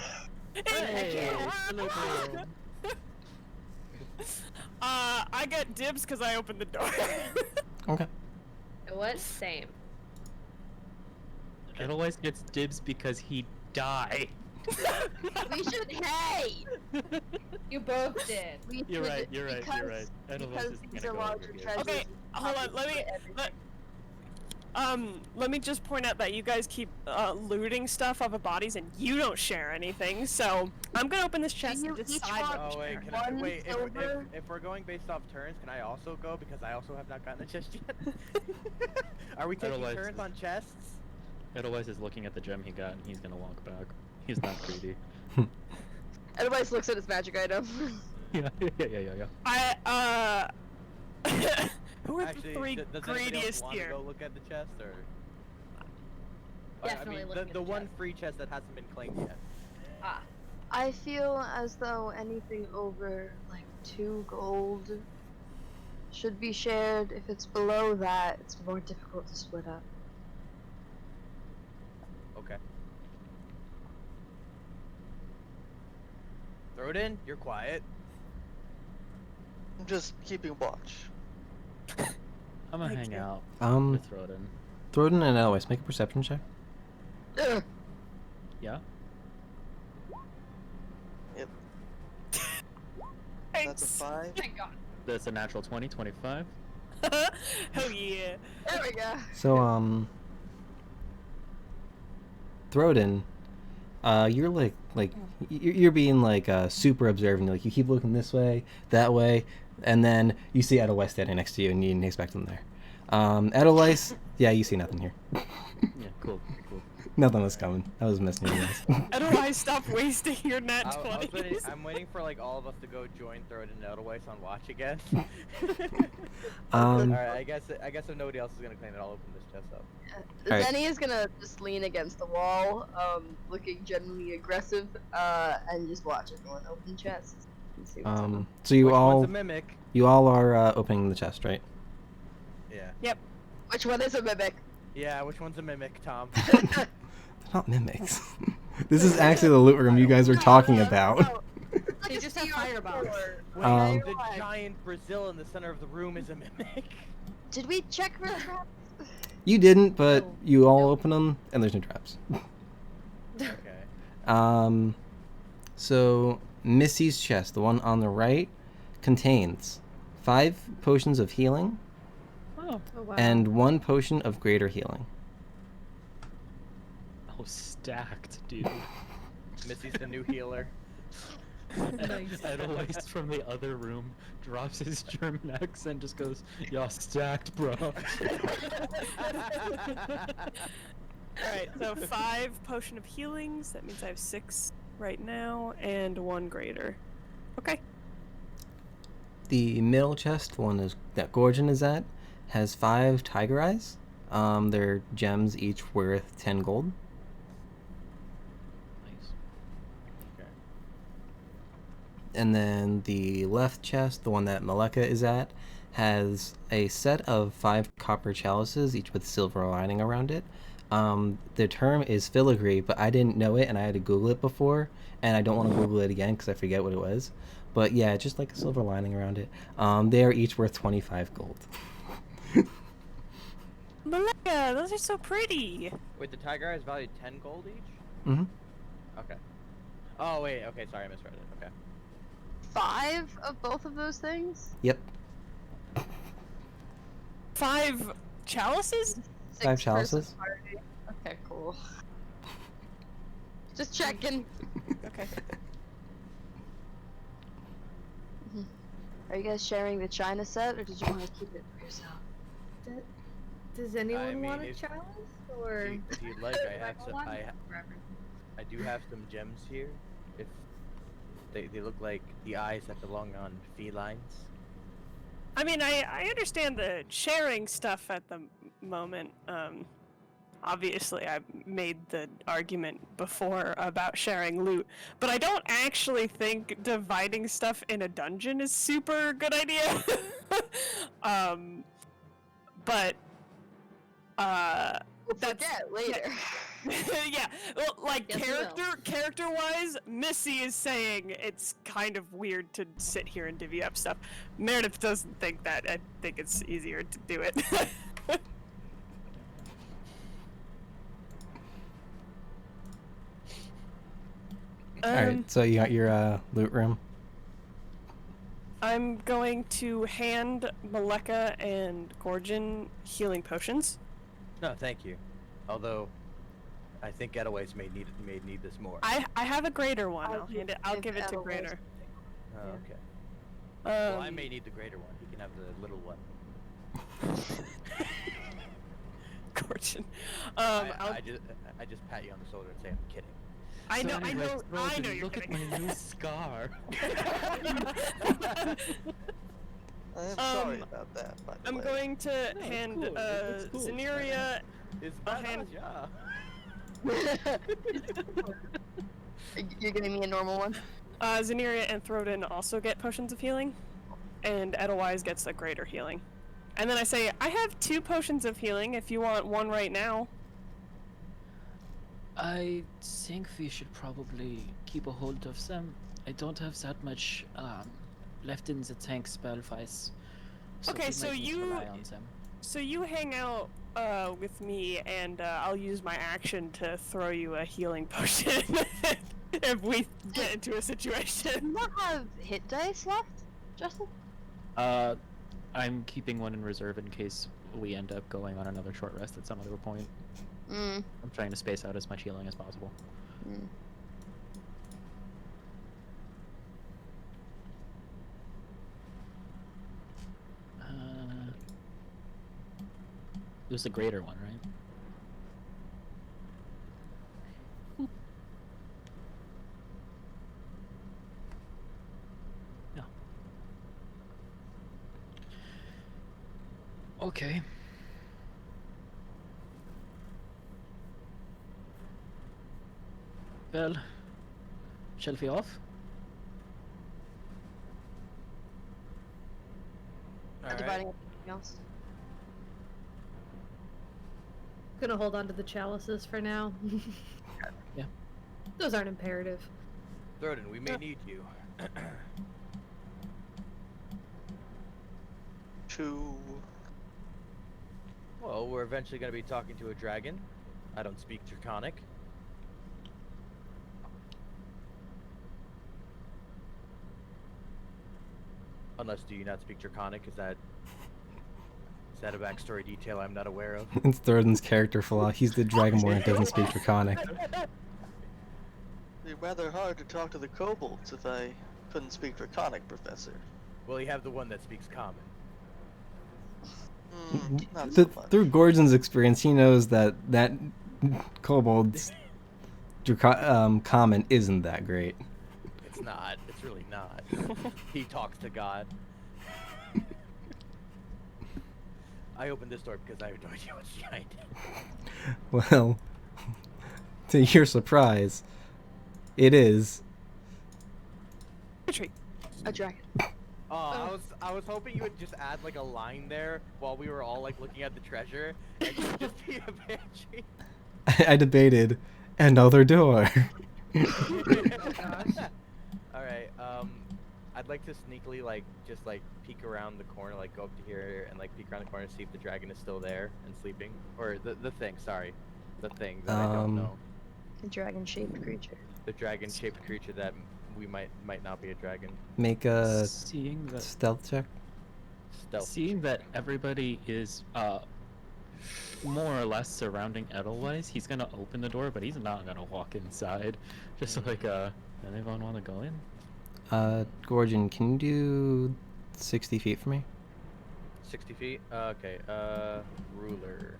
I get dibs because I opened the door. Okay. What? Same. It always gets dibs because he died. We should hate! You both did. We You're should- right. You're right. because Edelweiss is these gonna are go larger over here. treasures. Okay, hold on. Let me just point out that you guys keep looting stuff off of bodies and you don't share anything. So I'm gonna open this chest and you each decide. want- what Oh to wait, share. can I, One wait. silver. If we're going based off turns, can I also go because I also have not gotten a chest yet? Are we taking Edelweiss turns is- on chests? Edelweiss is looking at the gem he got and he's gonna walk back. He's not greedy. Everybody looks at his magic item. yeah. I Who are Actually, the three does anybody else greediest want to here? go look at the chest, or? Definitely I mean, looking at the the one chest. free chest that hasn't been claimed yet. Ah. I feel as though anything over like 2 gold should be shared. If it's below that, it's more difficult to split up. Okay. Throw it in. You're quiet. I'm just keeping watch. I'm gonna hang Okay. out. Um, Throw it in. Throden and Eloise, make a perception check. Ugh. Yeah. Yep. Thanks. That's a 5. Thank God. That's a natural 20, 25. Hell yeah. There we go. So, Throden, you're you're being like super observant. Like you keep looking this way, that way, and then you see Edelweiss standing next to you, and you didn't expect them there. Edelweiss, yeah, you see nothing here. Yeah, cool. Nothing was coming. I was messing with you guys. How do I stop wasting your nat I was 20s? I'm waiting for like all of us to go join Throw It and Edelweiss on watch again. Um, Alright, I guess if nobody else is gonna claim it, I'll open this chest up. Alright. Zenny is gonna just lean against the wall, looking generally aggressive, and just watch everyone open chests. And see what's in them. so you Which all one's a mimic? are opening the chest, right? Yeah. Which one is a mimic? Yeah, which one's a mimic, Tom? They're not mimics. This is actually the loot room you guys were talking about. They just have fireballs. Wait, Um, the giant Brazil in the center of the room is a mimic. Did we check for traps? You didn't, but No. you all Nope. open them, and there's no traps. Okay. So Missy's chest, the one on the right, contains 5 potions of healing Oh. Oh, wow. and 1 potion of greater healing. Oh, stacked, dude. Missy's the new healer. Nice. Edelweiss from the other room drops his German accent, just goes, "Y'all stacked, bro." Alright, so 5 potion of healings. That means I have 6 right now, and 1 greater. Okay. The middle chest, the one that Gorgon is at, has 5 tiger eyes. They're gems, each worth 10 gold. Nice. Okay. And then the left chest, the one that Maleka is at, has a set of 5 copper chalices, each with silver lining around it. The term is filigree, but I didn't know it, and I had to Google it before, and I don't want to Google it again because I forget what it was. But yeah, just like a silver lining around it. They are each worth 25 gold. Maleka, those are so pretty. Wait, the tiger eye is valued 10 gold each? Mm-hmm. Okay. Oh wait, okay, sorry, I misread it. Okay. 5 of both of those things? Yep. 5 chalices? 5 6-person chalices. party. Okay, cool. Just checking. Okay. Are you guys sharing the China set, or did you want to keep it for yourself? Does anyone want a if- chalice? Or If you'd like, I have some. One? I do have some gems here. If they look like the eyes that belong on felines. I mean, I understand the sharing stuff at the moment. Obviously, I made the argument before about sharing loot, but I don't actually think dividing stuff in a dungeon is super good idea. But We'll that's forget later. yeah. Well, like Yes, we will. character-wise, Missy is saying it's kind of weird to sit here and divvy up stuff. Meredith doesn't think that. I think it's easier to do it. Alright, so you got your loot room. I'm going to hand Maleka and Gorgon healing potions. No, thank you. Although, I think Getaways may need this more. I have a greater one. I'll I'll give give it to Edelweiss. Greater. Oh, okay. Well, I Um, may need the greater one. He can have the little one. Gorgon. I just pat you on the shoulder and say I'm kidding. I So know, anyways, I Rogan, know you're look kidding. at my new scar. I am sorry about that, by the I'm way. going to No, it's hand cool. It's cool. Zeneria. It's I'll bad, hand- yeah. You're giving me a normal one? Zeneria and Throden also get potions of healing, and Edelweiss gets a greater healing. And then I say, I have 2 potions of healing if you want one right now. I think we should probably keep a hold of them. I don't have that much left in the tank spell-wise. Okay, we so might need to you- rely on them. So you hang out with me, and I'll use my action to throw you a healing potion if we get into a Do situation. you not have hit dice left, Justin? I'm keeping one in reserve in case we end up going on another short rest at some other point. Mm. I'm trying to space out as much healing as possible. Mm. It was the greater one, right? Yeah. Okay. Well, shall we off? Not dividing up anything else. Gonna hold on to the chalices for now. Yeah. Those aren't imperative. Throden, we may need you. To... Well, we're eventually going to be talking to a dragon. I don't speak Draconic. Unless, do you not speak Draconic? Is that a backstory detail I'm not aware of? It's Thorden's character flaw. He's the Dragonborn that doesn't speak Draconic. It'd be rather hard to talk to the kobolds if I couldn't speak Draconic, Professor. Well, you have the one that speaks Common. Not so much. Through Gordon's experience, he knows that kobold's common isn't that great. It's not. It's really not. He talks to God. I opened this door because I have no idea what's behind it. Well, to your surprise, it is. Retreat. A dragon. Oh, I was hoping you would just add like a line there while we were all like looking at the treasure, and it would just be a banshee. I debated another door. Alright, I'd like to sneakily just peek around the corner, like go up to here and peek around the corner to see if the dragon is still there and sleeping. Or the thing, sorry. The thing that I don't know. A dragon-shaped creature. The dragon shaped creature that we might not be a dragon. Make a Seeing that stealth check. Stealth. Seeing that everybody is more or less surrounding Edelweiss, he's gonna open the door, but he's not gonna walk inside. Just anyone want to go in? Gorgon, can you do 60 feet for me? 60 feet? Okay, ruler.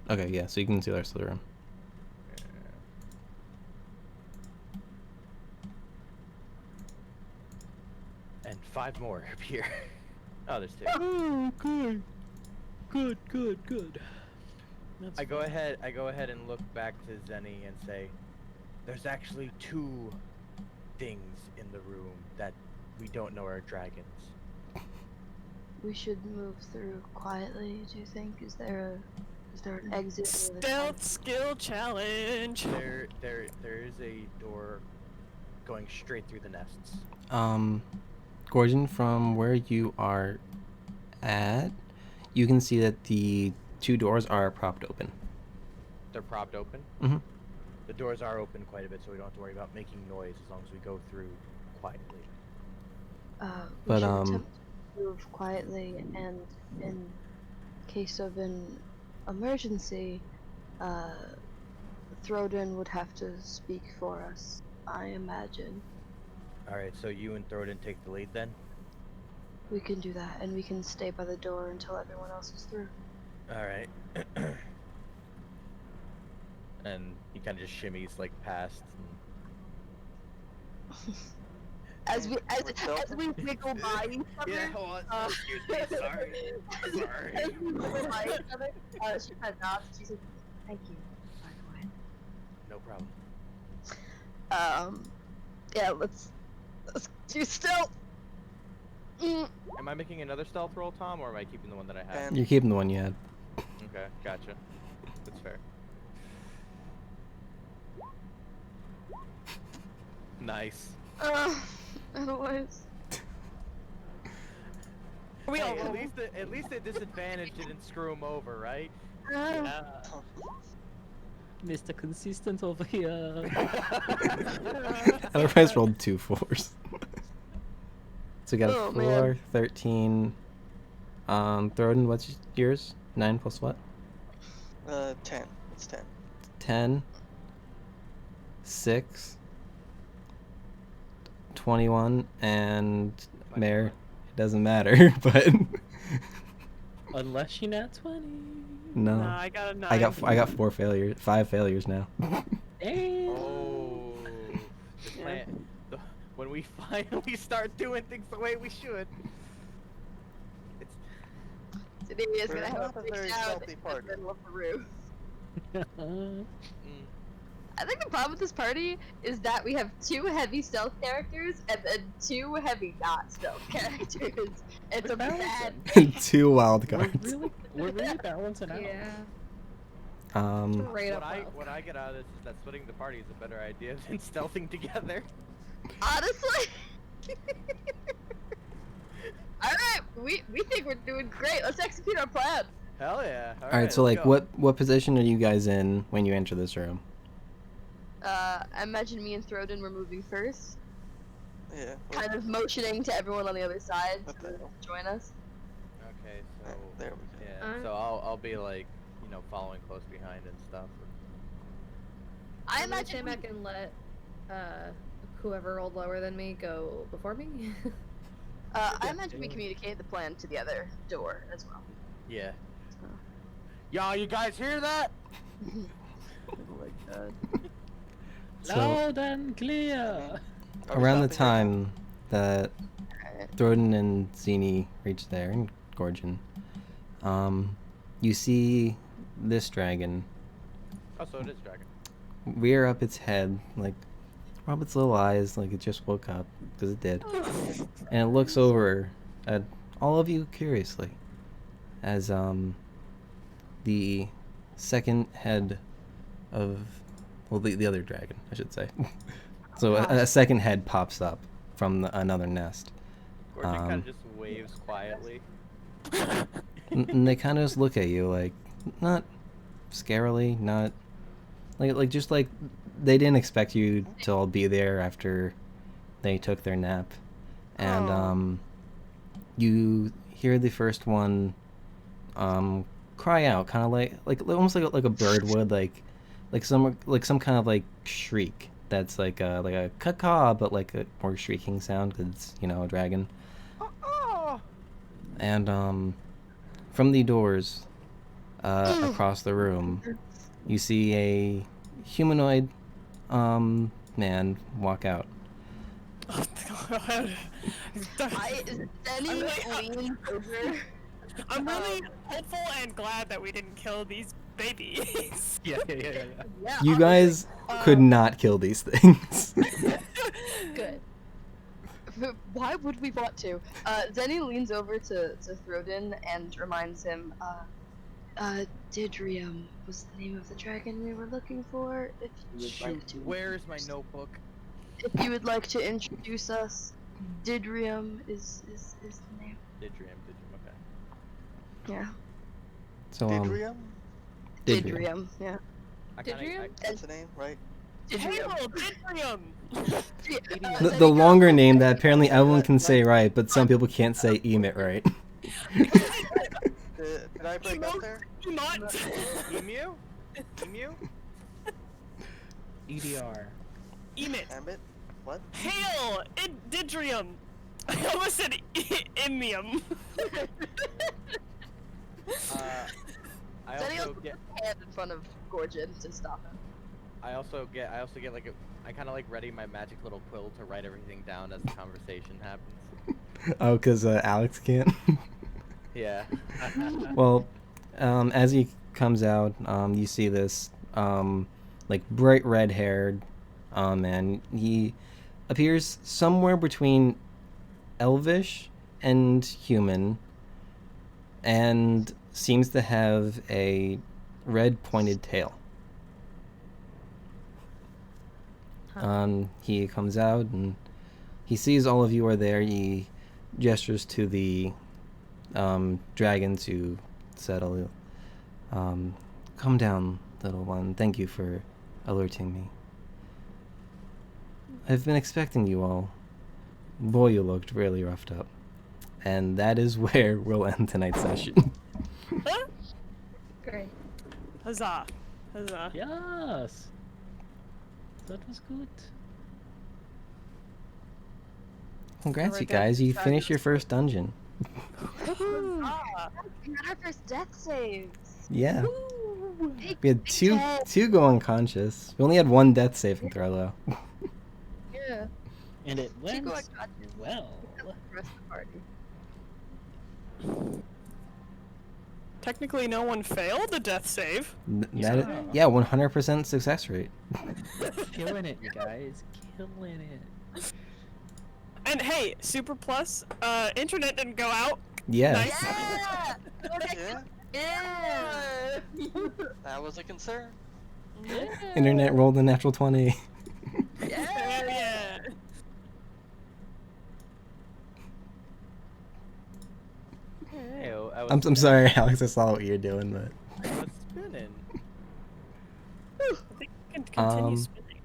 Okay, yeah, so you can see the rest of the room. And 5 more up here. Oh, there's 2. Oh, good. Good. I go ahead and look back to Zenny and say, there's actually 2 things in the room that we don't know are dragons. We should move through quietly, do you think? Is there an exit? Stealth skill challenge. There is a door going straight through the nests. Gorgon, from where you are at, you can see that the 2 doors are propped open. They're propped open? Mm-hmm. The doors are open quite a bit, so we don't have to worry about making noise as long as we go through quietly. We But, should attempt to move quietly, and in case of an emergency, Throden would have to speak for us, I imagine. Alright, so you and Throden take the lead then? We can do that, and we can stay by the door until everyone else is through. Alright. And he kind of just shimmies past. as we wiggle by each other. Yeah, hold on. Excuse me. Sorry. Sorry. As we wiggle by each other, she kind of nods. She's like, "Thank you, by the way." No problem. Yeah, let's do stealth. Am I making another stealth roll, Tom, or am I keeping the one that I have? You're keeping the one you had. Okay, gotcha. That's fair. Nice. Otherwise. We all Hey, roll. at least the disadvantage didn't screw him over, right? Mr. Consistent over here. Otherwise rolled 2 4s. So we got Oh, a 4, man. 13. Throden, what's yours? 9 plus what? 10. It's 10. 10. 6. 21. And Mayor. It doesn't matter, but Unless you nat 20. no. Nah, I got a 9. I got 5 failures now. Damn. Oh. The plan. When we finally start doing things the way we should. Today is We're gonna have not a a big very sound stealthy in party. the middle of the room. Mm. I think the problem with this party is that we have 2 heavy stealth characters and then 2 heavy not stealth characters. It's a bad. 2 wild We're cards. we're really balancing out. Yeah. Right up well. What I get out of this is that splitting the party is a better idea than stealthing together. Honestly. Alright, we think we're doing great. Let's execute our plan. Hell yeah. Alright, so let's like go. what position are you guys in when you enter this room? I imagine me and Throden were moving first, Yeah. well, kind of motioning to everyone on the other side What the to hell? join us. Okay, so there we go. yeah, so I'll be like, you know, following close behind and stuff. I I'm gonna imagine stand back and let whoever rolled lower than me go before me. I imagine we communicate the plan to the other door as well. Yeah. Y'all, you guys hear that? Oh my god. So Loud and clear. Are we around the stopping time that Throden and Zini reach there, and Gorgon, you see this dragon Oh, so it is dragon. rear up its head, like rub its little eyes like it just woke up, because it did, and it looks over at all of you curiously as the second head of, well, the other dragon, I should say. So a second head pops up from another nest. Gorgon kind Um, of just waves quietly. And they kind of just look at you like, not scarily, not like just like they didn't expect you to all be there after they took their nap, and Aw. you hear the first one cry out, kind of like almost like a bird would, like some kind of like shriek that's like a caw, but like a more shrieking sound because it's, you know, a dragon. And from the doors across the room, you see a humanoid man walk out. Oh, God. Zenny leans over. I'm really hopeful and glad that we didn't kill these babies. Yeah. Yeah, You guys could not kill these things. Good. Why would we want to? Zenny leans over to Throden and reminds him, Didrium was the name of the dragon we were looking for. If you would like Shoot, to, where's my notebook? if you would like to introduce us, Didrium is the name. Didrium, okay. Yeah. So Didrium? Didrium. Yeah. Didrium? That's the name, right? Harold, Didrium! the longer name that apparently everyone can say right, but some people can't say emit right. Did I break up there? Not. Emu? Emu? EDR. Emit. Ambit? What? Hail! Didrium! I almost said Imium. I Zenny also also get puts his hand in front of Gorgon to stop him. I also get like I kind of like ready my magic little quill to write everything down as the conversation happens. Oh, because Alex can't. Yeah. Well, as he comes out, you see this like bright red-haired man. He appears somewhere between elvish and human, and seems to have a red pointed tail. He comes out and he sees all of you are there. He gestures to the dragon to settle. Come down, little one. Thank you for alerting me. I've been expecting you all. Boy, you looked really roughed up. And that is where we'll end tonight's session. Great. Huzzah. Huzzah. Yes. That was good. Congrats, Alright, you guys. You guys. finished your first dungeon. Huzzah. We had our first death saves. Yeah. Big, We had big two head. go unconscious. We only had one death saving throw, though. Yeah. And it went go unconscious. well. The rest of the party. Technically, no one failed the death save. Yeah, 100% success rate. Killing it, you guys. Killing it. And hey, Super Plus, internet didn't go out. Yeah. Nice. Yeah, Yeah. that was a concern. Internet rolled a natural 20. Yeah. Hey, I was I'm sorry, Alex. I saw what you're doing, but I was spinning. I think we can continue Um, spinning.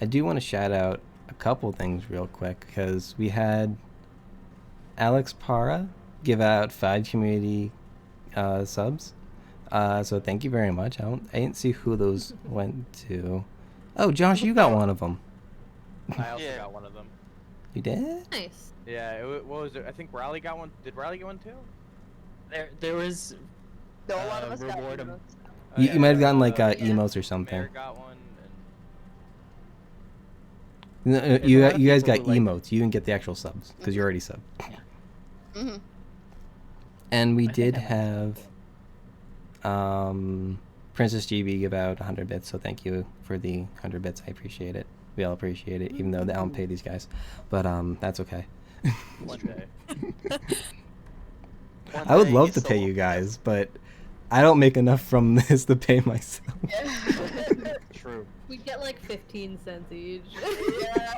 I do want to shout out a couple things real quick because we had Alex Para give out 5 community subs. So thank you very much. I didn't see who those went to. Oh, Josh, you got one of them. I also Yeah. got one of them. You did? Nice. Yeah, what was it? I think Riley got one. Did Riley get one too? There was No, a lot of us got reward them. him. Oh, You might have gotten like yeah. emotes or something. Mayor got one. No, There's a you lot of you guys got people who, like- emotes. You didn't get the actual subs because you're already subbed. Mm-hmm. And we I think did I might have Princess GB give out 100 bits, so thank you for the 100 bits. I appreciate it. We all appreciate it, even though I don't pay these guys. But that's okay. One day. One I would day love you to pay sold- you guys, but I don't make enough from this to pay myself. Yeah. True. We get like 15 cents each. Yeah.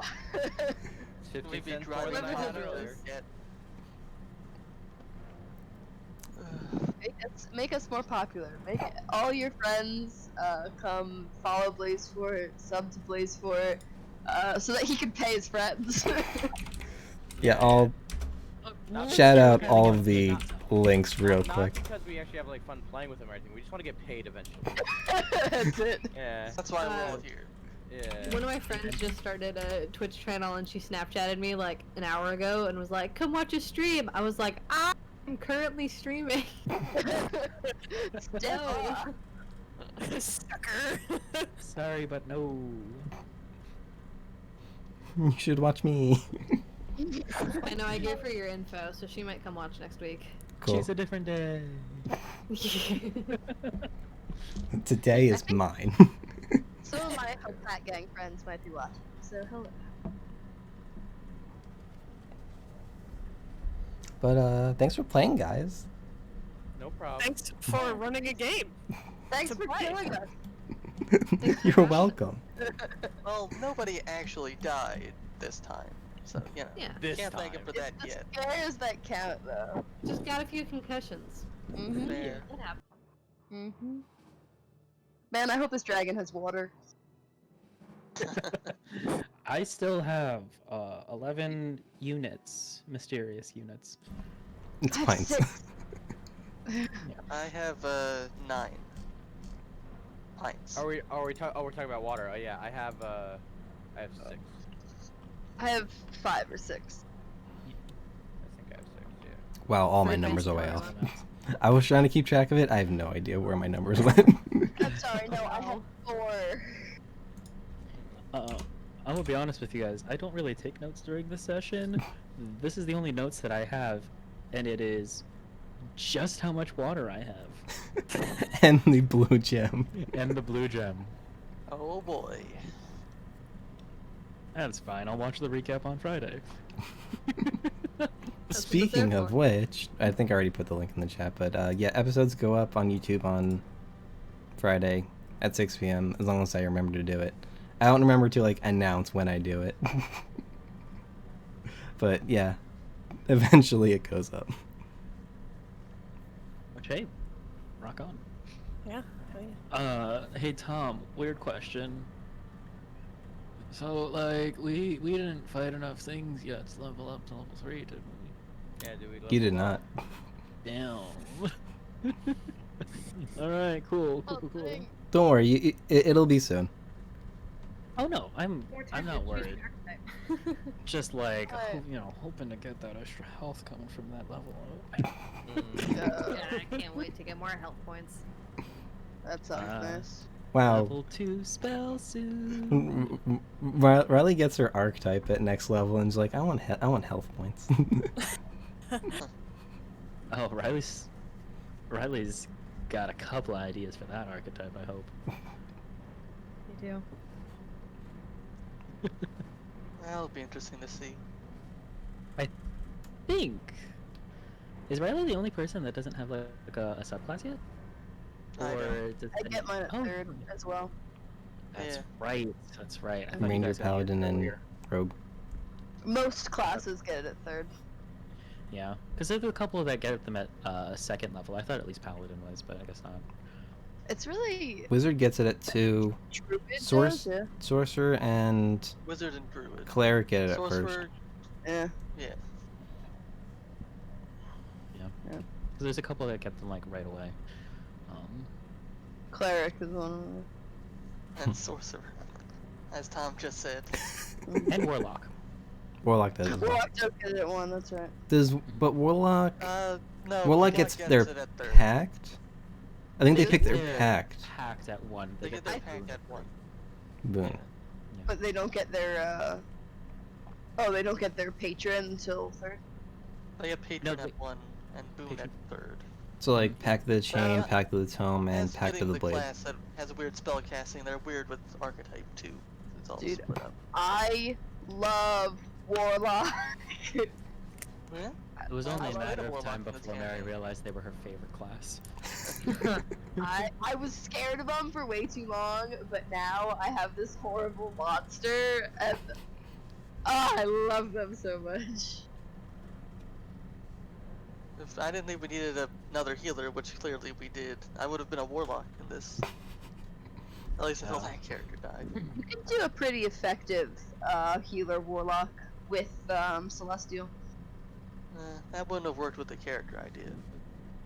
50 We'd be cents more driving than I had popular. earlier. Get... Make us more popular. Make all your friends come follow BlazeFort, sub to BlazeFort, so that he can pay his friends. Yeah, I'll Not shout out because all we of the not- links real not quick. because we actually have like fun playing with him or anything. We just want to get paid eventually. That's it. Yeah. That's why I roll here. Yeah. One of my friends just started a Twitch channel and she Snapchatted me like an hour ago and was like, "Come watch a stream." I was like, "I'm currently streaming." Still. Sucker. Sorry, but no. You should watch me. I know I gave her your info, so she might come watch next week. Cool. Choose a different day. Today is mine. Some of my Pat Gang friends might be watching, so hello. But thanks for playing, guys. No problem. Thanks for running a game. Thanks To for play. killing us. You're welcome. Well, nobody actually died this time, so you know. Yeah. This Can't time. thank him for that The yet. scares that count, though. Just got a few concussions. Mm-hmm. There. That happened. Mm-hmm. Man, I hope this dragon has water. I still have 11 units, mysterious units. It's I have fine. 6. I have 9 pints. we're talking about water. Oh yeah, I have 6. I have 5 or 6. I think I have 6. Yeah. Wow, all my Very numbers nice are way try. off. I was trying to keep track of it. I have no idea where my numbers went. I'm sorry, no, I have 4. I'm gonna be honest with you guys. I don't really take notes during the session. This is the only notes that I have, and it is just how much water I have. And the blue gem. And the blue gem. Oh boy. That's fine. I'll watch the recap on Friday. Speaking of which, I think I already put the link in the chat, but yeah, episodes go up on YouTube on Friday at 6 p.m. as long as I remember to do it. I don't remember to like announce when I do it. But yeah, eventually it goes up. Which, hey, rock on. Yeah. Oh, yeah. Hey Tom, weird question. So, like, we didn't fight enough things yet to level up to level 3, did we? Yeah, do we? You did level not. up? Damn. Alright, cool. Don't worry, it'll be soon. Oh no, I'm More time not to choose worried. an archetype. Just like, Right. hoping to get that extra health coming from that level. Yeah, I can't wait to get more health points. That sounds nice. Wow. Level 2 spell soon. Riley gets her archetype at next level and is like, I want health points. Oh, Riley's got a couple ideas for that archetype, I hope. You do. That'll be interesting to see. Think. Is Riley the only person that doesn't have like a subclass yet? I Or don't. does I get mine at Oh, third as well. That's Yeah. right. That's right. I thought you Ranger, guys had it Paladin, and earlier. Rogue. Most classes get it at third. Yeah, because there's a couple that get them at second level. I thought at least Paladin was, but I guess not. It's really Wizard gets it at 2. Druid Source- does, yeah. Sorcerer and Wizard and Druid. Cleric get it at Sorcerer, first. Yeah. yeah. Because there's a couple that get them like right away. Cleric is one of them. And Sorcerer. As Tom just said. And Warlock. Warlock does as well. Warlock don't get it at 1, that's right. But Warlock No. Warlock gets it their at third. pact? I think they They pick their Yeah. pact. Packed at 1. They get their packed pack at 1. Boom. But they don't get their, they don't get their patron until third? They get Patron they- at 1 and Boon Patron. at third. So like Pact of the Chain, Uh, Pact of the Tome, and As Pact of fitting the Blade. class that has a weird spell casting, they're weird with archetype too. It's all Dude. split up. I love Warlock. Yeah? It was only I a like matter a of Warlock time in this before Mary campaign. realized they were her favorite class. I was scared of them for way too long, but now I have this horrible monster, and I love them so much. If I didn't think we needed another healer, which clearly we did, I would have been a warlock in this. At least until that character died. You can do a pretty effective healer warlock with Celestial. That wouldn't have worked with the character I did.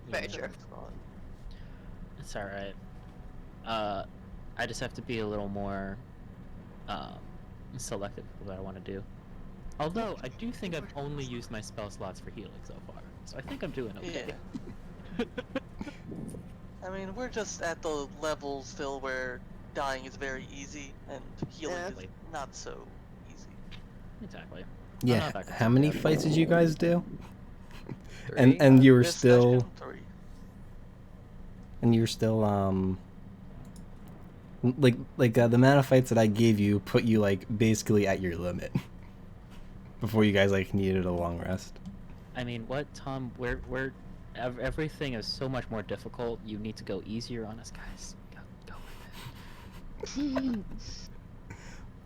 Very Which I true. thought. It's alright. I just have to be a little more selective with what I want to do. Although, I do think I've only used my spell slots for healing so far. So I think I'm doing okay. Yeah. I mean, we're just at the level still where dying is very easy and healing Yeah. is not so easy. Exactly. Yeah. not that How many concerned. fights did you guys do? Three? And you were This still session, 3. the amount of fights that I gave you put you like basically at your limit before you guys like needed a long rest. I mean, what, Tom? Everything is so much more difficult. You need to go easier on us, guys. Go with it.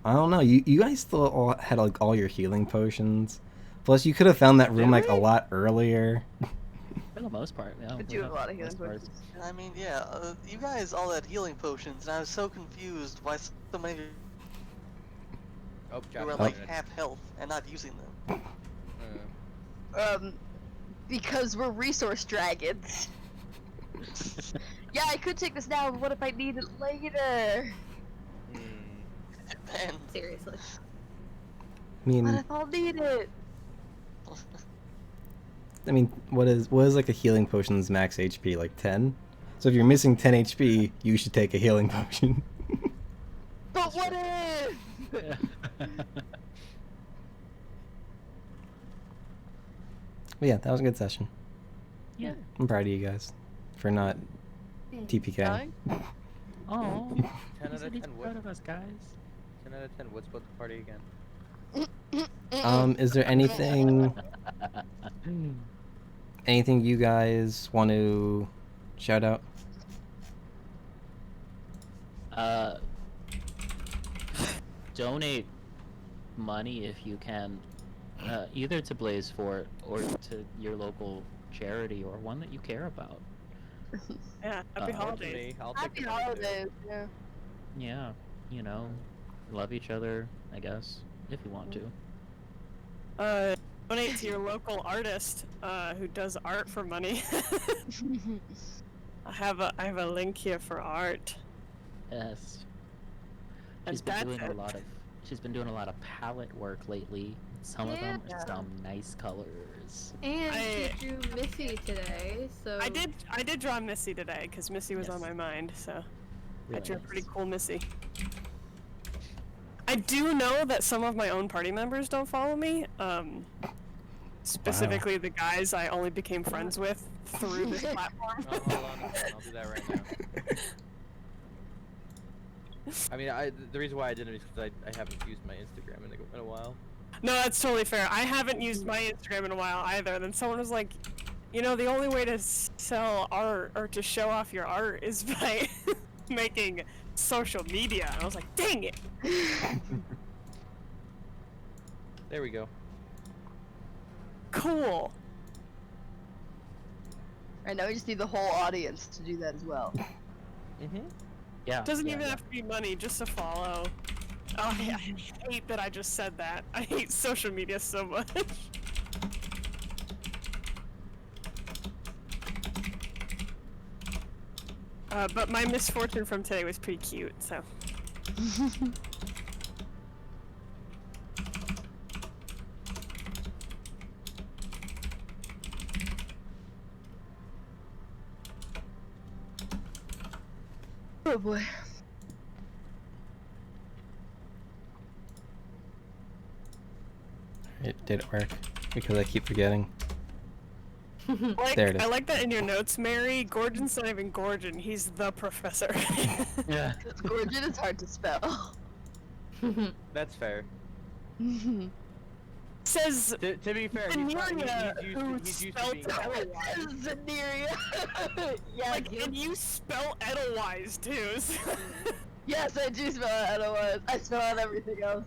I don't know. You guys still all had like all your healing potions. Plus, you could have found that room like a lot earlier. For the most part, yeah. But we you have a lot of most healing part. potions. I mean, yeah, you guys all had healing potions, and I was so confused why so many of you Oh, were Josh, like minute. half health and not using them. Because we're resource dragons. Yeah, I could take this now, but what if I need it later? And Seriously. I mean, What if I'll need it? what is like a healing potion's max HP? Like 10? So if you're missing 10 HP, you should take a healing potion. But what if? But yeah, that was a good session. Yeah. I'm proud of you guys for not TPK. Dying? Oh. 10 out of 10 proud wood. of us, guys. 10 out of 10 wood split the party again. Is there anything you guys want to shout out? Donate money if you can, either to BlazeFort or to your local charity or one that you care about. Yeah, happy Uh, holidays. Me, I'll take Happy the money, too. holidays. Yeah. Yeah, you know, love each other, I guess, if you want to. Donate to your local artist who does art for money. I have a link here for art. Yes. And She's been that's doing it. she's been doing a lot of palette work lately. Some of them are some nice colors. And I- she drew Missy today, so I did draw Missy today because Missy was on Yes. my mind, so I Really drew a nice. pretty cool Missy. I do know that some of my own party members don't follow me. Specifically the guys I only became friends with through this platform. Oh, hold on, I'll do that right now. I mean, the reason why I didn't is because I haven't used my Instagram in a while. No, that's totally fair. I haven't used my Instagram in a while either. Then someone was like, you know, the only way to sell art or to show off your art is by making social media. And I was like, dang it. There we go. Cool. Right now we just need the whole audience to do that as well. Mm-hmm. Yeah. Doesn't yeah, even yeah. have to be money, just a follow. Oh, I hate that I just said that. I hate social media so much. But my misfortune from today was pretty cute, so. Oh boy. It did it work? Because I keep forgetting. There it is. I like that in your notes, Mary. Gordon's not even Gordon, he's the professor. Yeah. It's Gorgon, it's hard to spell. That's fair. Says To be fair, Veneria, he's who used to spelled being Edelweiss. Veneria. Yeah, Like, and you spell Edelweiss too. So yes, I do spell out otherwise. I spell out everything else.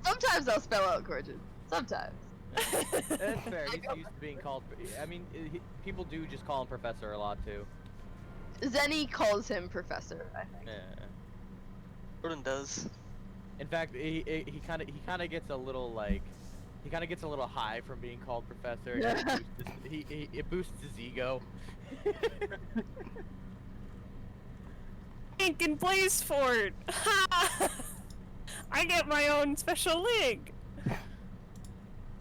Sometimes I'll spell out Gorgon. Sometimes. That's fair. He's used to being called. I mean, people do just call him Professor a lot too. Zenny calls him Professor, I think. Yeah. Gordon does. In fact, he kind of gets a little like, he kind of gets a little high from being called Professor. Yeah. It boosts his ego. Link and BlazeFort! Ha! I get my own special link!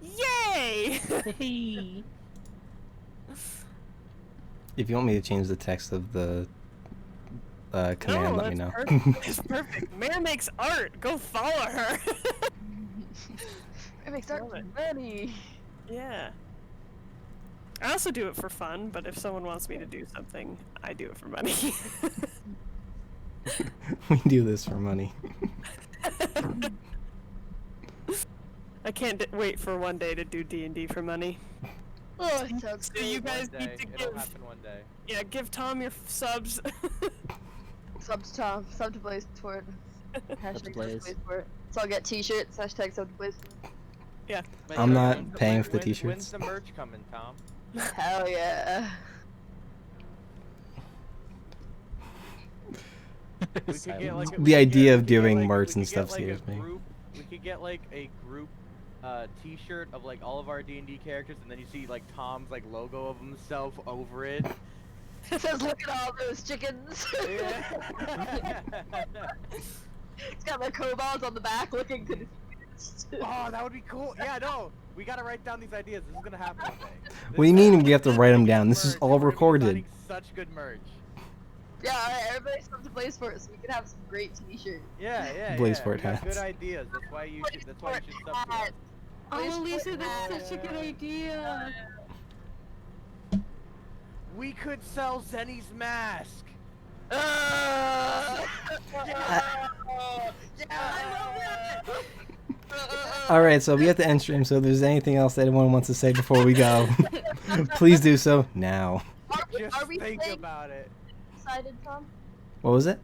Yay! Hey. If you want me to change the text of the command, No, let me know. that's perfect. It's perfect. Mare makes art. Go follow her. It makes art Love it. money. Yeah. I also do it for fun, but if someone wants me to do something, I do it for money. We do this for money. I can't wait for one day to do D&D for money. Oh, it sounds So you good. guys One need day, to it'll give, happen one day. yeah, give Tom your subs. Sub to Tom, sub to BlazeFort. Hashtag Blaze. sub to BlazeFort. So I'll get t-shirts, hashtag sub to BlazeFort. Yeah. I'm not When's the paying mer- for the when's- t-shirts. When's the merch coming, Tom? Hell yeah. We could get like The we could idea get- of we could get, doing like- merch we and could get, stuff like, a scares me. We could get like a group t-shirt of like all of our D&D characters, and then you see like Tom's like logo of himself over it. It says, look at all those chickens. Yeah. It's got the kobolds on the back looking confused. Oh, that would be cool. Yeah, no, we gotta write down these ideas. This is gonna happen one day. What do you mean we have to write them down? This is Merch. all We're gonna be recorded. designing Such good merch. Yeah, alright, everybody come to BlazeFort so we can have some great t-shirts. Yeah. BlazeFort we got hats. good ideas. That's why you should sub to us. Oh, Lisa, that's such a good idea. We could sell Zenny's mask. All right, so we have to end stream. So if there's anything else that anyone wants to say before we go, please do so now. Just we think playing- about it. Decided, Tom? What was it?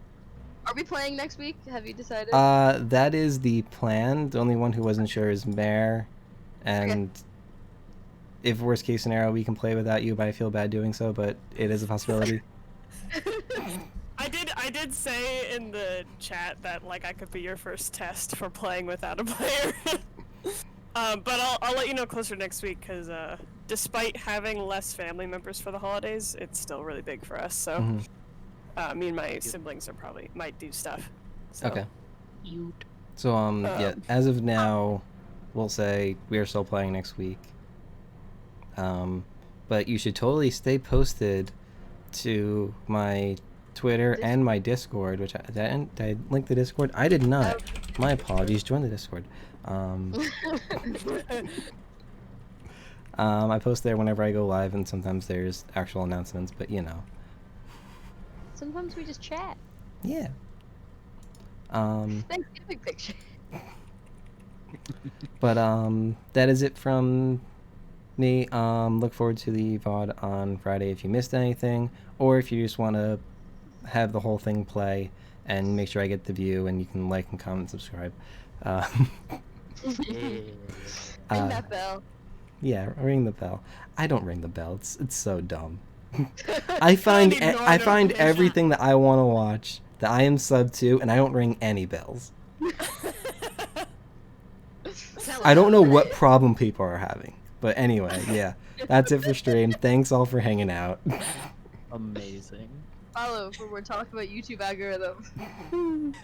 Are we playing next week? Have you decided? That is the plan. The only one who wasn't sure is Mare, and if worst case scenario, we can play without you. But I feel bad doing so. But it is a possibility. I did say in the chat that like I could be your first test for playing without a player. But I'll let you know closer next week because despite having less family members for the holidays, it's still really big for us. So me and my siblings might do stuff. So. Okay. So yeah, as of now, we'll say we are still playing next week. But you should totally stay posted to my Twitter and my Discord, which did I link the Discord? I did not. My apologies. Join the Discord. I post there whenever I go live, and sometimes there's actual announcements, but you know. Sometimes we just chat. Yeah. Thanksgiving picture. But that is it from me. Look forward to the VOD on Friday if you missed anything, or if you just want to have the whole thing play and make sure I get the view, and you can like and comment and subscribe. Ring that bell. Yeah, ring the bell. I don't ring the bell. It's so dumb. I find everything that I want to watch that I am sub to, and I don't ring any bells. I don't know what problem people are having, but anyway, yeah, that's it for stream. Thanks all for hanging out. Amazing. Follow for more talk about YouTube algorithm.